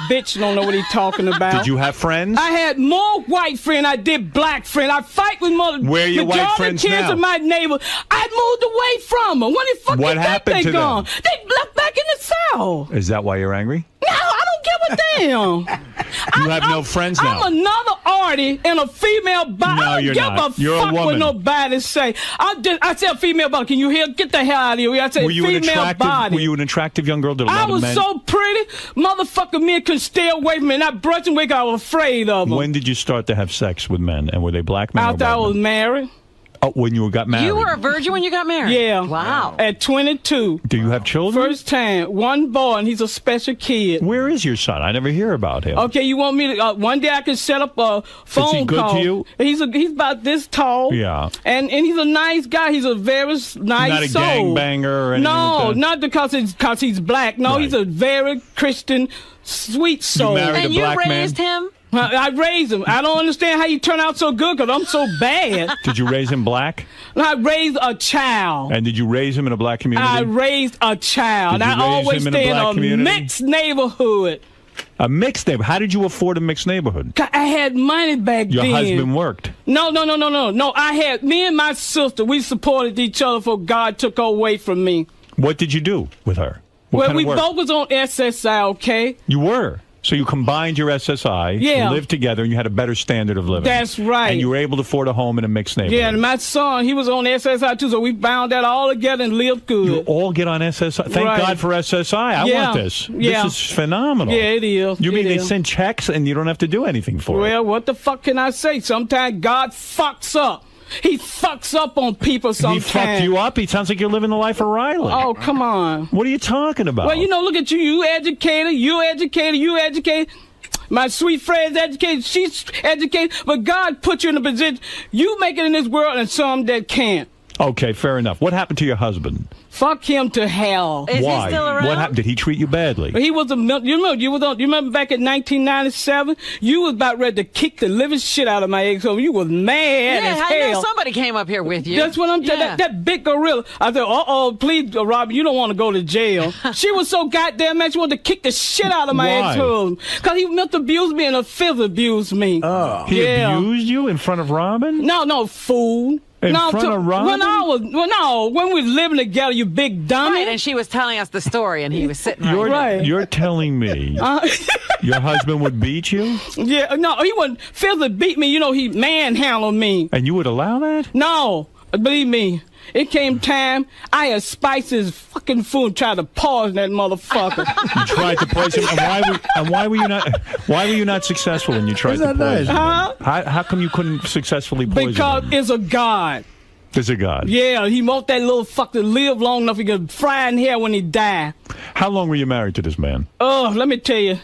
bitch don't know what he's talking about. Did you have friends? I had more white friends. I did black friends. I fight with Where are your white friends kids now? in my neighbor. I moved away from them. When the fuck What did happened they to gone? them? They left back in the South. Is that why you're angry? No, I don't give a damn. You have no friends now. I'm another Artie in a female body. No, you're I don't not. give You're a a fuck what woman. nobody say. I said female body. Can you hear? Get the hell out of here. I said female body. Were you an attractive young girl? Did a lot I of was men? so pretty. Motherfucker, men could stay away from me. And I brushed away because I was afraid of them. When did you start to have sex with men? And were they black men? After I was married. Oh, when you got married? You were a virgin when you got married? Yeah. Wow. At 22. Do you have children? First time. One boy, and he's a special kid. Where is your son? I never hear about him. Okay, you want me to... one day I can set up a phone Is he good call. to you? He's about this tall. Yeah. And he's a nice guy. He's a very nice soul. Not a gangbanger or anything No, like that? not because he's black. No, Right. he's a very Christian, sweet soul. You married And a you black raised man? him? I raised him. I don't understand how you turn out so good because I'm so bad. Did you raise him black? I raised a child. And did you raise him in a black community? I raised a child. Did you I raise always him in a stay in black a community? mixed neighborhood. A mixed neighborhood? How did you afford a mixed neighborhood? I had money back Your then. husband worked? No. I had, me and my sister, we supported each other before God took her away from me. What did you do with her? What Well, kind we of work? both was on SSI, okay? You were? So you combined your SSI, Yeah. you lived together, and you had a better standard of living. That's right. And you were able to afford a home in a mixed neighborhood. Yeah, and my son, he was on SSI too, so we bound that all together and lived good. You all get on SSI? Thank Right. God for SSI. I Yeah. want this. Yeah. This is phenomenal. Yeah, it is. You mean It they is. send checks and you don't have to do anything for it? Well, what the fuck can I say? Sometimes God fucks up. He fucks up on people sometimes. He fucked you up? He sounds like you're living the life of Riley. Oh, come on. What are you talking about? Well, you know, look at you. You educated. My sweet friend's educated. She's educated. But God put you in a position. You make it in this world and some that can't. Okay, fair enough. What happened to your husband? Fuck him to hell. Is Why? he still around? What happened? Did he treat you badly? He was you remember back in 1997? You was about ready to kick the living shit out of my ex. So you was mad as Yeah, I hell. know somebody came up here with you. That's what I'm telling Yeah. that big gorilla. I said, please, Robin, you don't want to go to jail. She was so goddamn mad, she wanted to kick the shit out of my Why? ex-husband. Because he meant to abuse me and a fifth abused me. Oh. He abused you in front of Robin? No, fool. In front of Robin? When we was living together, you big dummy. Right, and she was telling us the story, and he was sitting right. You're telling me your husband would beat you? Yeah, no, he wouldn't. Phil would beat me. You know, he manhandled me. And you would allow that? No, believe me. It came time, I had spiced his fucking food and tried to poison that motherfucker. You tried to poison him? And why were you not successful when you tried to poison him? How come you couldn't successfully poison Because him? it's a God. There's a God. Yeah, he want that little fucker to live long enough he could fry in hell when he die. How long were you married to this man? Oh, let me tell you.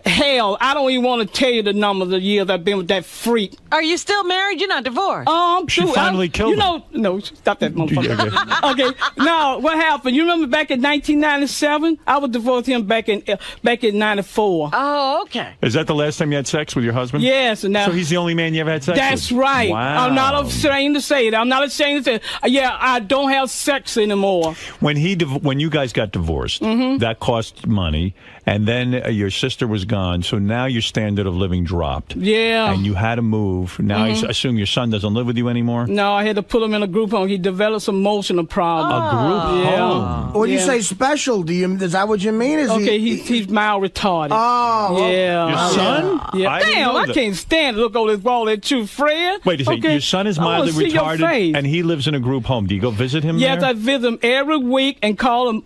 Hell, I don't even want to tell you the number of the years I've been with that freak. Are you still married? You're not divorced. Oh, I'm She finally killed him. No, stop that motherfucker. Okay, now what happened? You remember back in 1997? I was divorced him back in 94. Oh, okay. Is that the last time you had sex with your husband? Yes. And now, so he's the only man you ever had sex with? That's right. Wow. I'm not ashamed to say it. I'm not ashamed to say it. Yeah, I don't have sex anymore. When you guys got divorced, that cost money, and then your sister was gone, so now your standard of living dropped. Yeah. And you had to move. Now I assume your son doesn't live with you anymore? No, I had to put him in a group home. He developed some emotional problems. A group home? When you say special, is that what you mean? He's mild retarded. Oh. Yeah. Your son? Yeah. Damn, I can't stand to look over this wall at you, Fred. Wait a second. Your son is mildly retarded, and he lives in a group home. Do you go visit him Yes, there? I visit him every week and call him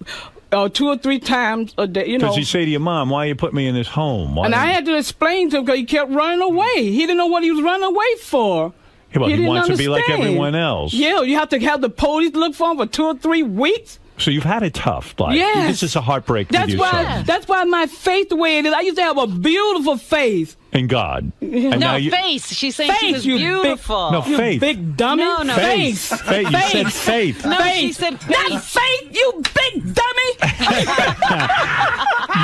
2 or 3 times a day, you know. Does he say to your mom, why you put me in this home? Why and I had to explain to him because he kept running away. He didn't know what he was running away for. Well, he wants to be like understand. everyone else. Yeah, you have to have the police look for him for 2 or 3 weeks. So you've had it tough, like Yes. this is a heartbreak with your son. That's why my faith the way it is. I used to have a beautiful faith. In God. And now No, face. She's saying she was beautiful. No, You faith. big dummy. No, Face. Faith. You said faith. No, Faith. she said Not faith, you big dummy.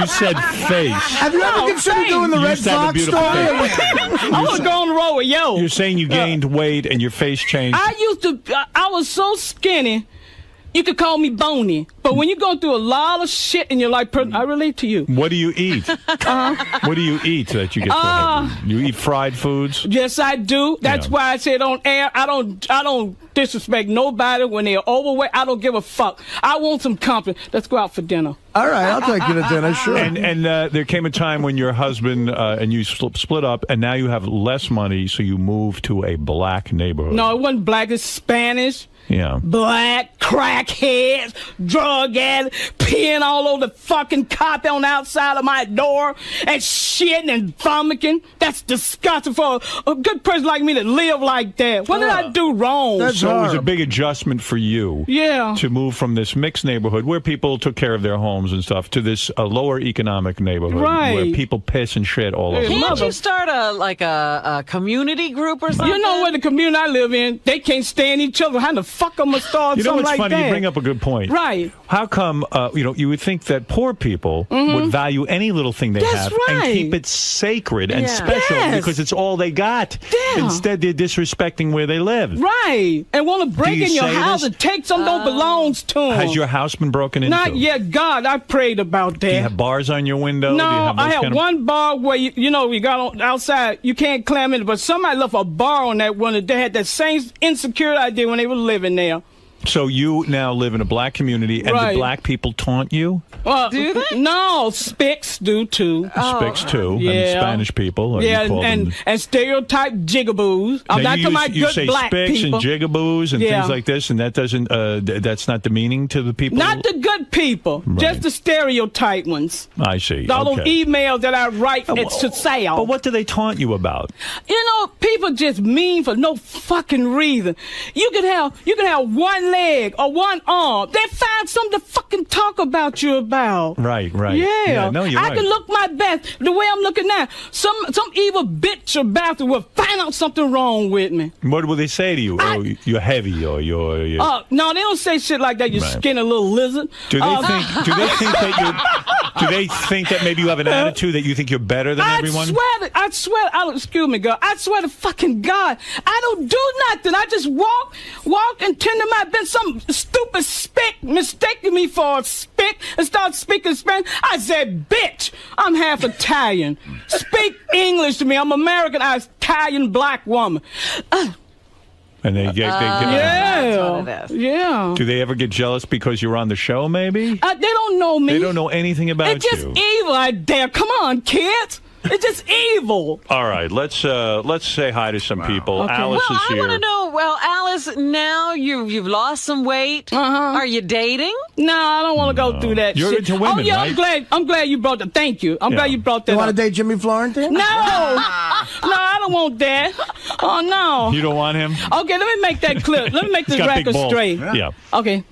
You said faith. Have you ever considered doing the You Red used to have a Fox beautiful story? face. I was going to roll with yo. You're saying you gained weight and your face changed. I was so skinny, you could call me bony. But when you go through a lot of shit in your life, I relate to you. What do you eat? What do you eat that you get so heavy? You eat fried foods? Yes, I do. That's why I said on air, I don't disrespect nobody when they're overweight. I don't give a fuck. I want some company. Let's go out for dinner. All right, I'll take you to dinner, sure. And there came a time when your husband and you split up, and now you have less money, so you moved to a black neighborhood. No, it wasn't black. It's Spanish. Yeah. Black, crackheads, drug addicts, peeing all over the fucking carpet on the outside of my door and shitting and vomiting. That's disgusting for a good person like me to live like that. What did I do wrong? So it was a big adjustment for you to move from this mixed neighborhood where people took care of their homes and stuff to this lower economic neighborhood where people piss and shit all over. Can't you start a community group or something? You know what the community I live in, they can't stand each other. How the fuck am I start You know something what's like funny? that? You bring up a good point. Right. How come, you would think that poor people would value any little thing they have and keep it sacred and special because it's all they got. Yeah. Instead, they're disrespecting where they live. Right. And want to break you in your say house this? and take something that belongs to them. Has your house been broken into? Not yet. God, I prayed about that. Do you have bars on your window? No, Do you have those I have kind of- one bar where, you got on outside, you can't climb in, but somebody left a bar on that window. They had that same insecurity I did when they were living there. So you now live in a black community, and the black people taunt you? Do they? No, Spics do too. Spics too, and Spanish people. Or Yeah, you call them. and stereotype jigaboos. I'm not talking about you good say black spics people. and jigaboos and things like this, and that doesn't. That's not demeaning to the people. Not the good people, just the stereotype ones. I see. All those Okay. emails that I write to sale. But what do they taunt you about? You know, people just mean for no fucking reason. You can have one leg or one arm. They find something to fucking talk about you about. Right. Yeah. No, you're I right. can look my best the way I'm looking now. Some evil bitch or bastard will find out something wrong with me. What will they say to you? You're heavy, or you're. No, they don't say shit like that. You skinny little lizard. Do they think? Do they think that you? Do they think that maybe you have an attitude that you think you're better than everyone? I swear. Excuse me, girl. I swear to fucking God, I don't do nothing. I just walk and tend to my been some stupid spick mistaking me for a spick and start speaking Spanish. I said, bitch, I'm half Italian. Speak English to me. I'm American. I'm Italian black woman. And they get yeah. Do they ever get jealous because you're on the show? Maybe They don't know me. they don't know anything about It's just you. evil out there. Come on, kids. It's just evil. All right, let's say hi to some people. Okay. Alice is I here. want to know. Well, Alice, now you've lost some weight. Are you dating? No, I don't want to go through that. You're shit. into women, Oh yeah, right? I'm glad you brought that. Thank you. I'm glad you brought that. You want up. to date Jimmy Florentine? No, no, I don't want that. Oh no. You don't want him? Okay, let me make that clear. Let me make this He's got big record balls. straight. Yeah. Okay,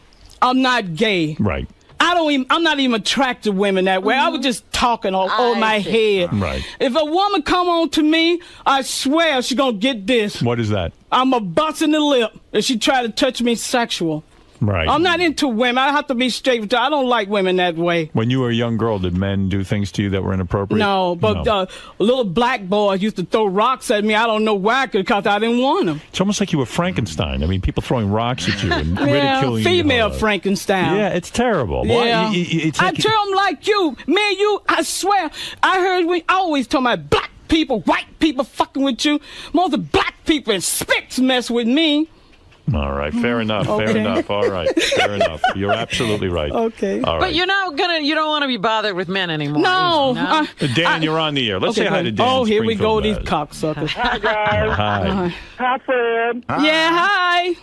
I'm not gay. Right. I'm not even attracted to women that way. I was just talking over my head. Right. If a woman come on to me, I swear she's gonna get this. What is that? I'm a bust in the lip if she try to touch me sexual. Right. I'm not into women. I have to be straight with you. I don't like women that way. When you were a young girl, did men do things to you that were inappropriate? No, but little black boys used to throw rocks at me. I don't know why, because I didn't want them. It's almost like you were Frankenstein. I mean, people throwing rocks at you and ridiculing you. Female Frankenstein. Yeah, it's terrible. Yeah. Why? It's like I tell them like you. Me and you, I swear, I heard we always talking about black people, white people fucking with you. Most of black people and spicks mess with me. All right, fair enough, fair Okay. enough. All right, fair enough. You're absolutely right. Okay. All right. But you don't want to be bothered with men anymore. No. Dan, you're on the air. Let's say hi to Dan. Oh, here we go, Springfield, these cocksuckers. Hi. Hi, Fred. Yeah, hi.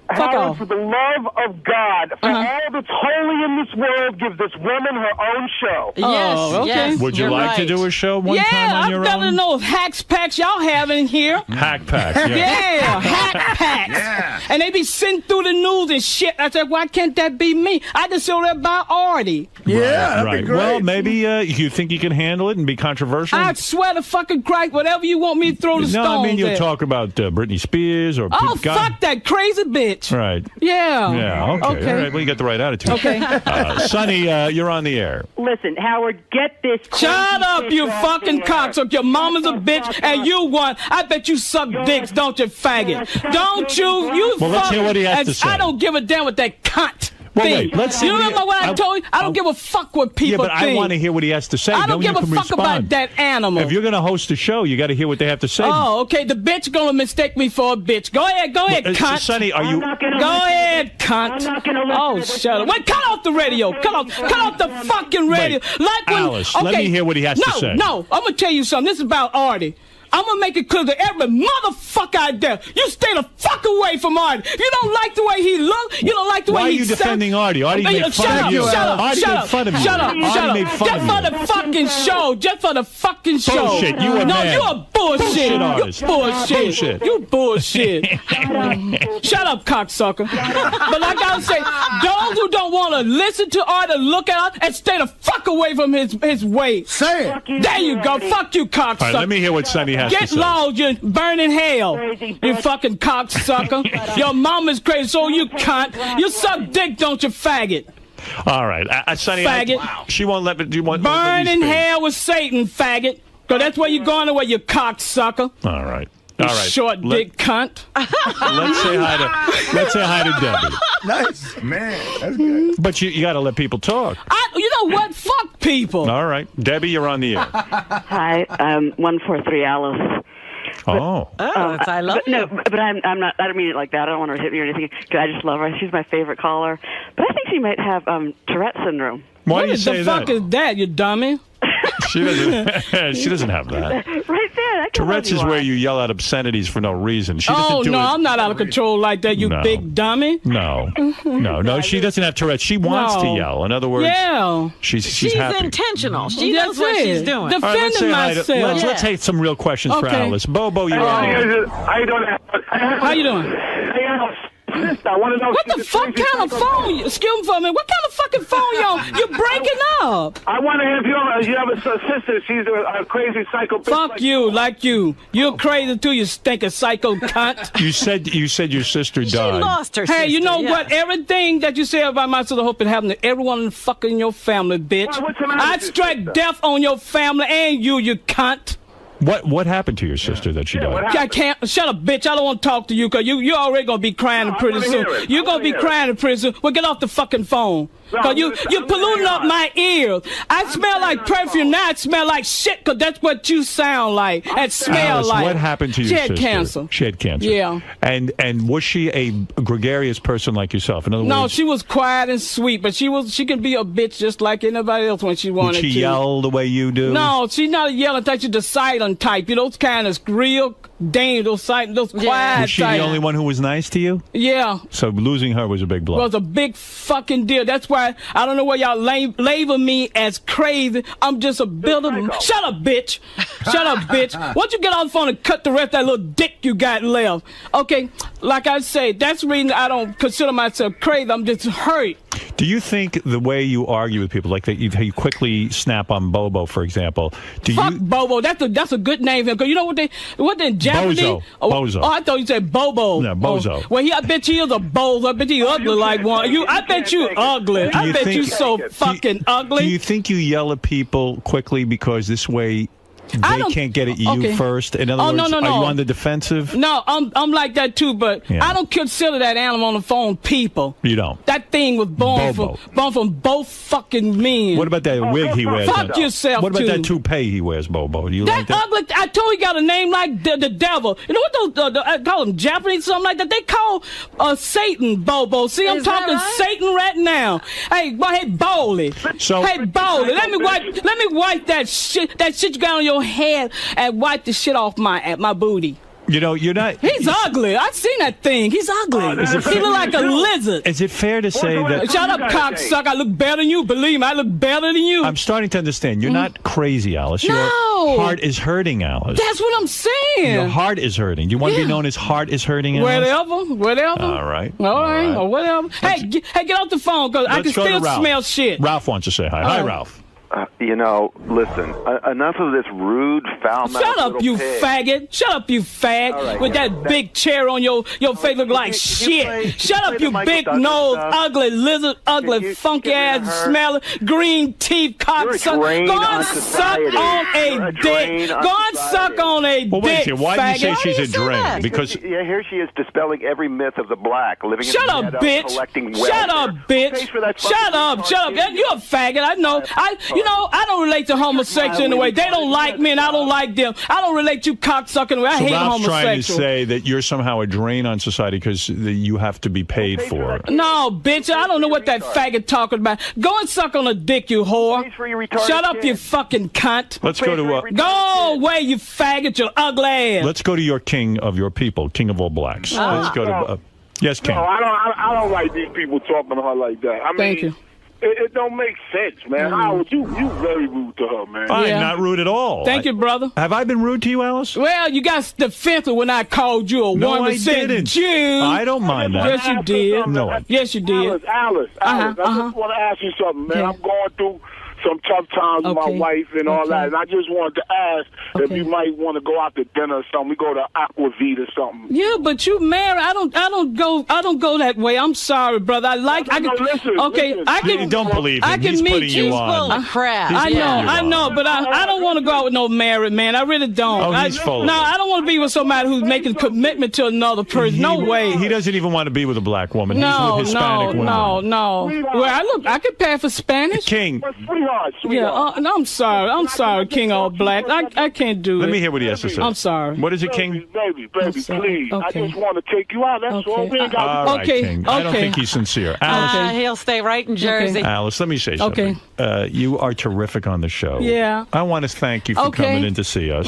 Howard, for the love of God, for all that's holy in this world, give this woman her own show. Yes. Would you like to do a show one time on your I'm better own? than those hacks packs y'all have in here. Hack packs, yeah. Yeah, hack packs. Yeah. And they be sitting through the news and shit. I said, why can't that be me? I just feel that by Artie. Right. Well, maybe you think you can handle it and be controversial? I swear to fucking Christ, whatever you want me to throw the stones No, I mean, you'll at. talk about Britney Spears or... Fuck that crazy bitch. Right. Yeah. Yeah, okay. All right, well, you got the right attitude. Okay. Sonny, you're on the air. Listen, Howard, get this. Shut up, you fucking cocksucker. Your mama's a bitch and you one. I bet you suck dicks, don't you, faggot? Don't you? You Well, let's hear what he has to say. I don't give a damn what that cunt. Well, wait, let's see. You remember what I told you? I don't give a fuck what people Yeah, but I want to hear what he has to say. I don't give a fuck about that animal. If you're going to host a show, you got to hear what they have to say. Oh, okay. The bitch gonna mistake me for a bitch. Go ahead, cunt. Sonny, are you... Go ahead, cunt. I'm not gonna listen Oh, to this. shut up. Wait, cut off the radio. Cut off the fucking radio. Wait, Like when... Alice, let me hear what he has to say. No, I'm going to tell you something. This is about Artie. I'm going to make it clear to every motherfucker out there. You stay the fuck away from Artie. You don't like the way he look. You don't like the way he Why are you defending Artie? Artie made fun of you. Artie made fun of you. Shut up. Artie made fun Just of for you. the fucking show. Just for the fucking show. Bullshit. You a No, man. you a bullshit. Bullshit artist. You bullshit. Bullshit. You bullshit. Shut up, cocksucker. But like I say, those who don't want to listen to Artie, look at her, and stay the fuck away from his way. Say it. There you go. Fuck you, cocksucker. All right, let me hear what Sonny has to Get say. lost, you burn in hell. You fucking cocksucker. Your mama's crazy, so you cunt. You suck dick, don't you, faggot? All right. Sonny, Faggot. She won't let me... You want, Burn let in me speak. hell with Satan, faggot. Because that's where you're going away, you cocksucker. All right. You All right. short dick cunt. Let's say hi to Debbie. Nice. Man, that's good. But you got to let people talk. You know what? Fuck people. All right. Debbie, you're on the air. Hi, 143 Alice. I love you. No, but I'm not. I don't mean it like that. I don't want her to hit me or anything. 'Cause I just love her. She's my favorite caller. But I think she might have Tourette syndrome. Why do you say What the fuck is that, you dummy? She doesn't. She doesn't have that. Right there. I can Tourette's is where you yell out obscenities for no reason. She doesn't do it. I'm not out of control like that, you No. big dummy. No. She doesn't have Tourette's. She wants to No. yell. In other words, Yeah. she's happy. intentional. She That's knows what it. she's doing. All right, let's say hi to- myself. let's take some real questions for Okay. Alice. Bobo, you're on the air. How you doing? How you doing? Hey, Alice. I want to know. What the fuck kind of phone? Excuse me for a minute. What kind of fucking phone you're breaking up? I want to have you have a sister. She's a crazy psycho. Fuck you, like you. You're crazy too, you stinking psycho cunt. You said your sister died. Hey, you know what? Everything that you say about my sister, I hope it happened to everyone in the fucking your family, bitch. I'd strike death on your family and you cunt. What happened to your sister that she died? I can't. Shut up, bitch. I don't want to talk to you because you already going to be crying pretty soon. You're going to be crying pretty soon. Well, get off the fucking phone. Because you're polluting up my ears. I smell like perfume. Now I smell like shit because that's what you sound like and smell Alice, like. what happened to your She sister? had cancer. She had cancer. Yeah. And was she a gregarious person like yourself? In other No, words, she was quiet and sweet, but she could be a bitch just like anybody else when she wanted would she to. yell the way you do? No, she's not a yelling type. She's the silent type. You know, those kind of real dangerous, those quiet Was she type. the only one who was nice to you? Yeah. So losing her was a big blow. Was a big fucking deal. That's why I don't know why y'all label me as crazy. I'm just a builder. Shut up, bitch. Shut up, bitch. Why don't you get on the phone and cut the rest of that little dick you got left? Okay, like I say, that's the reason I don't consider myself crazy. I'm just hurt. Do you think the way you argue with people, like that you quickly snap on Bobo, for example, Fuck Bobo. That's a good name for him. 'Cause you know what they in Japanese? Bozo. Bozo. Oh, I thought you said Bobo. Yeah, Bozo. Oh, well, I bet he is a bozo. I bet he ugly like one. I bet you ugly. I bet you so fucking ugly. Do you think you yell at people quickly because this way they can't get at you first? In other words, no. are you on the defensive? No, I'm like that too, but I don't consider that animal on the phone people. You don't? That thing was born from both fucking men. What about that wig he wears? Fuck yourself, What about too. that toupee he wears, Bobo? Do you That like that? ugly. I told you, he got a name like the devil. You know what those I call them Japanese, something like that. They call Satan Bobo. See, I'm talking Satan right now. Hey, hey, Bowley. Hey, Bowley. Let me wipe that shit you got on your head and wipe the shit off my booty. You know, you're not... He's ugly. I've seen that thing. He's ugly. He look like a lizard. Is it fair to say that... Shut up, cocksucker. I look better than you. Believe me, I look better than you. I'm starting to understand. You're not crazy, Alice. Your heart is hurting, Alice. That's what I'm saying. Your heart is hurting. You want to be known as heart is hurting, Alice? Whatever. All right. All right. Or whatever. Hey, get off the phone, because I can still smell shit. Ralph wants to say hi. Hi, Ralph. You know, listen, enough of this rude, foul-mouthed Shut up, you pig. faggot. Shut up, you fag. Right, with that big chair on your face look like shit. Shut up, you big nose, ugly lizard, ugly, funky-ass, smelling, green teeth, cocksucker. Go and suck on a dick. Go and suck on a dick, Well, wait a second. Why do you say faggot. she's a drain? Because... Yeah, here she is dispelling every myth of the black, living in Shut the up, ghetto, bitch. collecting Shut up, bitch. Shut up. You're a faggot. I know. I don't relate to homosexuals in a way. They don't like me, and I don't like them. I don't relate to you cocksucker in a way. I hate Ralph's homosexuals. trying to say that you're somehow a drain on society because you have to be paid for. No, bitch, I don't know what that faggot talking about. Go and suck on a dick, you whore. Shut up, you fucking cunt. Let's go to... Go away, you faggot, you ugly ass. Let's go to your king of your people, king of all blacks. Let's go to... yes, King. No, I don't like these people talking to her like that. I mean, Thank you. It don't make sense, man. Howard, you very rude to her, man. I'm not rude at all. Thank you, brother. Have I been rude to you, Alice? Well, you got defensive when I called you a 1% Jew. I don't mind that. Yes, you did. No, I... Yes, you did. Alice, I just want to ask you something, man. I'm going through some tough times with my wife and all that, and I just wanted to ask if you might want to go out to dinner or something. We go to Aquavit or something. Yeah, but you married. I don't go that way. I'm sorry, brother. Listen. I can. Don't believe him. I can He's meet putting you on. Full of crap. I know, but I don't want to go out with no married man. I really don't. Oh, he's full of No, it. I don't want to be with somebody who's making commitment to another person. No way. He doesn't even want to be with a black woman. He's with Hispanic women. No. Well, I could pay for Spanish. King. Sweetheart. Yeah, I'm sorry, King All Black. I can't do it. Let me hear what he has to say. I'm sorry. What is it, King? Baby, please. Okay. I just want to take you out. That's all. We ain't got All right, King. I don't think he's sincere. Alice, He'll stay right in Jersey. Alice, let me say something. You are terrific on the show. Yeah. I want to thank you for coming in to see us.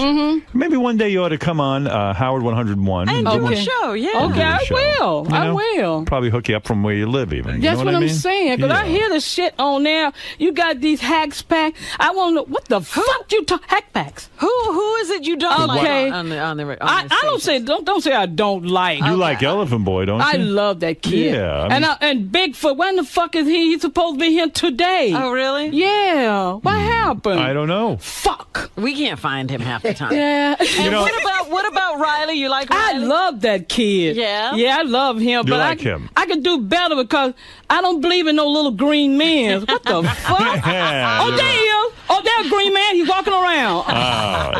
Maybe one day you ought to come on Howard 101. And do a show, yeah. Okay, I will. I will. Probably hook you up from where you live, even. That's you know what I I'm mean? saying. Because I hear the shit on there. You got these hacks pack. I want to know what the fuck you talk hack packs. Who is it you don't like on the I don't say don't say I don't like. You like Elephant Boy, don't you? I love that kid. Yeah. And Bigfoot, when the fuck is he? He's supposed to be here today. Oh, really? Yeah. What happened? I don't know. Fuck. We can't find him half the time. Yeah. And what about Riley? You like Riley? I love that kid. Yeah? Yeah, I love him. You but like him? I could do better because I don't believe in no little green men. What the fuck? Oh, there he is. Oh, there's a green man. He's walking around.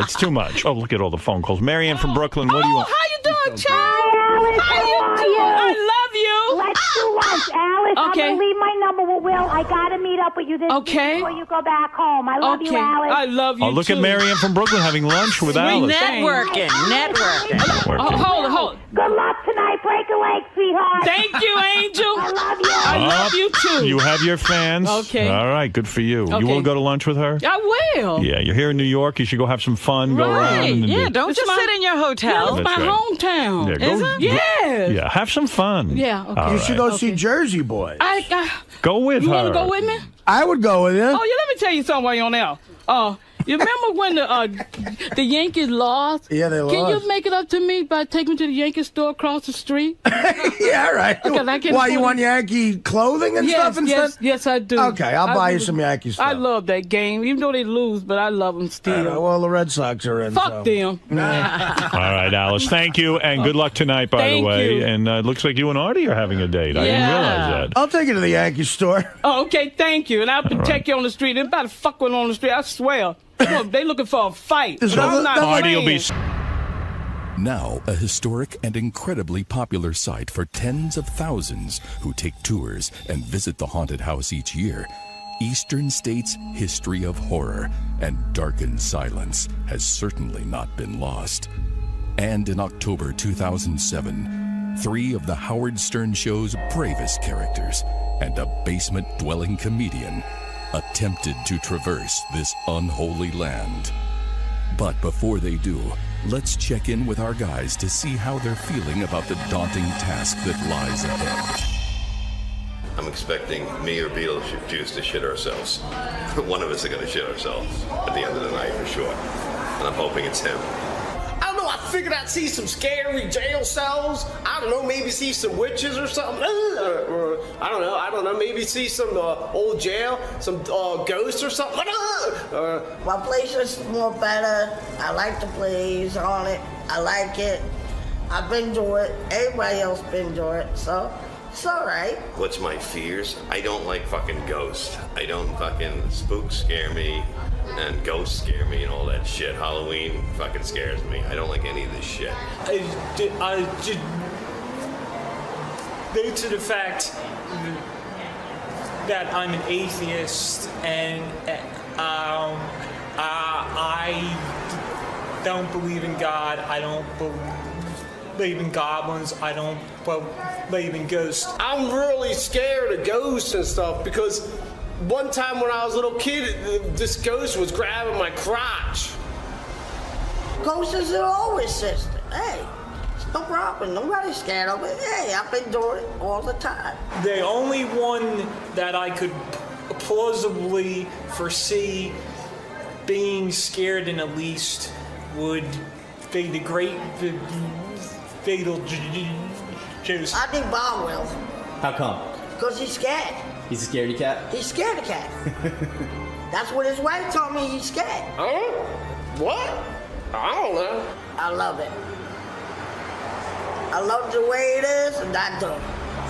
It's too much. Oh, look at all the phone calls. Marianne from Brooklyn, what do you want? How you doing, Chaz? How you doing? I love you. Let's do lunch, Alice. Okay. I'm going to leave my number with Will. I got to meet up with you this week before you go back home. I love you, Alice. I love you, look at Marianne from Brooklyn having lunch with Alice. Networking. Hold on. Good luck tonight. Break a leg, sweetheart. Thank you, Angel. I love you. I love you, too. You have your fans. Okay. All right, good for you. Okay. You want to go to lunch with her? I will. Yeah, you're here in New York. You should go have some fun, go around. And Don't just sit in your hotel. It's my hometown. Yeah, Is it? Yes. Yeah, have some fun. Yeah. Okay. You should go see Jersey Boys. Go with her. You want to go with me? I would go with you. Oh, yeah, let me tell you something while you're on there. You remember when the Yankees lost? Yeah, they lost. Can you make it up to me by taking me to the Yankee store across the street? Yeah, right. Why, you want Yankee clothing and stuff instead? Yes, I do. Okay, I'll buy you some Yankee stuff. I love that game, even though they lose, but I love them still. Well, the Red Sox are in. Fuck them. All right, Alice, thank you, and good luck tonight, by the way. You. And it looks like you and Artie are having a date. I didn't realize that. I'll take you to the Yankee store. Oh, okay, thank you. And I'll protect you on the street. They're about to fuck one on the street, I swear. They looking for a fight. I'm not Artie will be... Now, a historic and incredibly popular site for tens of thousands who take tours and visit the haunted house each year, Eastern State's history of horror and darkened silence has certainly not been lost. And in October 2007, 3 of the Howard Stern Show's bravest characters and a basement-dwelling comedian attempted to traverse this unholy land. But before they do, Let's check in with our guys to see how they're feeling about the daunting task that lies ahead. I'm expecting me or Beetlejuice to shit ourselves. One of us are going to shit ourselves at the end of the night for sure. And I'm hoping it's him. I don't know, I figured I'd see some scary jail cells. I don't know, maybe see some witches or something. I don't know, maybe see some old jail, some ghosts or something. My place is more better. I like the place on it. I like it. I've been to it. Everybody else been to it, so it's all right. What's my fears? I don't like fucking ghosts. I don't fucking spooks scare me. And ghosts scare me and all that shit. Halloween fucking scares me. I don't like any of this shit. I just due to the fact that I'm an atheist and I don't believe in God. I don't believe in goblins. I don't believe in ghosts. I'm really scared of ghosts and stuff because one time when I was a little kid, this ghost was grabbing my crotch. Ghosts are always sister. Hey, it's no problem. Nobody's scared of it. Hey, I've been doing it all the time. The only one that I could plausibly foresee being scared in at least would be the great Beetlejuice. I think Bob will. How come? Because he's scared. He's a scaredy cat? He's scared of cat. That's what his wife told me, he's scared. Huh? What? I don't know. I love it. I love the way it is, and I do.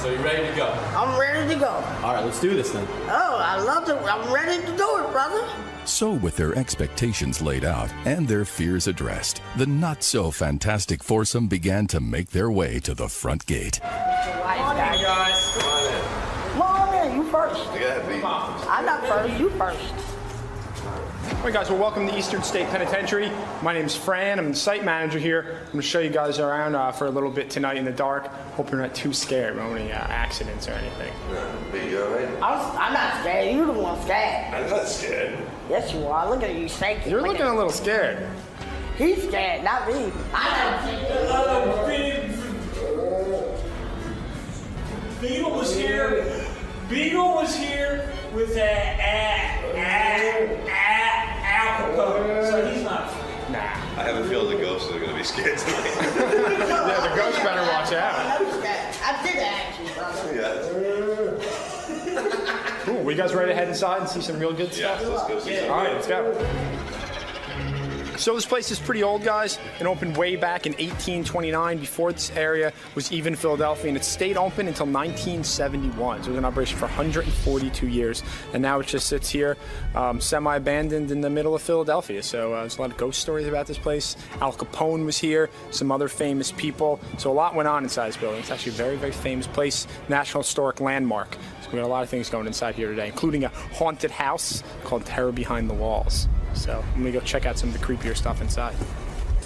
So you're ready to go? I'm ready to go. All right, let's do this then. Oh, I love it. I'm ready to do it, brother. So with their expectations laid out and their fears addressed, the not-so-fantastic foursome began to make their way to the front gate. Morning, guys. Come on in. Come on in, you first. I'm not first, you first. All right, guys, well, welcome to Eastern State Penitentiary. My name's Fran. I'm the site manager here. I'm going to show you guys around for a little bit tonight in the dark. Hope you're not too scared about any accidents or anything. You all right? I'm not scared. You're the one scared. I'm not scared. Yes, you are. Look at you shaking. You're looking a little scared. He's scared, not me. Beetle was here. Beetle was here with Al Capone, so he's not. Nah. I have a feeling the ghosts are going to be scared tonight. Yeah, the ghosts better watch out. I did actually, brother. Yeah. Cool. Well, you guys ready to head inside and see some real good stuff? Yeah, let's go see some. All right, let's go. So this place is pretty old, guys. It opened way back in 1829, before this area was even Philadelphia, and it stayed open until 1971. So it was in operation for 142 years, and now it just sits here, semi-abandoned in the middle of Philadelphia. So there's a lot of ghost stories about this place. Al Capone was here, some other famous people. So a lot went on inside this building. It's actually a very, very famous place, National Historic Landmark. So we got a lot of things going inside here today, including a haunted house called Terror Behind the Walls. So I'm gonna go check out some of the creepier stuff inside.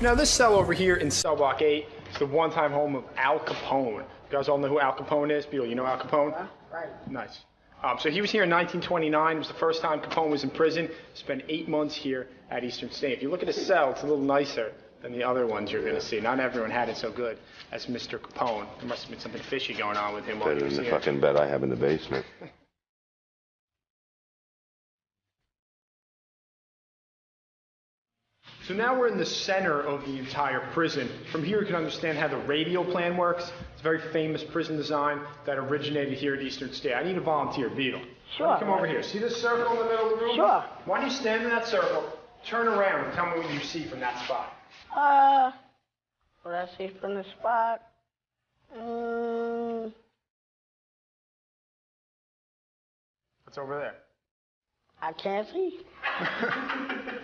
Now this cell over here in cell block 8 is the one-time home of Al Capone. You guys all know who Al Capone is? Beetle, you know Al Capone? Right. Nice. So he was here in 1929. It was the first time Capone was in prison. Spent 8 months here at Eastern State. If you look at his cell, it's a little nicer than the other ones you're gonna see. Not everyone had it so good as Mr. Capone. There must have been something fishy going on with him while he was Better than here. the fucking bed I have in the basement. So now we're in the center of the entire prison. From here you can understand how the radial plan works. It's a very famous prison design that originated here at Eastern State. I need a volunteer, Beetle. Sure. Why don't you come over here. See this circle in the middle of the room? Sure. Why don't you stand in that circle, turn around, and tell me what you see from that spot. What I see from the spot? What's over there? I can't see.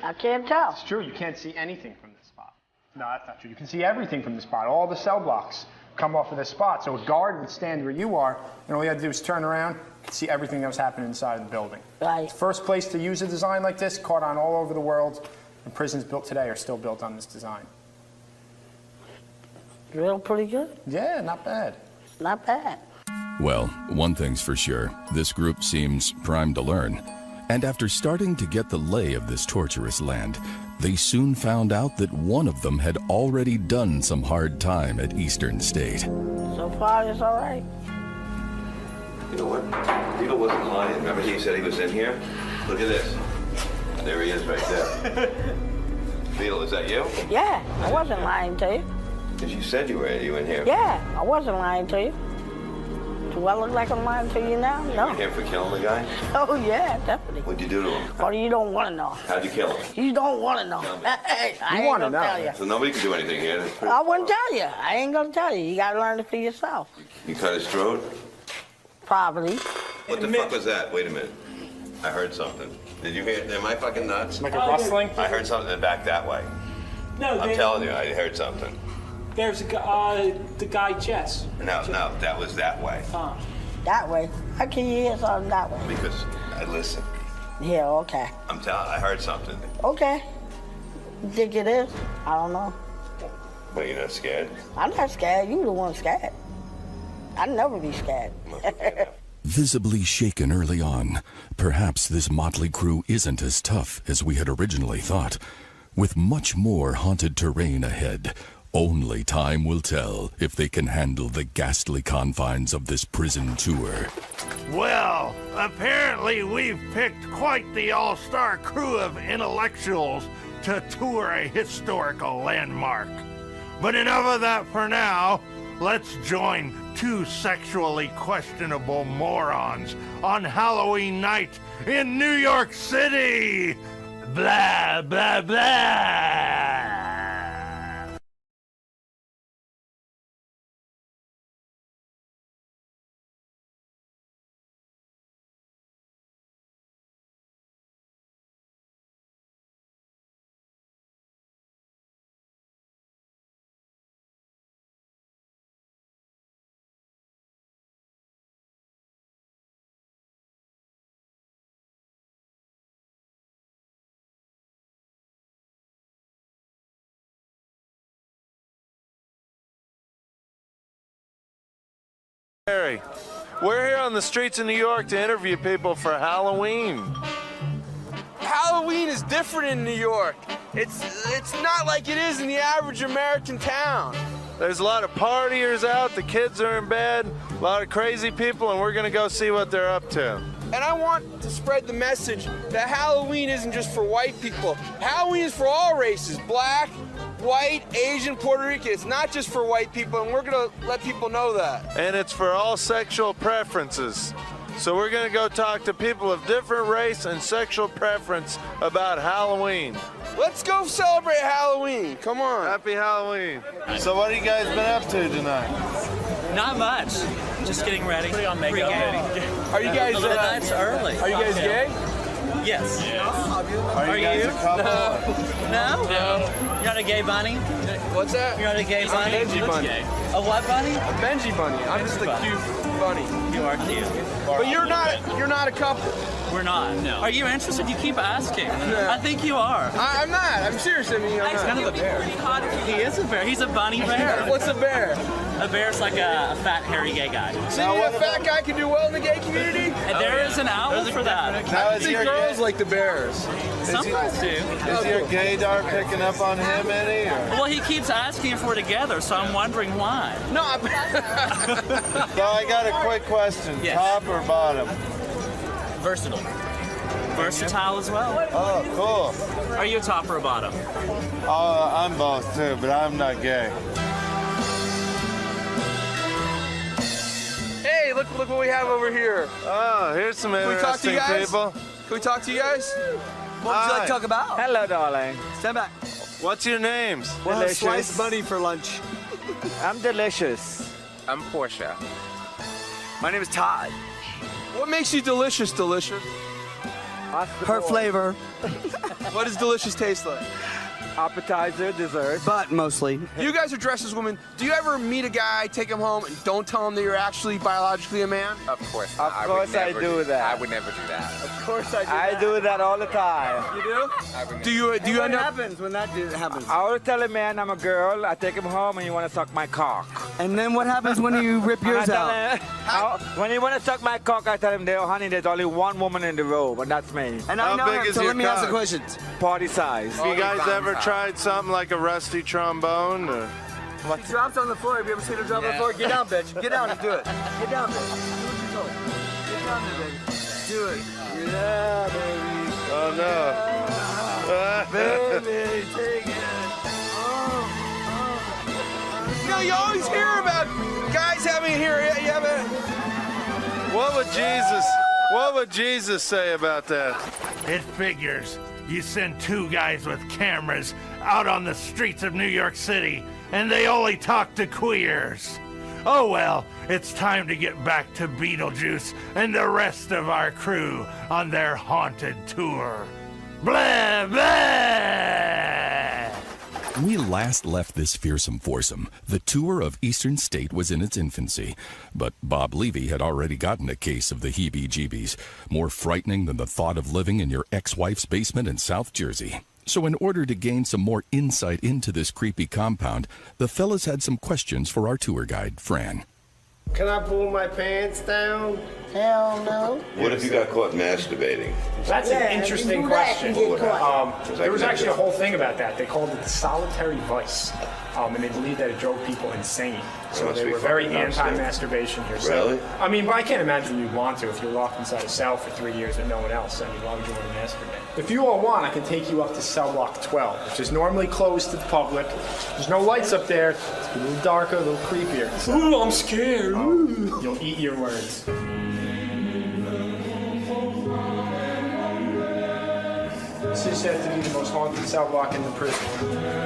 I can't tell. It's true, you can't see anything from this spot. No, that's not true. You can see everything from this spot. All the cell blocks come off of this spot. So a guard would stand where you are, and all you had to do was turn around, you could see everything that was happening inside of the building. Right. First place to use a design like this, caught on all over the world. The prisons built today are still built on this design. Real pretty good. Yeah, not bad. Not bad. Well, one thing's for sure. This group seems primed to learn. And after starting to get the lay of this torturous land, They soon found out that one of them had already done some hard time at Eastern State. So far, it's all right. You know what? Beetle wasn't lying. Remember he said he was in here? Look at this. There he is right there. Beetle, is that you? Yeah, I wasn't lying to you. Because you said you were in here. Yeah, I wasn't lying to you. Do I look like I'm lying to you now? No. You came for killing the guy? Oh, yeah, definitely. What'd you do to him? Or you don't want to know. How'd you kill him? You don't want to know. Hey, I ain't gonna tell you. So nobody can do anything here. I wouldn't tell you. I ain't gonna tell you. You gotta learn it for yourself. You cut his throat? Probably. What the fuck was that? Wait a minute. I heard something. Did you hear? Am I fucking nuts? Like a rustling? I heard something back that way. No, I'm telling you, I heard something. There's the guy Chaz. No, that was that way. That way? How can you hear something that way? Because I listened. Yeah, okay. I'm telling I heard something. Okay. You think it is? I don't know. But you're not scared? I'm not scared. You the one scared. I'd never be scared. Visibly shaken early on, perhaps this motley crew isn't as tough as we had originally thought. With much more haunted terrain ahead, only time will tell if they can handle the ghastly confines of this prison tour. Well, apparently we've picked quite the all-star crew of intellectuals to tour a historical landmark. But enough of that for now. Let's join two sexually questionable morons on Halloween night in New York City. Blah, blah, blah. We're here on the streets of New York to interview people for Halloween. Halloween is different in New York. It's not like it is in the average American town. There's a lot of partiers out, the kids are in bed, a lot of crazy people, and we're gonna go see what they're up to. And I want to spread the message that Halloween isn't just for white people. Halloween is for all races, black, white, Asian, Puerto Rican. It's not just for white people, and we're gonna let people know that. And it's for all sexual preferences. So we're gonna go talk to people of different race and sexual preference about Halloween. Let's go celebrate Halloween. Come on. Happy Halloween. So what have you guys been up to tonight? Not much. Just getting ready. Putting on makeup. Are you guys? It's early. Are you guys gay? Yes. Are you guys a couple? No. You're not a gay bunny? What's that? You're not a gay bunny? I'm a Benji bunny. A what bunny? A Benji bunny. I'm just a cute bunny. You are cute. But you're not a couple. We're not. No. Are you interested? You keep asking. No. I think you are. I'm not. I'm serious. I mean, I'm He's kind of a bear. He is a bear. He's a bunny bear. What's a bear? A bear's like a fat, hairy gay guy. See, a fat guy can do well in the gay community? And there is an owl for that. I think girls like the bears. Some girls do. Is your gaydar picking up on him any? Or? Well, he keeps asking if we're together, so I'm wondering why. No, So I got a quick question. Yes. Top or bottom? Versatile. Versatile as well. Oh, cool. Are you a top or a bottom? Oh, I'm both too, but I'm not gay. Hey, look what we have over here. Oh, here's some interesting people. Can we talk to you guys? What would you like to talk about? Hello, darling. Stand back. What's your names? We'll have sliced bunny for lunch. I'm delicious. I'm Portia. My name is Todd. What makes you delicious? Her flavor. What does delicious taste like? appetizer, dessert. But mostly. You guys are dressed as women. Do you ever meet a guy, take him home, and don't tell him that you're actually biologically a man? Of course not. Of course I do that. I would never do that. Of course I do I do that all the time. You do? Do you end what up... happens when that happens? I always tell a man I'm a girl, I take him home and you want to suck my cock. And then what happens when you rip yours out? When you want to suck my cock, I tell him, honey, there's only one woman in the room, and that's me. And I know him, so let me ask the question. Party size. Have you guys ever tried something like a rusty trombone? Or? He drops on the floor. Have you ever seen him drop on the floor? Get down, bitch. Get down and do it. Get down, bitch. Get down there, baby. Do it. Yeah, baby. Oh, no. Baby, take it. You know, you always hear about guys having here. You have a... What would Jesus say about that? It figures. You send 2 guys with cameras out on the streets of New York City, and they only talk to queers. Oh well, it's time to get back to Beetlejuice and the rest of our crew on their haunted tour. Blah, blah! We last left this fearsome foursome. The tour of Eastern State was in its infancy, but Bob Levy had already gotten a case of the heebie-jeebies, more frightening than the thought of living in your ex-wife's basement in South Jersey. So in order to gain some more insight into this creepy compound, the fellas had some questions for our tour guide, Fran. Can I pull my pants down? Hell no. What if you got caught masturbating? That's an interesting question. There was actually a whole thing about that. They called it the solitary vice, and they believed that it drove people insane. So they were very anti-masturbation here. Really? So, I mean, but I can't imagine you'd want to if you're locked inside a cell for 3 years with no one else. I mean, why would you want to masturbate? If you all want, I can take you up to cell block 12, which is normally closed to the public. There's no lights up there. It's a little darker, a little creepier. So, ooh, I'm scared. You'll eat your words. This is said to be the most haunted cell block in the prison.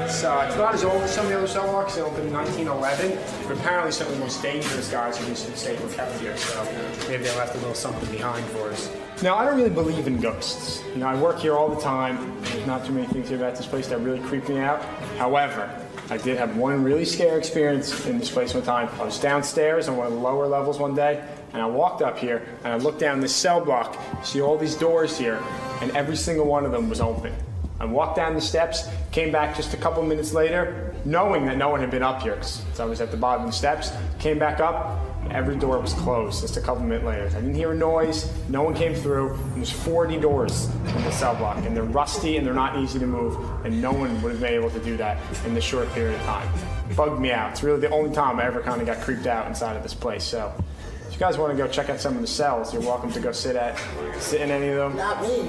It's not as old as some of the other cell blocks. They opened in 1911, but apparently some of the most dangerous guys in Eastern State were kept here, so maybe they left a little something behind for us. Now, I don't really believe in ghosts. You know, I work here all the time. There's not too many things here about this place that really creep me out. However, I did have one really scary experience in this place one time. I was downstairs on one of the lower levels one day, and I walked up here, and I looked down this cell block, see all these doors here, and every single one of them was open. I walked down the steps, came back just a couple minutes later, knowing that no one had been up here, because I was at the bottom of the steps, came back up, and every door was closed just a couple minutes later. I didn't hear a noise, no one came through, and there's 40 doors in the cell block, and they're rusty and they're not easy to move, and no one would have been able to do that in this short period of time. It bugged me out. It's really the only time I ever kind of got creeped out inside of this place, so. If you guys want to go check out some of the cells, you're welcome to go sit in any of them. Not me.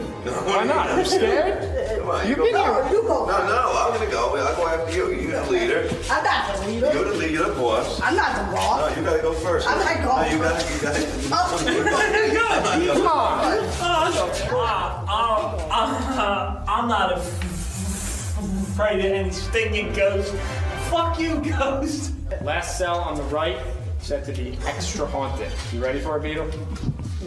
Why not? You're scared? Come on, You've been here. You go. No, I'm going to go. I'll go after you. You're the leader. I'm not the leader. You're the leader. You're the boss. I'm not the boss. No, you got to go first. I'm not going. No, you got to. I'm not afraid of any stinking ghost. Fuck you, ghost. Last cell on the right, said to be extra haunted. You ready for it, Beetle?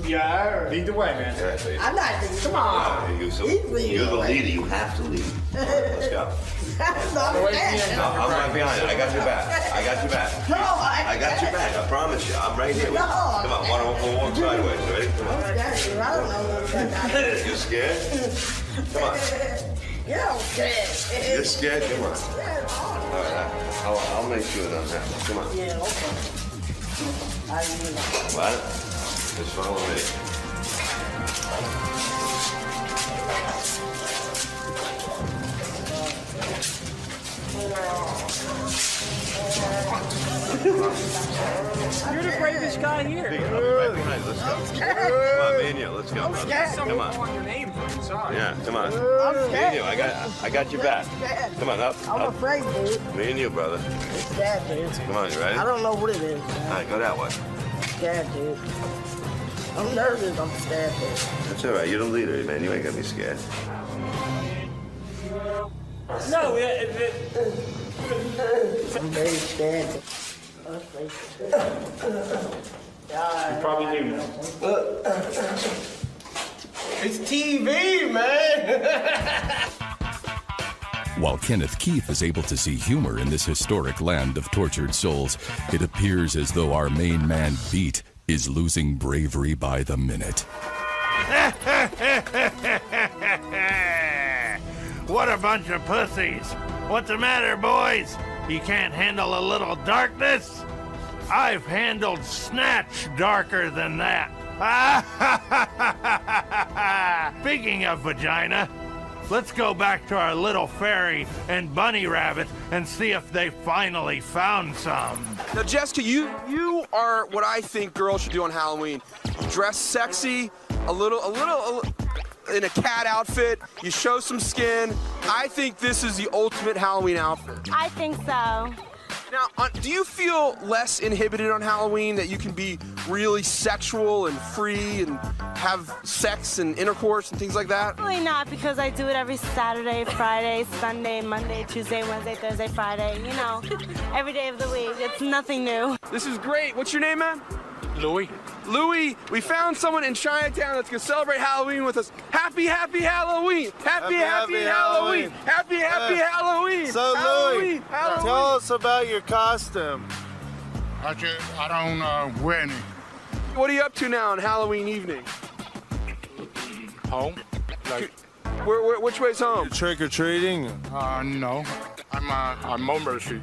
Yeah. Lead the way, man. I'm not the leader. Come on. You're the leader. You have to lead. Let's go. I'm not I'm right behind you. I got your back. I got your back. No, I got your back. I promise you. I'm right here. Come on. We'll walk sideways. Ready? Come on. I don't know what's going on. You scared? Come on. Yeah, I'm scared. You're scared? Come on. All right. I'll make sure it doesn't happen. Come on. Yeah, okay. What? Just follow me. You're the bravest guy here. I'll be right behind you. Let's go. Come on, me and you. Let's go, brother. Come on. Your name for inside. Yeah, come on. I'm Me and you. I got your back. Come on, up. I'm afraid, dude. Me and you, brother. It's scared, dude. Come on, you ready? I don't know what it is. All right, go that way. I'm scared, dude. I'm nervous. I'm scared, dude. That's all right. You're the leader, man. You ain't gonna be scared. No, I'm very scared. You probably do know. It's TV, man. While Kenneth Keith is able to see humor in this historic land of tortured souls, it appears as though our main man, Beat, is losing bravery by the minute. What a bunch of pussies. What's the matter, boys? You can't handle a little darkness? I've handled Snatch darker than that. Speaking of vagina, let's go back to our little fairy and bunny rabbit and see if they finally found some. Now, Jessica, you are what I think girls should do on Halloween. Dress sexy, a little in a cat outfit. You show some skin. I think this is the ultimate Halloween outfit. I think so. Now, do you feel less inhibited on Halloween, that you can be really sexual and free and have sex and intercourse and things like that? Really not, because I do it every Saturday, Friday, Sunday, Monday, Tuesday, Wednesday, Thursday, Friday. You know, every day of the week. It's nothing new. This is great. What's your name, man? Louis. Louis, we found someone in Chinatown that's going to celebrate Halloween with us. Happy, happy Halloween! Happy, happy Halloween! Happy, happy Halloween! So, Louis, tell us about your costume. I don't wear any. What are you up to now on Halloween evening? Home. Like, which way's home? Trick or treating? No. I'm on Mulberry Street.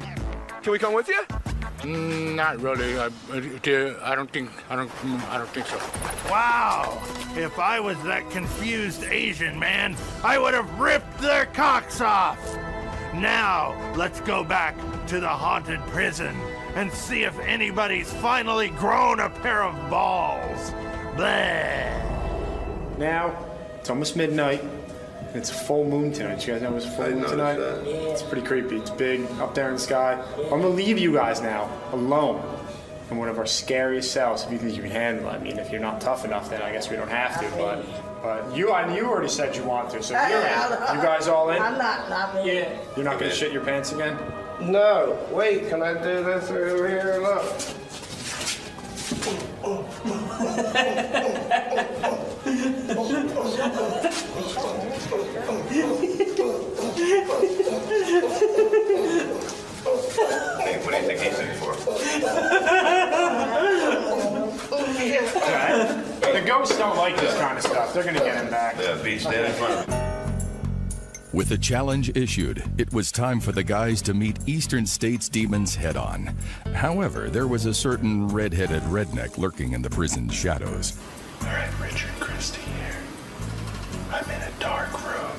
Can we come with you? Not really. I don't think so. Wow! If I was that confused Asian man, I would have ripped their cocks off! Now, let's go back to the haunted prison and see if anybody's finally grown a pair of balls. Bleh. Now, it's almost midnight. It's a full moon tonight. You guys know it's a full moon tonight? Yeah. It's pretty creepy. It's big, up there in the sky. I'm gonna leave you guys now, alone, in one of our scariest cells, if you think you can handle it. I mean, if you're not tough enough, then I guess we don't have to, but you already said you want to, so you're in. You guys all in? I'm not in. Yeah. You're not gonna shit your pants again? No. Wait, can I do this over here? Look. Hey, what do you think he's in for? The ghosts don't like this kind of stuff. They're gonna get him back. Yeah, be stand in front of him. With the challenge issued, it was time for the guys to meet Eastern State's demons head-on. However, there was a certain red-headed redneck lurking in the prison's shadows. All right, Richard Christie here. I'm in a dark room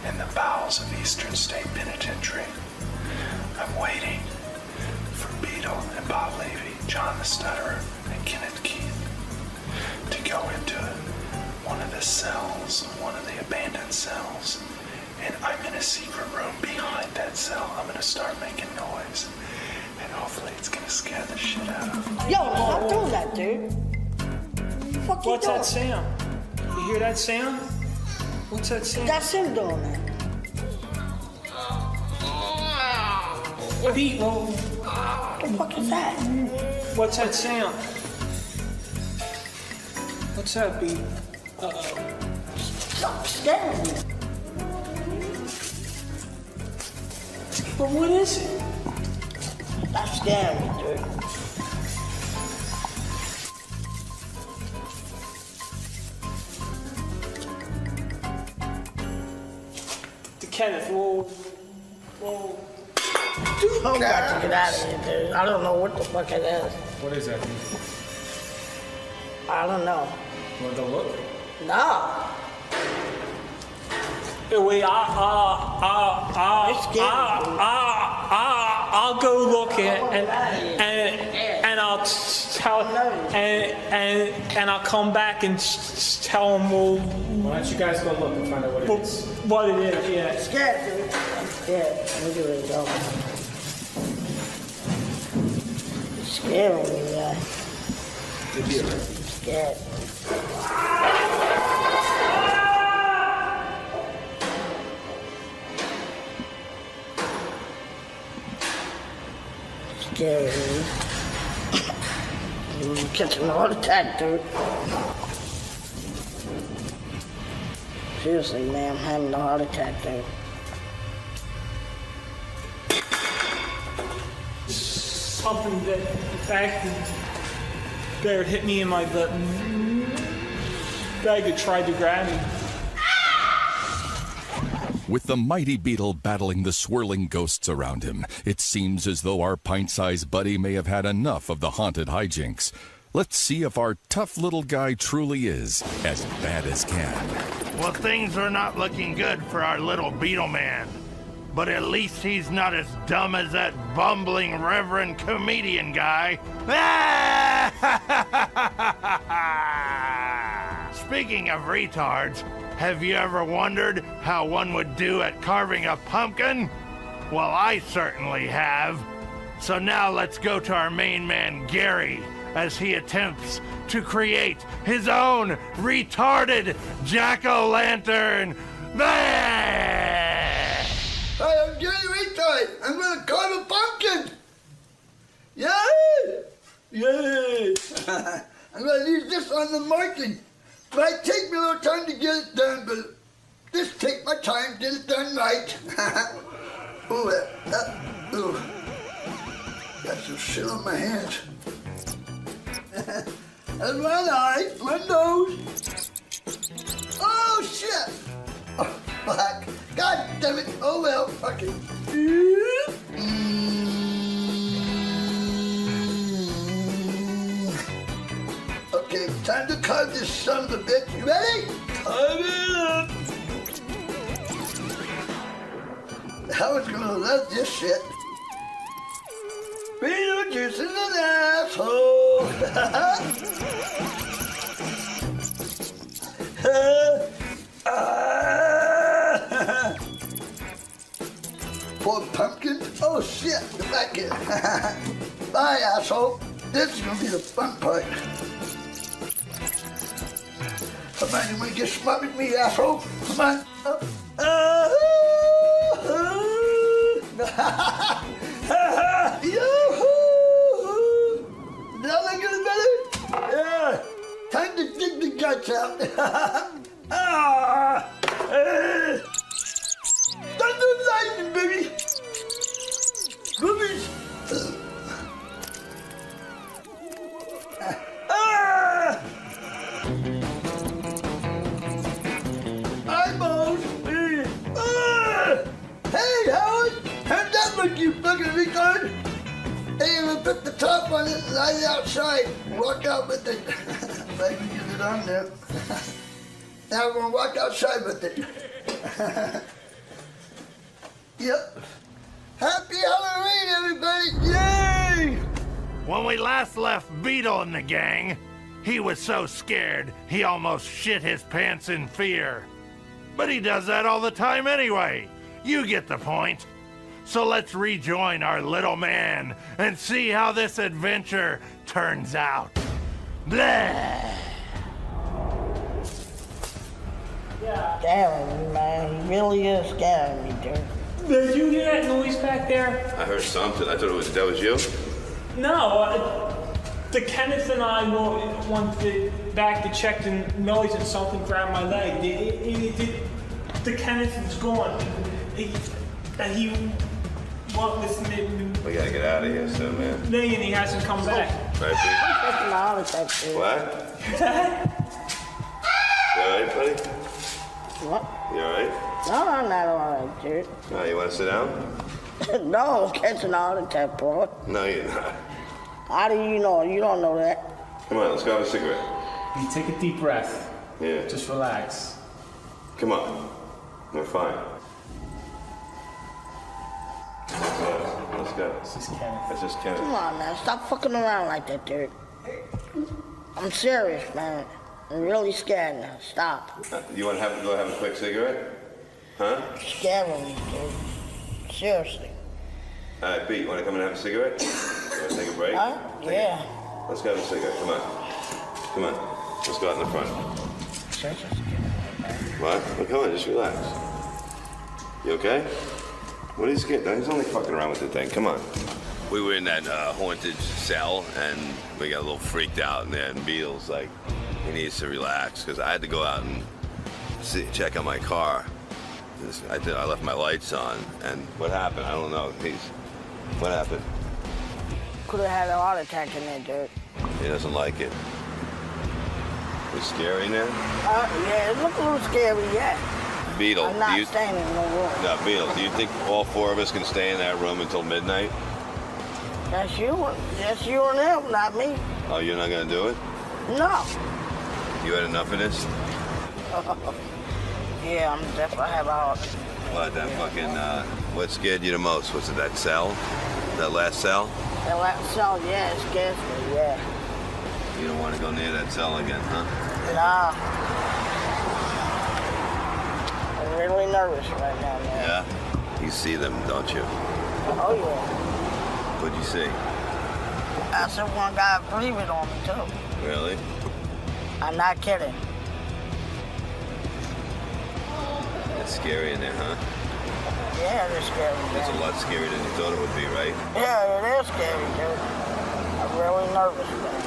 in the bowels of Eastern State Penitentiary. I'm waiting for Beetle and Bob Levy, John the Stutterer, and Kenneth Keith to go into one of the cells, one of the abandoned cells, and I'm in a secret room behind that cell. I'm gonna start making noise, and hopefully it's gonna scare the shit out of them. Yo, stop doing that, dude. What's that sound? You hear that sound? What's that sound? That's him doing that. Beat. What the fuck is that? What's that sound? What's that, Beat? Stop staring at me. But what is it? Stop staring at me, dude. Kenneth, whoa. I'm got to get out of here, dude. I don't know what the fuck it is. What is that? I don't know. Want to look? No. Wait, I'll go look and I'll tell and I'll come back and tell him. Well, why don't you guys go look and find out what it is? What it is, yeah. I'm scared, dude. I'm scared. Let me give it a go. You're scaring me, guy. I'm scared. Scary, dude. You're catching a heart attack, dude. Seriously, man, I'm having a heart attack, dude. something that the fact that Bear hit me in my butt and Bagger tried to grab me. With the mighty beetle battling the swirling ghosts around him, it seems as though our pint-sized buddy may have had enough of the haunted hijinks. Let's see if our tough little guy truly is as bad as can. Well, things are not looking good for our little beetle man. But at least he's not as dumb as that bumbling reverend comedian guy. Speaking of retards, have you ever wondered how one would do at carving a pumpkin? Well, I certainly have. So now let's go to our main man, Gary, as he attempts to create his own retarded jack-o'-lantern. Hi, I'm Gary Retard. I'm gonna carve a pumpkin. Yay! Yay! I'm gonna use this on the marking. It might take me a little time to get it done, but just take my time, get it done right. Ooh, ooh. Got some shit on my hands. And one eye, one nose. Oh, shit! Oh, fuck. God damn it. Oh, well, fuck it. Okay, time to carve this son of a bitch. You ready? Carve it up. Howard's gonna love this shit. Beetlejuice is an asshole. Poor pumpkin. Oh shit, the back end. Bye, asshole. This is gonna be the fun part. Come on, you wanna get smart with me, asshole? Come on. Now they get better? Yeah. Time to dig the guts out. Thunder and lightning, baby. Boobies. Eyeballs. Hey, Howard. How'd that look, you fucking retard? Hey, we'll put the top on it and lie it outside and walk out with it. Glad you get it on there. Now we're gonna walk outside with it. Yep. Happy Halloween, everybody! Yay! When we last left Beetle and the gang, he was so scared he almost shit his pants in fear. But he does that all the time anyway. You get the point. So let's rejoin our little man and see how this adventure turns out. Blah! Scaring me, man. He really is scaring me, dude. Did you hear that noise back there? I heard something. I thought that was you. No, the Kenneth and I went back to check the noise and something grabbed my leg. The Kenneth is gone. He won't listen to me. We gotta get out of here soon, man. And he hasn't come back. Right, what? You alright, buddy? What? You alright? No, I'm not alright, dude. No, you wanna sit down? No, I'm catching a heart attack, bro. No, you're not. How do you know? You don't know that. Come on, let's go have a cigarette. You take a deep breath. Yeah. Just relax. Come on. We're fine. Let's go. It's just Kenneth. It's just Kenneth. Come on, man. Stop fucking around like that, dude. I'm serious, man. I'm really scared now. Stop. You want to go have a quick cigarette? Huh? You're scaring me, dude. Seriously. All right, Pete, you want to come and have a cigarette? You want to take a break? Huh? Yeah. Let's go have a cigarette. Come on. Come on. Let's go out in the front. What? Well, come on, just relax. You okay? What are you scared? He's only fucking around with the thing. Come on. We were in that haunted cell, and we got a little freaked out in there, and Beetle's like, he needs to relax, because I had to go out and check on my car. I left my lights on, and what happened? I don't know. What happened? Could have had a heart attack in there, dude. He doesn't like it. It's scary now? Yeah, it looked a little scary, yeah. Beetle, I'm not staying in no room. No, Beetle, do you think all four of us can stay in that room until midnight? That's you. That's you and him, not me. Oh, you're not gonna do it? No. You had enough of this? Yeah, I'm definitely have a heart. What, that fucking, what scared you the most? Was it that cell? That last cell? That last cell, yeah, it scares me, yeah. You don't want to go near that cell again, huh? Nah. I'm really nervous right now, man. Yeah? You see them, don't you? Oh, yeah. What'd you see? I said one guy breathing on me, too. Really? I'm not kidding. It's scary in there, huh? Yeah, it is scary, man. It's a lot scarier than you thought it would be, right? Yeah, it is scary, dude. I'm really nervous, man.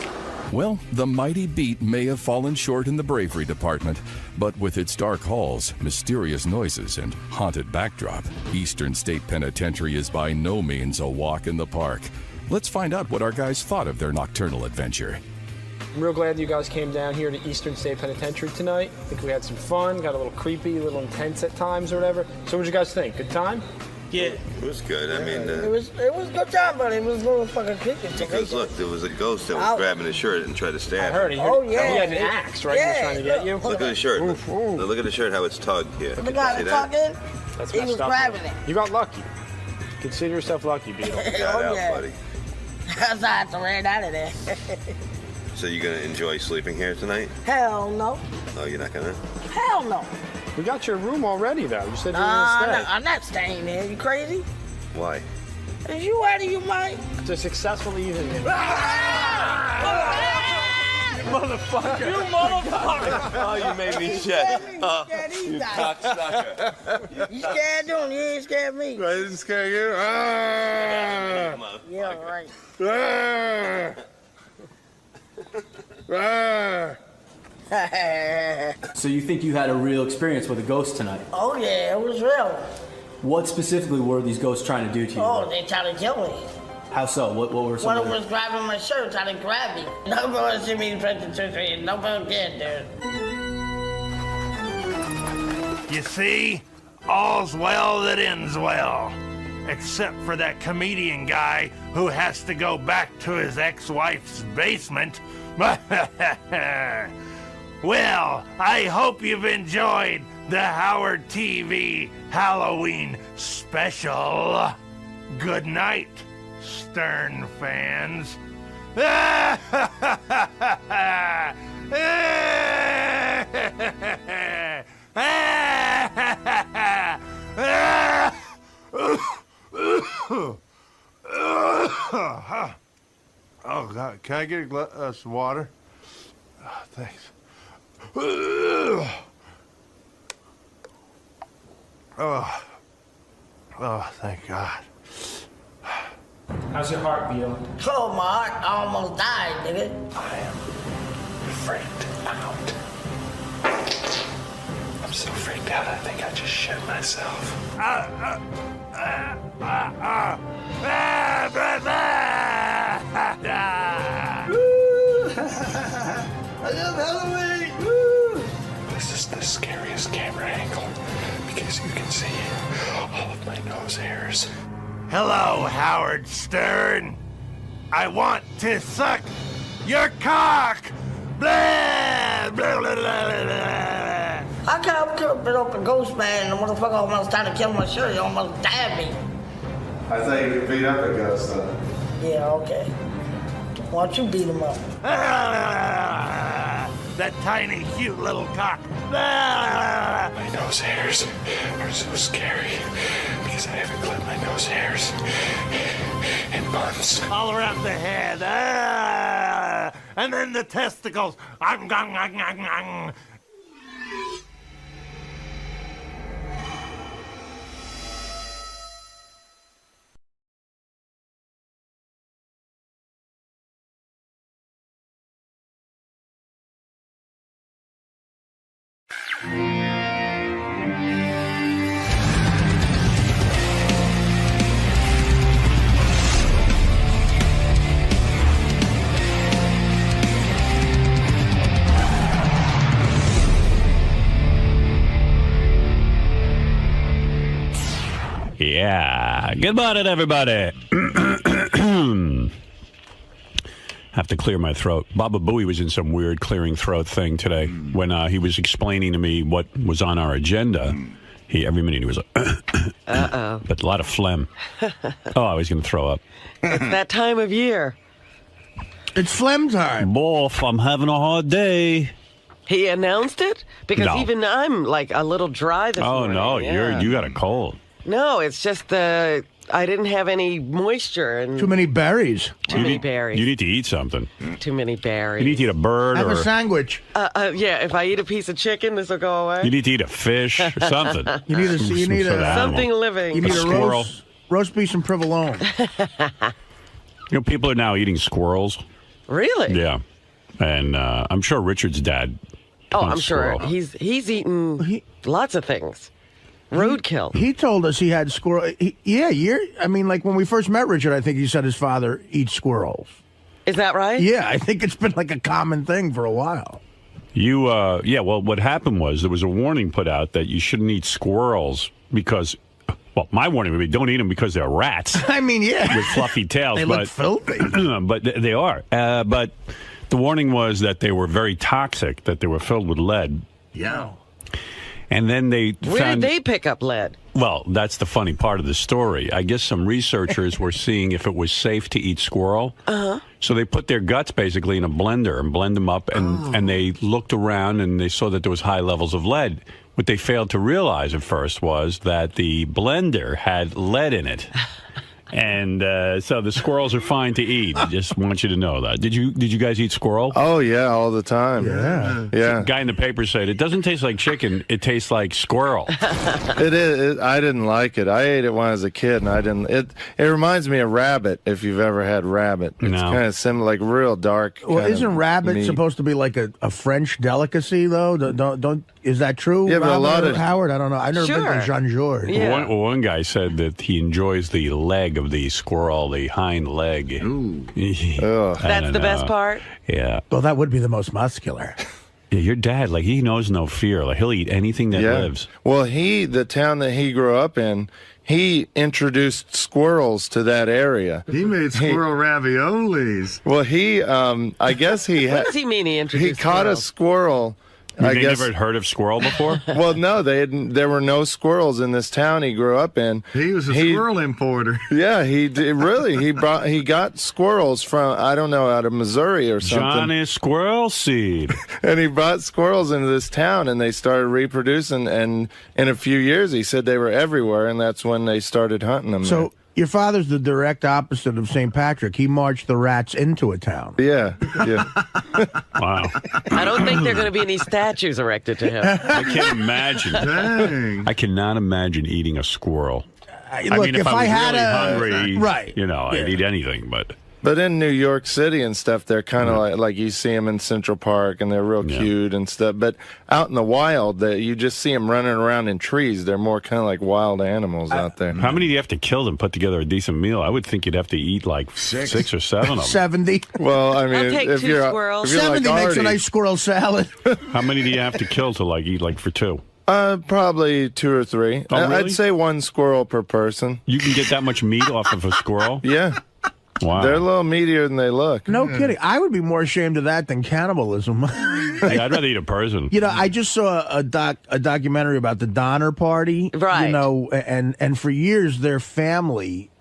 Well, the mighty beat may have fallen short in the bravery department, but with its dark halls, mysterious noises, and haunted backdrop, Eastern State Penitentiary is by no means a walk in the park. Let's find out what our guys thought of their nocturnal adventure. I'm real glad you guys came down here to Eastern State Penitentiary tonight. I think we had some fun, got a little creepy, a little intense at times or whatever. So what did you guys think? Good time? Yeah. It was good. I mean, It was a good time, but it was a little fucking creepy. because look, there was a ghost that was grabbing his shirt and tried to stab I heard him. it. Oh, yeah. He had an axe, right? He was trying to get you. Look at the shirt. Look at the shirt, how it's tugged here. The guy See that that? talking, That's he was messed up. grabbing it. You got lucky. Consider yourself lucky, Beetle. Got out, yeah. buddy. That's how I had to ran out of there. So you gonna enjoy sleeping here tonight? Hell no. Oh, you're not gonna? Hell no. We got your room already, though. You said you were going to stay. I'm not staying there. You crazy? Why? Is you out of your mind? It's a successful evening. Motherfucker. You motherfucker. Oh, you made me shit. Oh, you cocksucker. You scared them? You ain't scared me. I didn't scare you. Yeah, right. So you think you had a real experience with a ghost tonight? Oh yeah, it was real. What specifically were these ghosts trying to do to you? Oh, they tried to kill me. How so? What were some One of of the... them was grabbing my shirt, trying to grab me. Nobody see me in penitentiary. Nobody did, dude. You see, all's well that ends well. Except for that comedian guy who has to go back to his ex-wife's basement. Well, I hope you've enjoyed the Howard TV Halloween special. Good night, Stern fans. Oh, God. Can I get some water? Oh, thanks. Oh, thank God. How's your heart, Beetle? Oh, my heart almost died, nigga. I am freaked out. I'm so freaked out, I think I just shit myself. I love Halloween! Woo! This is the scariest camera angle because you can see all of my nose hairs. Hello, Howard Stern. I want to suck your cock. Blah, blah, blah, blah, blah. I could have been up a ghost man and the motherfucker almost tried to kill my shirt. He almost stabbed me. I thought you could beat up a ghost, though. Yeah, okay. Why don't you beat him up? That tiny, cute little cock. My nose hairs are so scary because I haven't clipped my nose hairs in months. All around the head. And then the testicles. yeah. Good morning, everybody. Have to clear my throat. Baba Booey was in some weird clearing throat thing today when he was explaining to me what was on our agenda. Every minute he was like, Uh-oh. but a lot of phlegm. Oh, I was going to throw up. It's that time of year. It's phlegm time. Boff, I'm having a hard day. He announced it? Because No. even I'm like a little dry this morning. No, Yeah. you got a cold. No, it's just I didn't have any moisture. And Too many berries. Too many berries. You need to eat something. Too many berries. You need to eat a bird Have or a sandwich. Yeah, if I eat a piece of chicken, this will go away. you need to eat a fish or something. You need a Some you need sort of a animal. Something living. You need a squirrel. roast beef and provolone. People are now eating squirrels. Really? Yeah, and I'm sure Richard's dad. Oh, hunts I'm sure squirrel. he's eaten lots of things. Roadkill. He told us he had squirrel. I mean, like when we first met Richard, I think he said his father eats squirrels. Is that right? Yeah, I think it's been like a common thing for a while. Well, what happened was there was a warning put out that you shouldn't eat squirrels because, well, my warning would be don't eat them because they're rats. I mean, yeah. With fluffy tails. They look filthy. But they are. But the warning was that they were very toxic, that they were filled with lead. Yeah. And then they Where found... did they pick up lead? Well, that's the funny part of the story. I guess some researchers were seeing if it was safe to eat squirrel. Uh-huh. So they put their guts basically in a blender and blend them up, and they looked around and they saw that there was high levels of lead. What they failed to realize at first was that the blender had lead in it. And so the squirrels are fine to eat. I just want you to know that. Did you guys eat squirrel? Oh, yeah, all the time. Yeah. Some guy in the paper said, it doesn't taste like chicken, it tastes like squirrel. It is. I didn't like it. I ate it when I was a kid, and I didn't. It reminds me of rabbit, if you've ever had rabbit. It's kind of similar, like real dark. Well, kind isn't of rabbit meat. supposed to be like a French delicacy, though? Don't is that true? Yeah, but a Robert lot or of- Howard, I don't know. I've never been to Jean Georges. One guy said that he enjoys the leg of the squirrel, the hind leg. Ooh. That's the best part? Yeah. Well, that would be the most muscular. Yeah, your dad, like, he knows no fear. Like, he'll eat anything that lives. Well, the town that he grew up in, he introduced squirrels to that area. He made squirrel raviolis. Well, I guess he What does he mean he introduced He caught a squirrel. I You've guess. never heard of squirrel before? Well, no, there were no squirrels in this town he grew up in. He was a squirrel importer. Yeah, he did, really. He got squirrels from, I don't know, out of Missouri or something. Johnny Squirrel Seed. And he brought squirrels into this town, and they started reproducing. And in a few years, he said they were everywhere, and that's when they started hunting them. So your father's the direct opposite of St. Patrick. He marched the rats into a town. Yeah. Wow. I don't think there are going to be any statues erected to him. I can't imagine. Dang. I cannot imagine eating a squirrel. I look, mean, if if I I was had really hungry, right. I'd eat anything, but... But in New York City and stuff, they're kind of like you see them in Central Park, and they're real cute and stuff. But out in the wild, you just see them running around in trees. They're more kind of like wild animals out there. How many do you have to kill to put together a decent meal? I would think you'd have to eat like six or seven of them. 70. Well, I mean, I'll take if two you're squirrels. if you're 70 like makes a Artie, nice squirrel salad. How many do you have to kill to eat for two? Probably 2 or 3. Oh, really? I'd say 1 squirrel per person. You can get that much meat off of a squirrel? Yeah. Wow. They're a little meatier than they look. No kidding. I would be more ashamed of that than cannibalism. Yeah, I'd rather eat a person. I just saw a documentary about the Donner Party. Right. And for years their family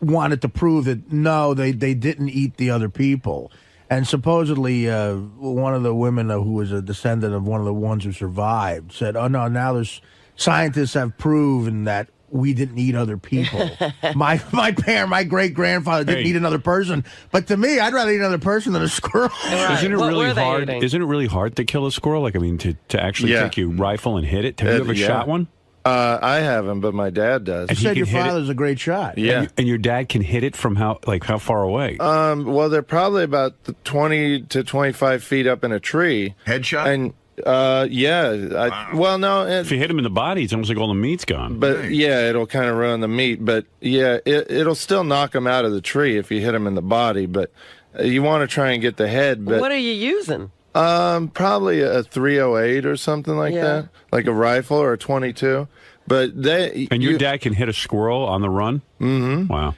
wanted to prove that no, they didn't eat the other people. And supposedly one of the women who was a descendant of one of the ones who survived said, "Oh no, now there's scientists have proven that we didn't eat other people. my great grandfather didn't eat another person, but to me, I'd rather eat another person than a squirrel." Right. Isn't it What really were they hard? eating? Isn't it really hard to kill a squirrel? Like, I mean, to actually take your rifle and hit it. Have you ever shot one? I haven't, but my dad does. You said your hit it? father's a great shot. Yeah. And your dad can hit it from how far away? Well, they're probably about 20 to 25 feet up in a tree. Headshot? And well, no. If you hit him in the body, it's almost like all the meat's gone. But yeah, it'll kind of ruin the meat. But yeah, it'll still knock him out of the tree if you hit him in the body. But you want to try and get the head. But What are you using? probably a 308 or something like that, like a rifle or a 22. But And your dad can hit a squirrel on the run? Mm-hmm. Wow.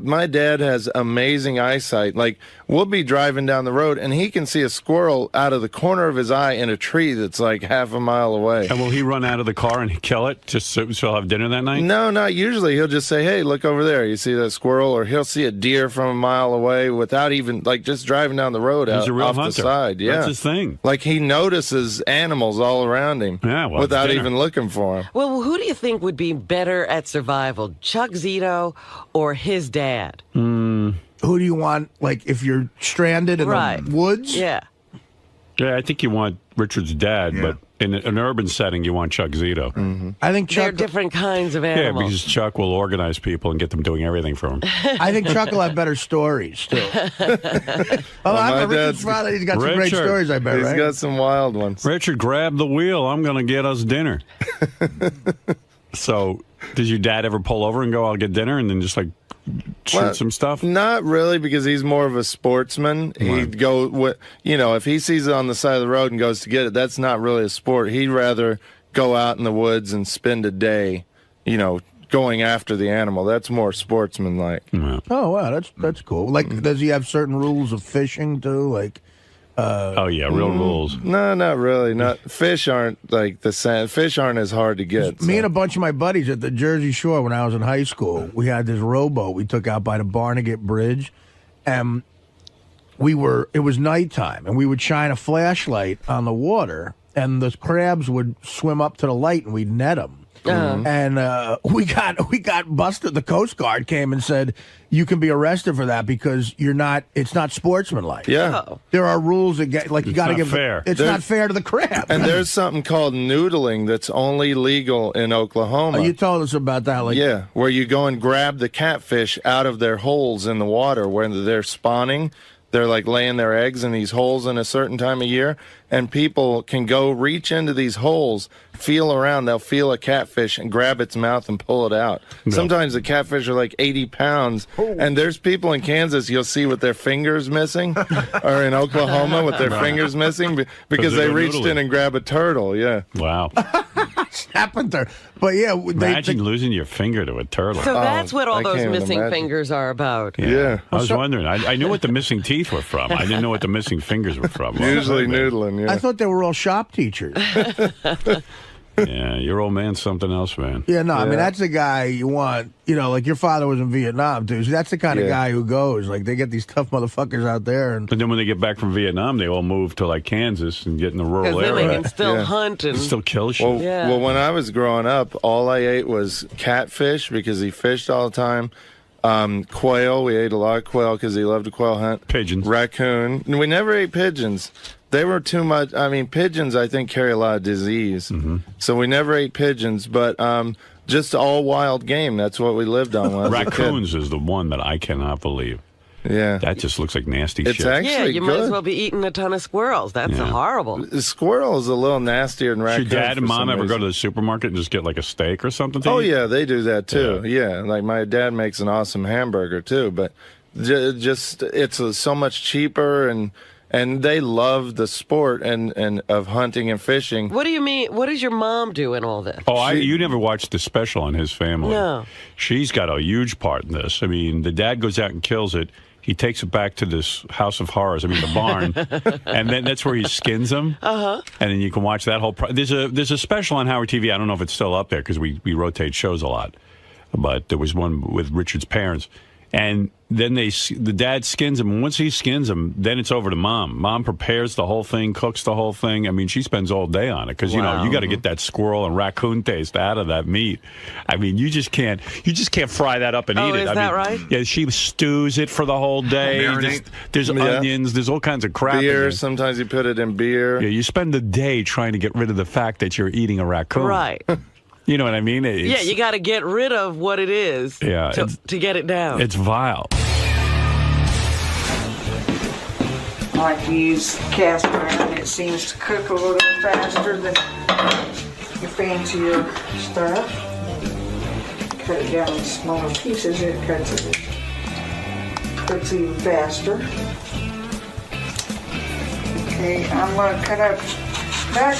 My dad has amazing eyesight. Like, we'll be driving down the road, and he can see a squirrel out of the corner of his eye in a tree that's like half a mile away. And will he run out of the car and kill it just so he'll have dinner that night? No, not usually. He'll just say, hey, look over there. You see that squirrel? Or he'll see a deer from a mile away without even, like, just driving down the road He's a real off hunter. the side. Yeah. That's his thing. Like, he notices animals all around him without even looking for them. Well, who do you think would be better at survival, Chuck Zito or his dad? Who do you want, like, if you're stranded in the woods? Yeah. Yeah, I think you want Richard's dad, but in an urban setting, you want Chuck Zito. Mm-hmm. I think Chuck... They're different kinds of Yeah, animals. because Chuck will organize people and get them doing everything for him. I think Chuck will have better stories, too. I'm Richard's father. He's got some great stories, I bet, He's right? got some wild ones. Richard, grab the wheel. I'm going to get us dinner. So, does your dad ever pull over and go, I'll get dinner, and then just, like, shoot some stuff? Not really, because he's more of a sportsman. He'd go, if he sees it on the side of the road and goes to get it, that's not really a sport. He'd rather go out in the woods and spend a day, going after the animal. That's more sportsman-like. Oh, wow, that's cool. Like, does he have certain rules of fishing, too? Like... real rules. No, not really. Fish aren't like the same. Fish aren't as hard to get. Me and a bunch of my buddies at the Jersey Shore when I was in high school, we had this rowboat we took out by the Barnegat Bridge, and it was nighttime, and we would shine a flashlight on the water, and the crabs would swim up to the light, and we'd net them. And we got busted. The Coast Guard came and said, you can be arrested for that because it's not sportsmanlike. Yeah. There are rules that you got to give fair. It's not fair to the crab. And there's something called noodling that's only legal in Oklahoma. Oh, you told us about that. Where you go and grab the catfish out of their holes in the water when they're spawning. They're like laying their eggs in these holes in a certain time of year, and people can go reach into these holes, feel around, they'll feel a catfish and grab its mouth and pull it out. No. Sometimes the catfish are like 80 pounds, and there's people in Kansas you'll see with their fingers missing, or in Oklahoma with their fingers missing, because they reached in and grabbed a turtle, Wow. Happened there. But yeah, Imagine losing your finger to a turtle. So that's what all those missing fingers are about. Yeah. I was wondering. I knew what the missing teeth were from. I didn't know what the missing fingers were from. Usually noodling, I thought they were all shop teachers. Yeah, your old man's something else, man. Yeah, no, I mean, that's the guy you want, like your father was in Vietnam, too. So that's the kind of guy who goes. Like, they get these tough motherfuckers out there. But then when they get back from Vietnam, they all move to, like, Kansas and get in the rural Because then area. they can still hunt and still kill shit. Well, when I was growing up, all I ate was catfish because he fished all the time. Quail, we ate a lot of quail because he loved to quail hunt. Pigeons. Raccoon. We never ate pigeons. They were too much. I mean, pigeons, I think, carry a lot of disease. So we never ate pigeons, but just all wild game. That's what we lived on when I was a kid. Raccoons is the one that I cannot believe. Yeah. That just looks like nasty It's shit. actually you might as well be eating a ton of squirrels. That's horrible. The squirrel is a little nastier than raccoon. Should Dad and for Mom some ever go reason. to the supermarket and just get like a steak or something to Oh, eat? yeah, they do that too. Yeah, like my dad makes an awesome hamburger too, but just it's so much cheaper and they love the sport and of hunting and fishing. What do you mean? What does your mom do in all this? Oh, you never watched the special on his family. No. She's got a huge part in this. I mean, the dad goes out and kills it. He takes it back to this house of horrors, the barn, and then that's where he skins them. And then you can watch that whole there's a special on Howard TV. I don't know if it's still up there because we rotate shows a lot. But there was one with Richard's parents. And then the dad skins him. And once he skins him, then it's over to Mom. Mom prepares the whole thing, cooks the whole thing. I mean, she spends all day on it because, you got to get that squirrel and raccoon taste out of that meat. I mean, you just can't fry that up and eat it. Is that right? Yeah, she stews it for the whole day. There's onions. There's all kinds of crap. Beer, sometimes you put it in beer. Yeah, you spend the day trying to get rid of the fact that you're eating a raccoon. Right. You know what I mean? You got to get rid of what it is to get it down. It's vile. I like to use cast iron. It seems to cook a little faster than your fancier stuff. Cut it down in smaller pieces. It cuts even faster. Okay, I'm going to cut up that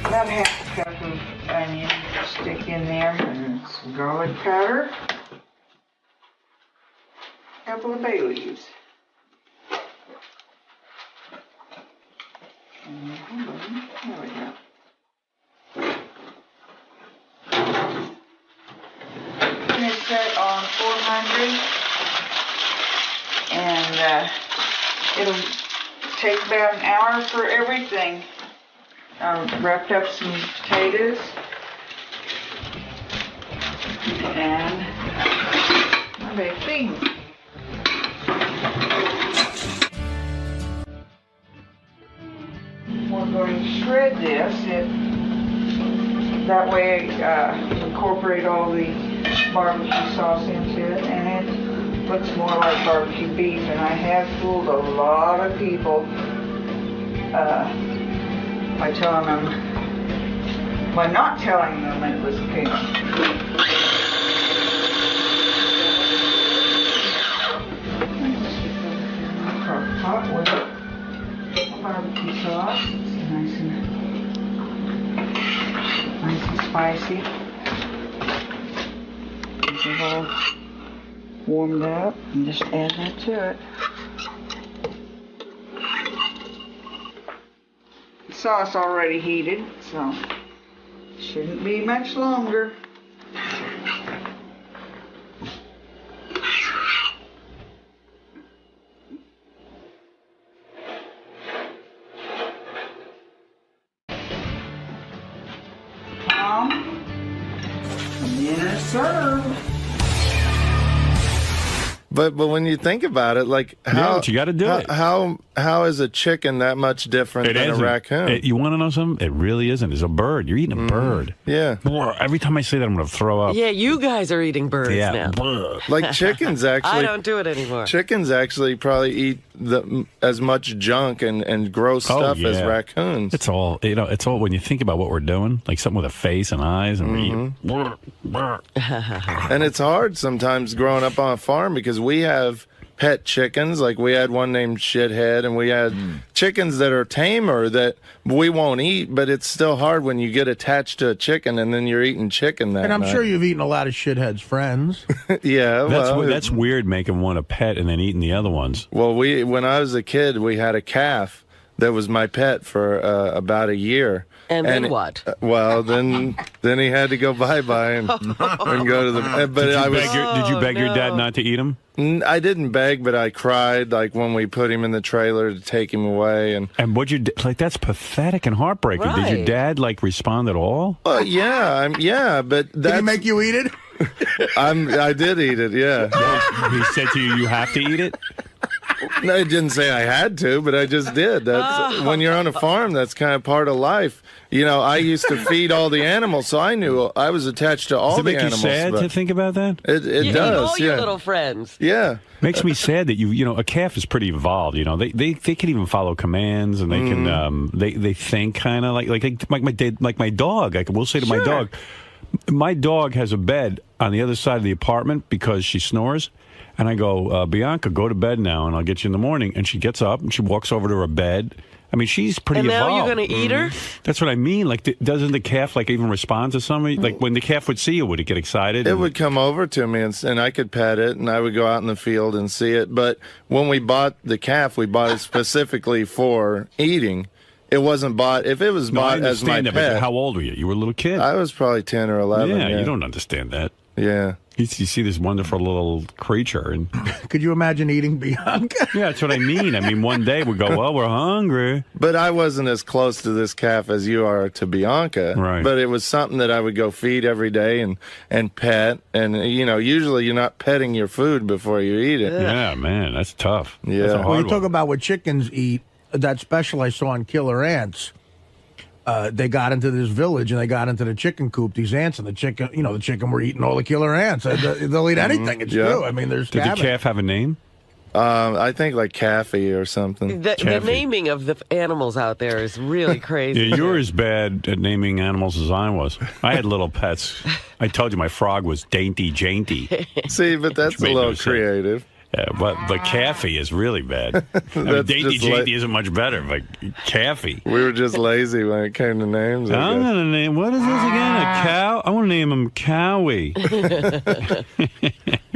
About half a cup of onion to stick in there, and some garlic powder. A couple of bay leaves. There we go. And it's set on 400, and it'll take about an hour for everything. I wrapped up some potatoes and my baked beans. We're going to shred this. That way incorporate all the barbecue sauce into it, and it looks more like barbecue beef. And I have fooled a lot of people by telling them, by not telling them it was pink. Crock pot with barbecue sauce. It's nice and spicy. Get it all warmed up and just add that to it. The sauce already heated, so shouldn't be much longer. And then it's served. But when you think about it, like how you got to do it. How is a chicken that much different than a raccoon? You want to know something? It really isn't. It's a bird. You're eating a bird. Yeah. Every time I say that, I'm going to throw up. Yeah, you guys are eating birds now. Like chickens actually. I don't do it anymore. Chickens actually probably eat as much junk and gross stuff as raccoons. It's all It's all when you think about what we're doing, like something with a face and eyes, and we're eating. And it's hard sometimes growing up on a farm because we have pet chickens. Like we had one named Shithead, and we had chickens that are tamer that we won't eat, but it's still hard when you get attached to a chicken and then you're eating chicken that And I'm night. sure you've eaten a lot of Shithead's friends. Yeah, that's weird, making one a pet and then eating the other ones. Well, when I was a kid, we had a calf that was my pet for about a year. And then what? Well, then he had to go bye-bye and go to the... But did you beg your dad not to eat him? I didn't beg, but I cried like when we put him in the trailer to take him away. And what'd you like? That's pathetic and heartbreaking. Right. Did your dad like respond at all? Well, yeah, but did he make you eat it? I did eat it. Yeah. He said to you, "You have to eat it." No, I didn't say I had to, but I just did. That's when you're on a farm, that's kind of part of life. You know, I used to feed all the animals, so I knew I was attached to all Does it the make animals. you sad to think about that? It You does. all your little friends. Yeah. Makes me sad that a calf is pretty evolved. You know, they can even follow commands, and they can they think kind of like my dog. I will say to my dog has a bed on the other side of the apartment because she snores. And I go, Bianca, go to bed now, and I'll get you in the morning. And she gets up, and she walks over to her bed. I mean, she's pretty And now evolved. you're going to eat her? That's what I mean. Like, doesn't the calf, even respond to somebody? Like, when the calf would see you, would it get excited? It would come over to me, and I could pet it, and I would go out in the field and see it. But when we bought the calf, we bought it specifically for eating. It wasn't bought. If it was bought as my that, pet. but how old were you? You were a little kid. I was probably 10 or 11. Yeah, you don't understand that. Yeah. You see this wonderful little creature, and could you imagine eating Bianca? Yeah, that's what I mean. I mean, one day we go, well, we're hungry. But I wasn't as close to this calf as you are to Bianca. Right. But it was something that I would go feed every day and pet. And, usually you're not petting your food before you eat it. Yeah, man, that's tough. Yeah. That's a When hard you talk about what chickens eat, that special I saw on Killer Ants, they got into this village and they got into the chicken coop, these ants, and the chicken were eating all the killer ants. They'll eat anything. It's true. I mean, there's Did the calf have a name? I think like Caffey or something. The naming of the animals out there is really crazy. Yeah, you're as bad at naming animals as I was. I had little pets. I told you my frog was Dainty Jainty. See, but that's a little creative. But Caffey is really bad. I mean, Dainty Janie isn't much better, but Caffey. We were just lazy when it came to names. I'm going to name, what is this again? A cow? I want to name him Cowie.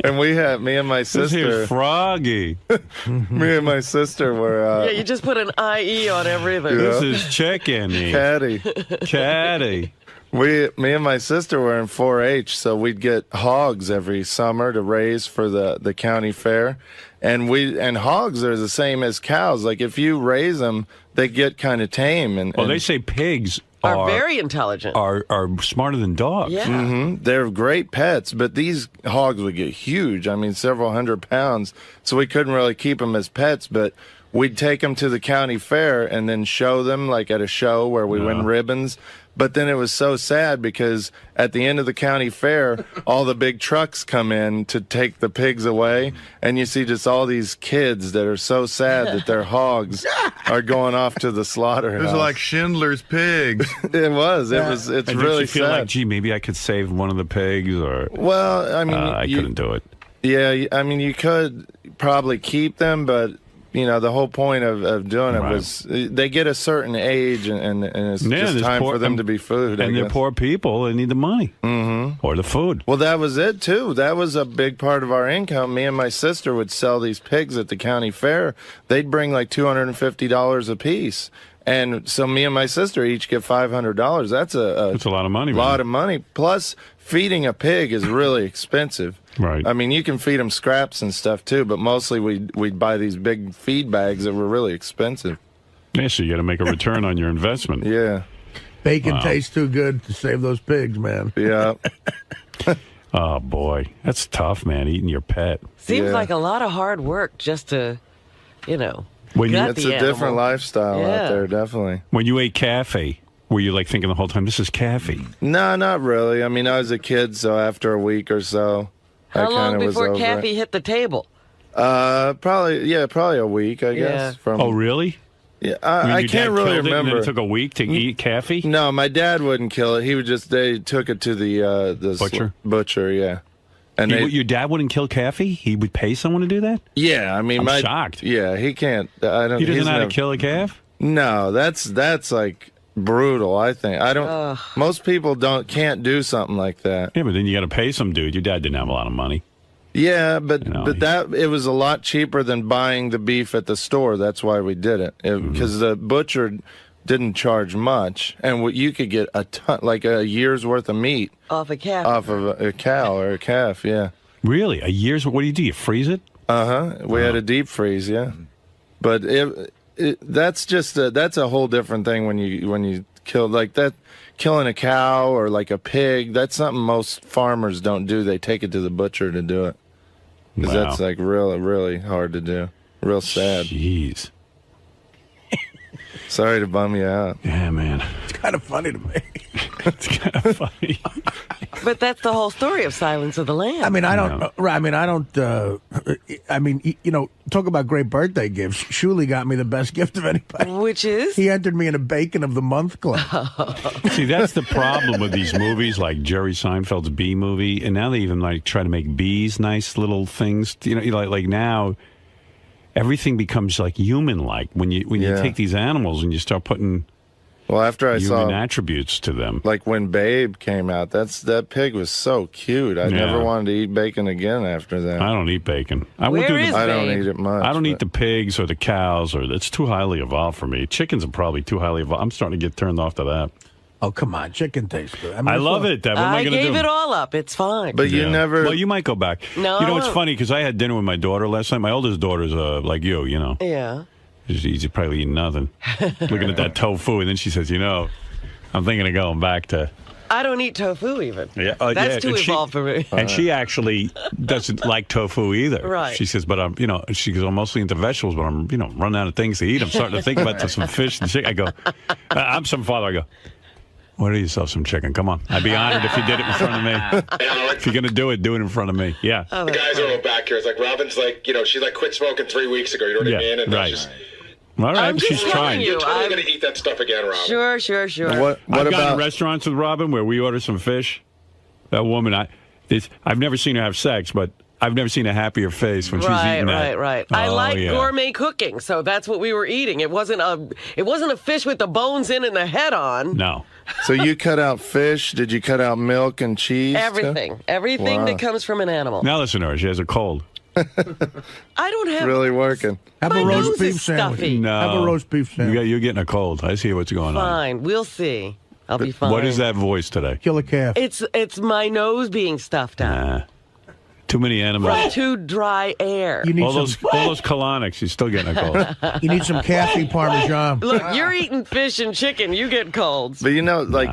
And me and my sister. This here's Froggy. Me and my sister were. Yeah, you just put an IE on everything. This is Chicken. Caddy. Caddy. Me and my sister were in 4-H, so we'd get hogs every summer to raise for the county fair, and hogs are the same as cows. Like if you raise them, they get kind of tame. And they say pigs are very intelligent. Are smarter than dogs. Yeah, they're great pets, but these hogs would get huge. I mean, several 100 pounds. So we couldn't really keep them as pets, but we'd take them to the county fair and then show them, like at a show where we win ribbons. But then it was so sad because at the end of the county fair, all the big trucks come in to take the pigs away. And you see just all these kids that are so sad that their hogs are going off to the slaughterhouse. It was like Schindler's Pigs. It was. It's and really did you feel sad. like, gee, maybe I could save one of the pigs? Or Well, I mean, I couldn't do it. Yeah, I mean, you could probably keep them, but the whole point of doing it was they get a certain age, and it's just time for them to be food. And they're poor people; they need the money or the food. Well, that was it too. That was a big part of our income. Me and my sister would sell these pigs at the county fair. They'd bring like $250 a piece. And so me and my sister each get $500. That's a lot of money. Lot of money. Plus, feeding a pig is really expensive. Right. I mean, you can feed them scraps and stuff too, but mostly we'd buy these big feed bags that were really expensive. Yeah, so you got to make a return on your investment. Yeah. Bacon tastes too good to save those pigs, man. Yeah. Oh boy, that's tough, man. Eating your pet seems like a lot of hard work just to, it's a different lifestyle out there, definitely. When you ate cafe, were you like thinking the whole time, this is cafe? No, not really. I mean, I was a kid, so after a week or so, How long before Caffey hit the table? Probably a week, I guess. Oh, really? Yeah, I can't really remember. And then it took a week to eat Caffey? No, my dad wouldn't kill it. He would they took it to the butcher. Butcher, yeah. And your dad wouldn't kill Caffey? He would pay someone to do that? Yeah, I mean, I'm shocked. Yeah, he can't. He doesn't know how to kill a calf? No, that's like brutal. I think most people can't do something like that. Yeah, but then you got to pay some dude. Your dad didn't have a lot of money. Yeah, but it was a lot cheaper than buying the beef at the store. That's why we did it, because the butcher didn't charge much, and you could get a ton, like a year's worth of meat off a calf, off of a cow or a calf. Yeah, really, a year's? What do? You freeze it? We had a deep freeze. Yeah, but that's just that's a whole different thing when you kill like that. Killing a cow or like a pig, that's something most farmers don't do. They take it to the butcher to do it. Because that's like really hard to do. Real sad. Jeez. Sorry to bum you out. Yeah, man. It's kind of funny to me. It's kind of funny. But that's the whole story of Silence of the Lambs. I mean, I don't. Talk about great birthday gifts. Shuli got me the best gift of anybody. Which is? He entered me in a Bacon of the Month club. See, that's the problem with these movies, like Jerry Seinfeld's Bee Movie, and now they even like try to make bees nice little things. Like now, everything becomes like human-like when you take these animals and you start putting. Well, after I human saw attributes to them, like when Babe came out, that pig was so cute. I never wanted to eat bacon again after that. I don't eat bacon. I don't eat it much. I don't eat the pigs or the cows, or it's too highly evolved for me. Chickens are probably too highly evolved. I'm starting to get turned off to that. Oh, come on. Chicken tastes good. I love it. What am I going to do? gave it all up. It's fine. But you never... Well, you might go back. No, it's funny because I had dinner with my daughter last night. My oldest daughter's like you, Yeah. She's probably eating nothing. Looking at that tofu, and then she says, I'm thinking of going back to... I don't eat tofu even. Yeah, That's too evolved for me. And she actually doesn't like tofu either. Right. She says, but I'm mostly into vegetables, but I'm, running out of things to eat. I'm starting to think about some fish and chicken. I go, I'm some father. I go, order yourself some chicken. Come on. I'd be honored if you did it in front of me. If you're going to do it in front of me. Yeah. The guys are all back here. It's like Robin's like, she like quit smoking 3 weeks ago. You know what I mean? And right. Just, all right, I'm just she's trying. You're totally going to eat that stuff again, Robin. Sure. What I've about gone to restaurants with Robin where we order some fish. That woman, I've never seen her have sex, but I've never seen a happier face when she's eating that. Right. Oh, I like yeah. gourmet cooking, so that's what we were eating. It wasn't a fish with the bones in and the head on. No. So you cut out fish? Did you cut out milk and cheese? Everything Wow. that comes from an animal. Now listen to her. She has a cold. I don't have really working. Have My a roast nose beef is sandwich. stuffy. No. Have a roast beef sandwich. You're getting a cold. I see what's going on. Fine, we'll see. I'll be fine. What is that voice today? Kill a calf. It's my nose being stuffed out. Too many animals. From too dry air. You need all those colonics. You're still getting a cold. You need some Kathy Parmesan. Look, you're eating fish and chicken. You get colds. But you know, like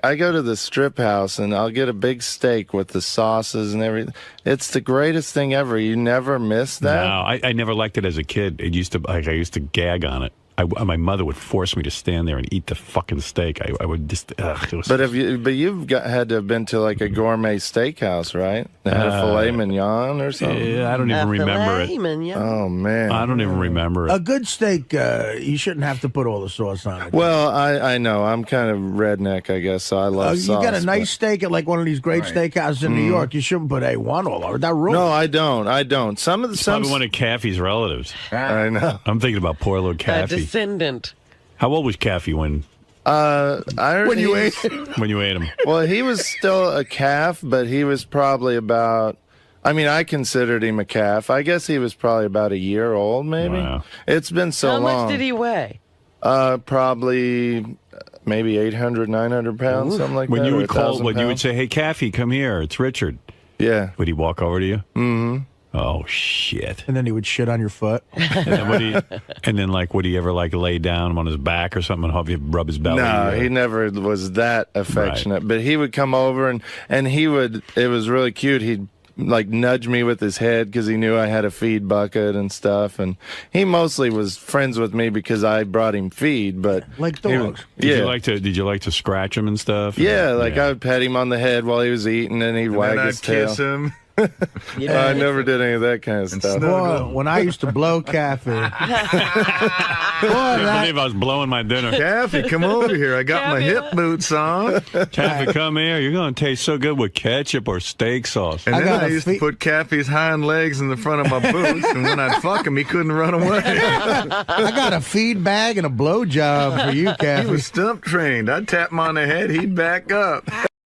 I go to the strip house and I'll get a big steak with the sauces and everything. It's the greatest thing ever. You never miss that. No, I never liked it as a kid. It used to I used to gag on it. My mother would force me to stand there and eat the fucking steak. I would just. It was But you've had to have been to like a gourmet steakhouse, right? They had a filet mignon or something. Yeah, I don't even remember it. Oh man, I don't even remember it. A good steak, you shouldn't have to put all the sauce on it. Well, I know I'm kind of redneck, I guess, so I love You sauce. got a nice steak at like one of these great steakhouses in New York. You shouldn't put A1 all over that room. No, I don't. Some of the Probably one of Caffey's relatives. I know. I'm thinking about poor little A Caffey. descendant. How old was Caffey when you ate when you ate him? Well, he was still a calf, but he was probably about. I mean, I considered him a calf. I guess he was probably about a year old, maybe. Wow. It's been so How long. much did he weigh? Probably maybe 800, 900 pounds, something like When that. you or would call, 1,000 when you would pounds. say, "Hey, Caffey, come here. It's Richard." Yeah. Would he walk over to you? Mm-hmm. Oh shit! And then he would shit on your foot. And then would he ever like lay down on his back or something and help you rub his belly? No, he never was that affectionate. But he would come over and he would. It was really cute. He'd like nudge me with his head because he knew I had a feed bucket and stuff. And he mostly was friends with me because I brought him feed. But like dogs. Did you like to scratch him and stuff? Yeah, like I would pet him on the head while he was eating, and he'd wag then his I'd tail. kiss him. I never did any of that kind of stuff. Boy, when I used to blow Kathy. I believe I was blowing my dinner. Kathy, come over here. I got my hip boots on. Kathy, come here. You're going to taste so good with ketchup or steak sauce. And then I used to put Kathy's hind legs in the front of my boots, and when I'd fuck him, he couldn't run away. I got a feed bag and a blow job for you, Kathy. He was stump trained. I'd tap him on the head, he'd back up.